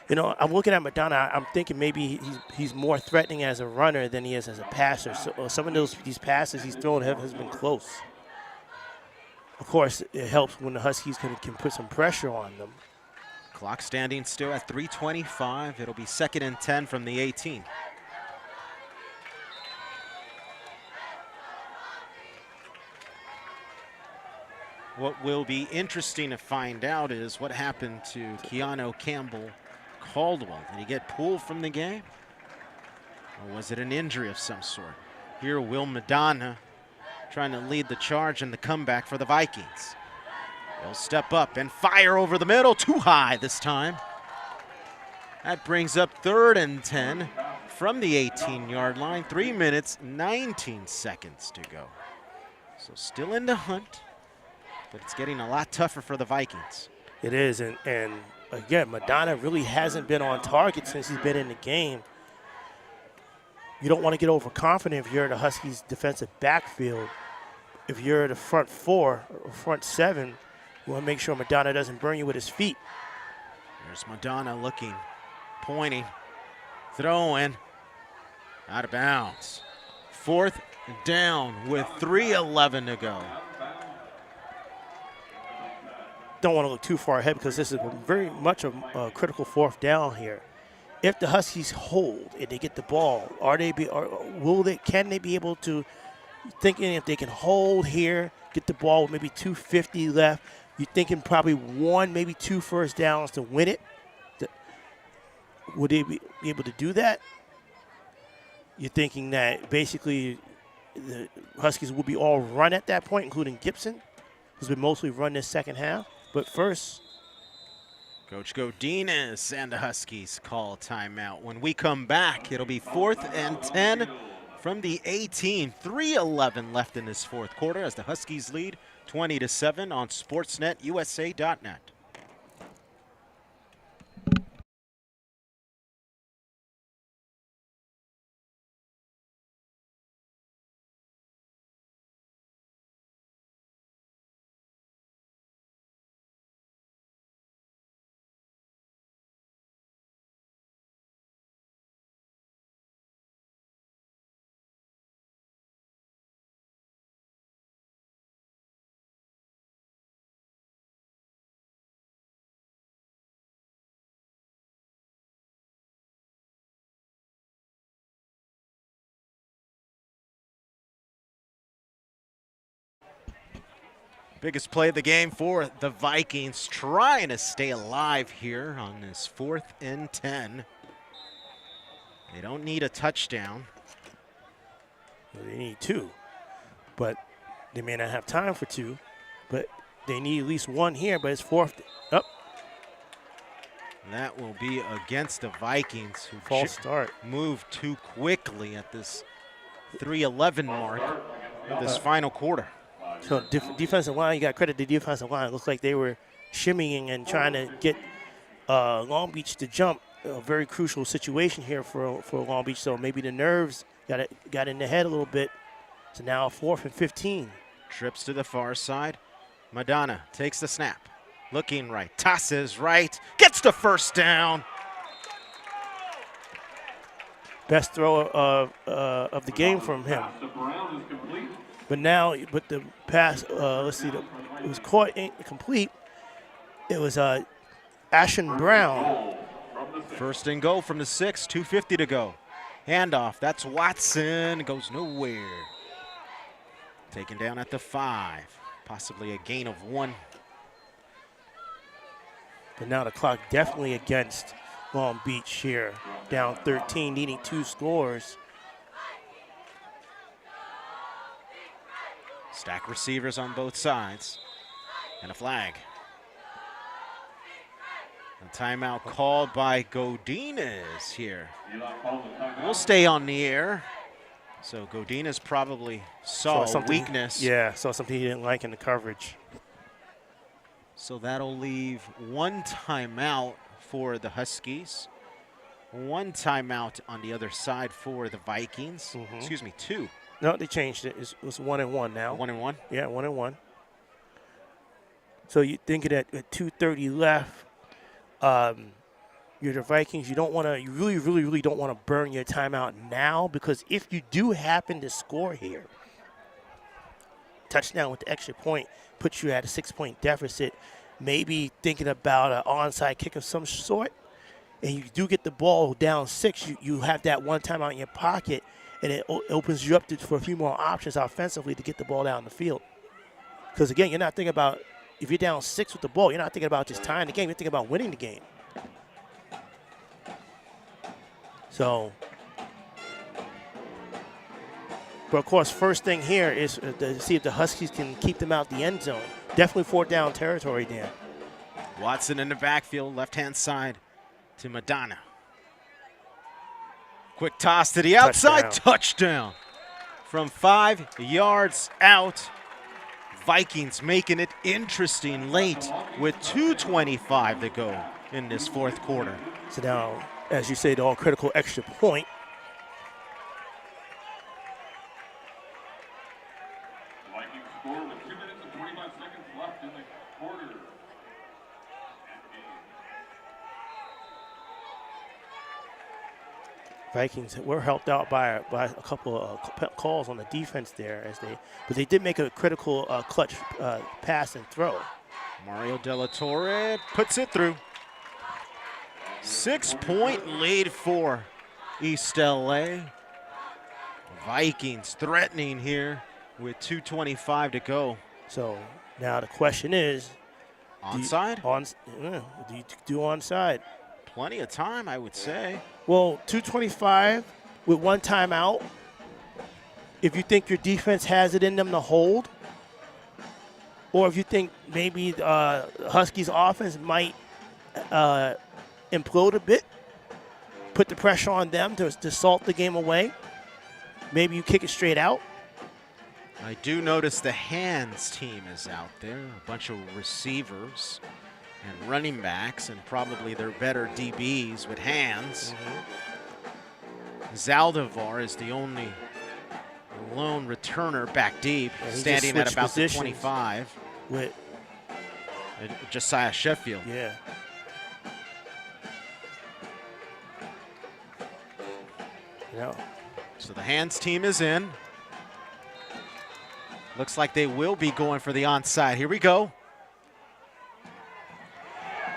I'm looking at Madonna. I'm thinking maybe he's more threatening as a runner than he is as a passer. So some of these passes he's thrown has been close. Of course, it helps when the Huskies can put some pressure on them. Clock standing still at 3:25. It'll be 2nd and 10 from the 18. What will be interesting to find out is what happened to Keanu Campbell Caldwell. Did he get pulled from the game? Or was it an injury of some sort? Here, Will Madonna trying to lead the charge in the comeback for the Vikings. They'll step up and fire over the middle. Too high this time. That brings up 3rd and 10 from the 18-yard line. 3 minutes, 19 seconds to go. So still in the hunt. But it's getting a lot tougher for the Vikings. It is, and again, Madonna really hasn't been on target since he's been in the game. You don't want to get overconfident if you're the Huskies' defensive backfield. If you're the front 4 or front 7, you want to make sure Madonna doesn't burn you with his feet. There's Madonna looking, pointing, throwing, out of bounds. 4th down with 3:11 to go. Don't want to look too far ahead because this is very much a critical 4th down here. if the Huskies hold and they get the ball, can they be able to, thinking if they can hold here, get the ball with maybe 2:50 left, you're thinking probably one, maybe two first downs to win it. Would they be able to do that? You're thinking that basically the Huskies will be all run at that point, including Gibson, who's been mostly run this second half. But first, Coach Gudino and the Huskies call timeout. When we come back, it'll be 4th and 10 from the 18. 3:11 left in this fourth quarter as the Huskies lead 20-7 on SportsNetUSA.net. Biggest play of the game for the Vikings, trying to stay alive here on this 4th and 10. They don't need a touchdown. they need two, but they may not have time for two, but they need at least one here, but it's fourth up. That will be against the Vikings, who False start. moved too quickly at this 3:11 mark of this final quarter. So defensive line, you got credit to the defensive line. It looks like they were shimmying and trying to get Long Beach to jump. A very crucial situation here for Long Beach. So maybe the nerves got in the head a little bit. So now 4th and 15. Trips to the far side. Madonna takes the snap. Looking right, tosses right, gets the first down. Best throw of the game from him. But the pass, let's see, it was caught incomplete. It was Ashen Brown. First and goal from the 6, 2:50 to go. Handoff, that's Watson, goes nowhere. Taken down at the 5, possibly a gain of 1. But now the clock definitely against Long Beach here. Down 13, needing 2 scores. Stack receivers on both sides. And a flag. A timeout called by Gudino here. We'll stay on the air. So Gudino probably saw a weakness. Yeah, saw something he didn't like in the coverage. So that'll leave 1 timeout for the Huskies. 1 timeout on the other side for the Vikings. Excuse me, 2. No, they changed it. It's 1 and 1 now. 1 and 1? Yeah, 1 and 1. So you thinking that at 2:30 left, you're the Vikings. You really don't want to burn your timeout now, because if you do happen to score here, touchdown with the extra point puts you at a 6-point deficit. Maybe thinking about an onside kick of some sort, and you do get the ball down 6. You have that 1 timeout in your pocket, and it opens you up for a few more options offensively to get the ball down the field. Because, again, you're not thinking about, if you're down 6 with the ball, you're not thinking about just tying the game. You're thinking about winning the game. So, but, of course, first thing here is to see if the Huskies can keep them out the end zone. Definitely 4th down territory, Dan. Watson in the backfield, left-hand side to Madonna. Quick toss to the outside, touchdown. From 5 yards out. Vikings making it interesting late with 2:25 to go in this fourth quarter. So now, as you say, the all-critical extra point. Vikings score with 2 minutes and 25 seconds left in the quarter. Vikings were helped out by a couple of calls on the defense there, but they did make a critical clutch pass and throw. Mario Della Torre puts it through. 6-point lead for East LA. Vikings threatening here with 2:25 to go. So now the question is, Onside? Do you do onside? Plenty of time, I would say. Well, 2:25 with one timeout. If you think your defense has it in them to hold, or if you think maybe Huskies offense might implode a bit, put the pressure on them to salt the game away, maybe you kick it straight out. I do notice the hands team is out there, a bunch of receivers and running backs, and probably their better DBs with hands. Zaldivar is the only lone returner back deep, standing at about the 25. With Josiah Sheffield. Yeah. Yeah. So the hands team is in. Looks like they will be going for the onside. Here we go.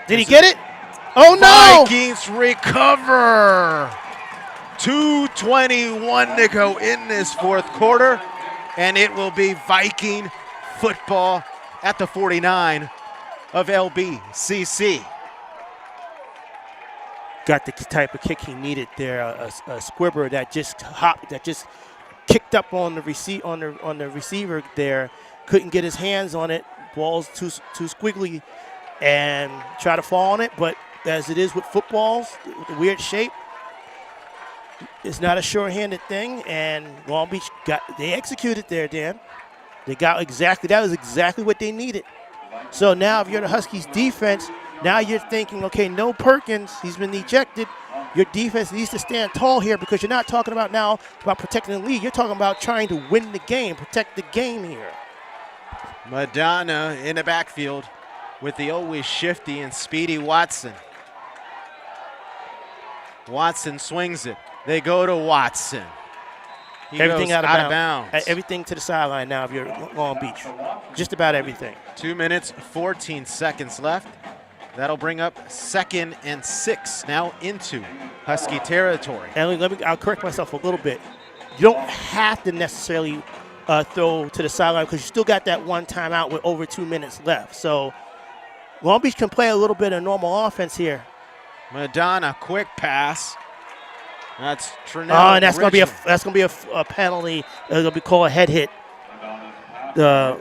Did he get it? Oh, no! Vikings recover. 2:21 to go in this fourth quarter, and it will be Viking football at the 49 of LBCC. Got the type of kick he needed there. A squibber that just hopped, that just kicked up on the receiver there. Couldn't get his hands on it. Ball's too squiggly, and try to fall on it. But as it is with footballs, the weird shape, it's not a sure-handed thing. And Long Beach they executed there, Dan. They got that was exactly what they needed. So now if you're the Huskies defense, now you're thinking, okay, no Perkins, he's been ejected. Your defense needs to stand tall here, because you're not talking about now about protecting the lead. You're talking about trying to win the game, protect the game here. Madonna in the backfield with the always shifty and speedy Watson. Watson swings it. They go to Watson. He Everything goes out of bounds. bounds. Everything to the sideline now if you're Long Beach. Just about everything. 2 minutes, 14 seconds left. That'll bring up 2nd and 6 now into Husky territory. And I'll correct myself a little bit. You don't have to necessarily throw to the sideline, because you still got that one timeout with over 2 minutes left. So Long Beach can play a little bit of normal offense here. Madonna, quick pass. That's Trinell. Oh, and that's gonna be a penalty. It's gonna be called a head hit. The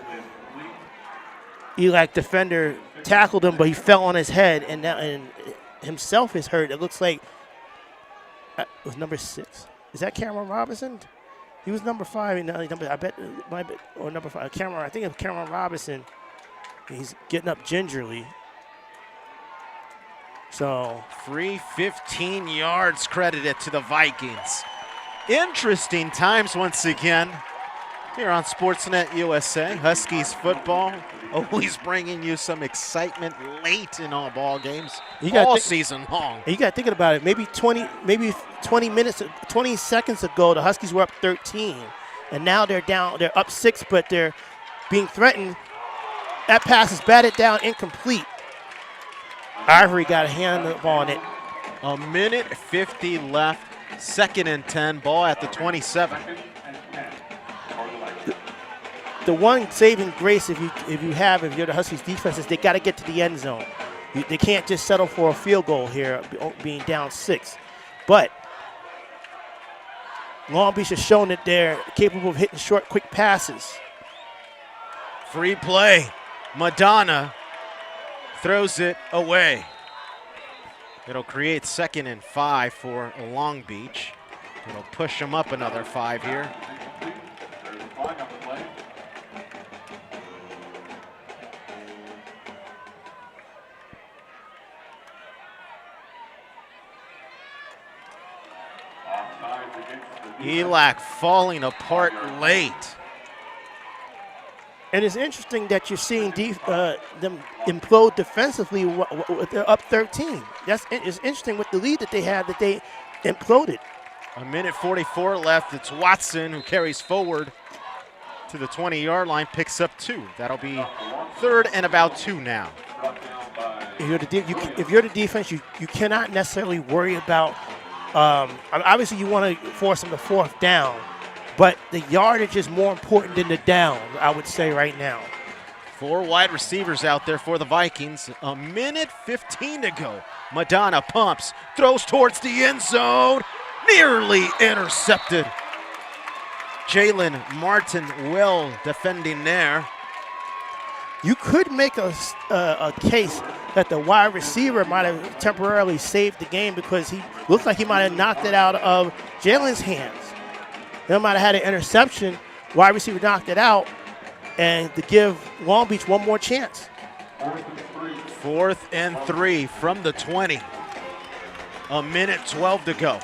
ELAC defender tackled him, but he fell on his head, and himself is hurt. It looks like it was number 6. Is that Cameron Robinson? He was number 5. Or number 5. Cameron. I think it's Cameron Robinson. He's getting up gingerly. So free 15 yards credited to the Vikings. Interesting times once again here on Sportsnet USA. Huskies football always bringing you some excitement late in all ball games all season long. You got thinking about it. Maybe 20 seconds ago, the Huskies were up 13, and now they're down. They're up 6, but they're being threatened. That pass is batted down, incomplete. Ivory got a hand on it. A minute 50 left. 2nd and 10. Ball at the 27. The one saving grace if you're the Huskies defense is they got to get to the end zone. They can't just settle for a field goal here, being down 6. But Long Beach has shown that they're capable of hitting short, quick passes. Free play. Madonna throws it away. It'll create 2nd and 5 for Long Beach. It'll push them up another 5 here. ELAC falling apart late. And it's interesting that you're seeing them implode defensively. They're up 13. It's interesting with the lead that they had, that they imploded. A minute 44 left. It's Watson who carries forward to the 20-yard line, picks up 2. That'll be 3rd and about 2 now. if you're the defense, you cannot necessarily worry about. Obviously, you want to force them to fourth down, but the yardage is more important than the down, I would say right now. 4 wide receivers out there for the Vikings. A minute 15 to go. Madonna pumps, throws towards the end zone, nearly intercepted. Jalen Martin well defending there. You could make a case that the wide receiver might have temporarily saved the game because he looked like he might have knocked it out of Jalen's hands. They might have had an interception, wide receiver knocked it out, and to give Long Beach one more chance. 4th and 3 from the 20. A minute 12 to go.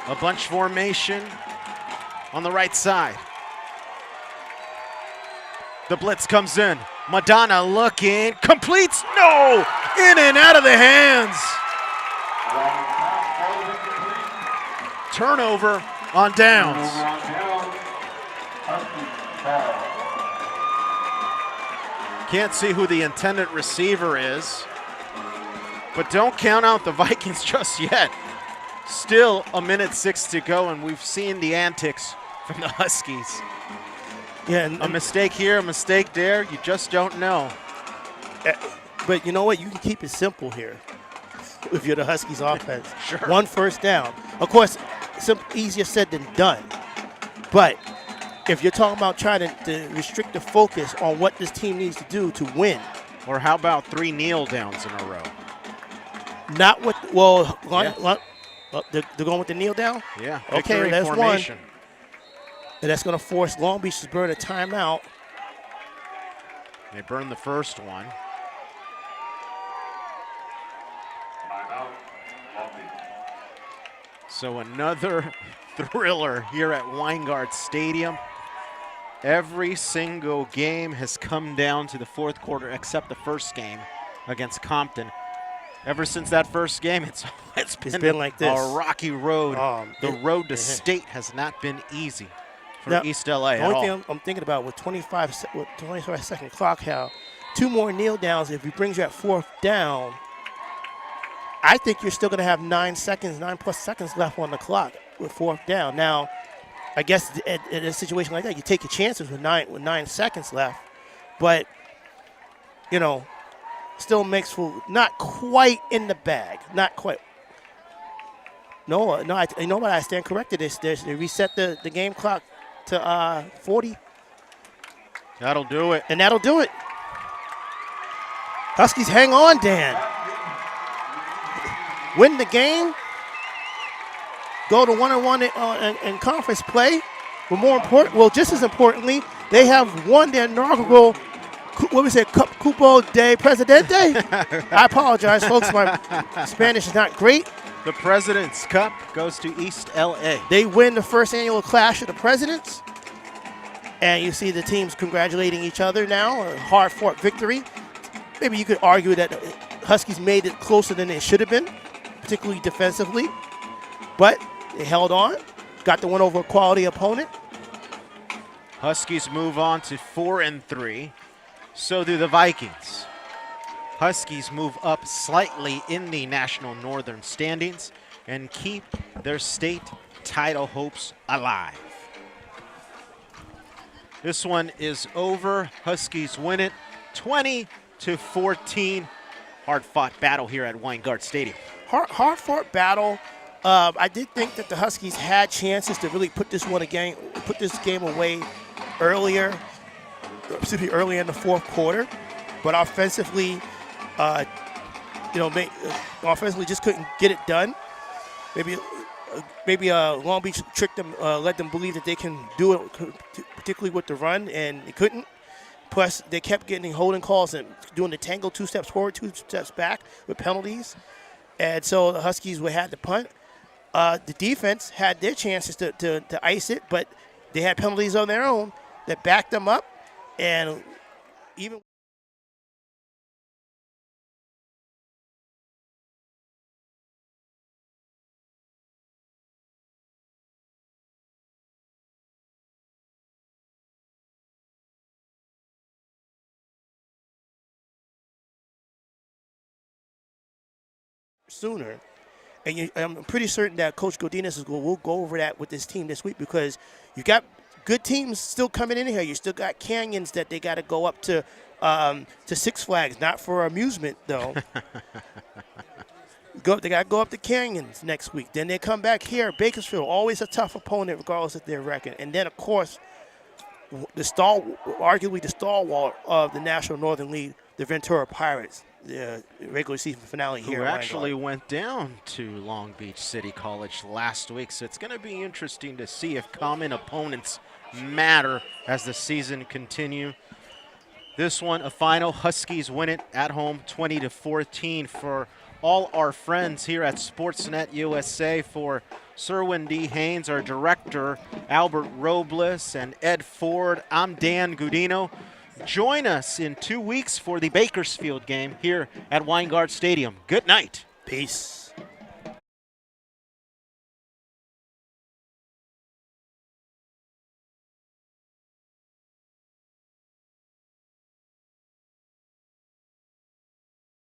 A bunch formation on the right side. The blitz comes in. Madonna looking, completes, no! In and out of the hands. Turnover on downs. Can't see who the intended receiver is, but don't count out the Vikings just yet. Still a minute 6 to go, and we've seen the antics from the Huskies. Yeah, and a mistake here, a mistake there, you just don't know. But you know what? You can keep it simple here if you're the Huskies offense. Sure. 1 first down. Of course, easier said than done. But if you're talking about trying to restrict the focus on what this team needs to do to win. Or how about 3 kneel downs in a row? Not with, well, they're going with the kneel down? Yeah, okay, that's formation. one. And that's going to force Long Beach to burn a timeout. They burned the first one. So another thriller here at Weingart Stadium. Every single game has come down to the fourth quarter except the first game against Compton. Ever since that first game, it's been like this. A rocky road. The road to state has not been easy for now, East LA at all. all. The only thing I'm thinking about with 25-second clock, how 2 more kneel downs, if he brings you at 4th down, I think you're still going to have 9 plus seconds left on the clock with 4th down. Now, I guess in a situation like that, you take your chances with 9 seconds left, but you know, still makes for not quite in the bag, not quite. No, you know what? I stand corrected. They reset the game clock to 40. That'll do it. And that'll do it. Huskies hang on, Dan. Win the game. Go to 1-1 in conference play. But more important, well, just as importantly, they have won their inaugural, Cupo de Presidente. I apologize, folks. My Spanish is not great. The President's Cup goes to East LA. They win the first annual Clash of the Presidents. And you see the teams congratulating each other now. A hard-fought victory. Maybe you could argue that Huskies made it closer than they should have been, particularly defensively. But they held on, got the win over a quality opponent. Huskies move on to 4-3. So do the Vikings. Huskies move up slightly in the National Northern standings and keep their state title hopes alive. This one is over. Huskies win it 20-14. Hard-fought battle here at Weingart Stadium. Hard-fought battle. I did think that the Huskies had chances to really put this game away earlier in the fourth quarter, but offensively, offensively just couldn't get it done. Maybe Long Beach tricked them, led them believe that they can do it, particularly with the run, and they couldn't. Plus, they kept getting holding calls and doing the tangle 2 steps forward, 2 steps back with penalties, and so the Huskies had to punt. The defense had their chances to ice it, but they had penalties on their own that backed them up, and even sooner. And I'm pretty certain that Coach Gudino will go over that with this team this week because you got good teams still coming in here. You still got Canyons that they got to go up to Six Flags, not for amusement though. They got to go up to Canyons next week. Then they come back here. Bakersfield, always a tough opponent regardless of their record. And then, of course, arguably the stalwart of the National Northern League, the Ventura Pirates, the regular season finale here. Who actually went down to Long Beach City College last week. So it's going to be interesting to see if common opponents matter as the season continue. This one, a final. Huskies win it at home 20-14 for all our friends here at Sportsnet USA. For Cerwin D. Haynes, our director, Albert Robles, and Ed Ford, I'm Dan Gudino. Join us in 2 weeks for the Bakersfield game here at Weingart Stadium. Good night. Peace.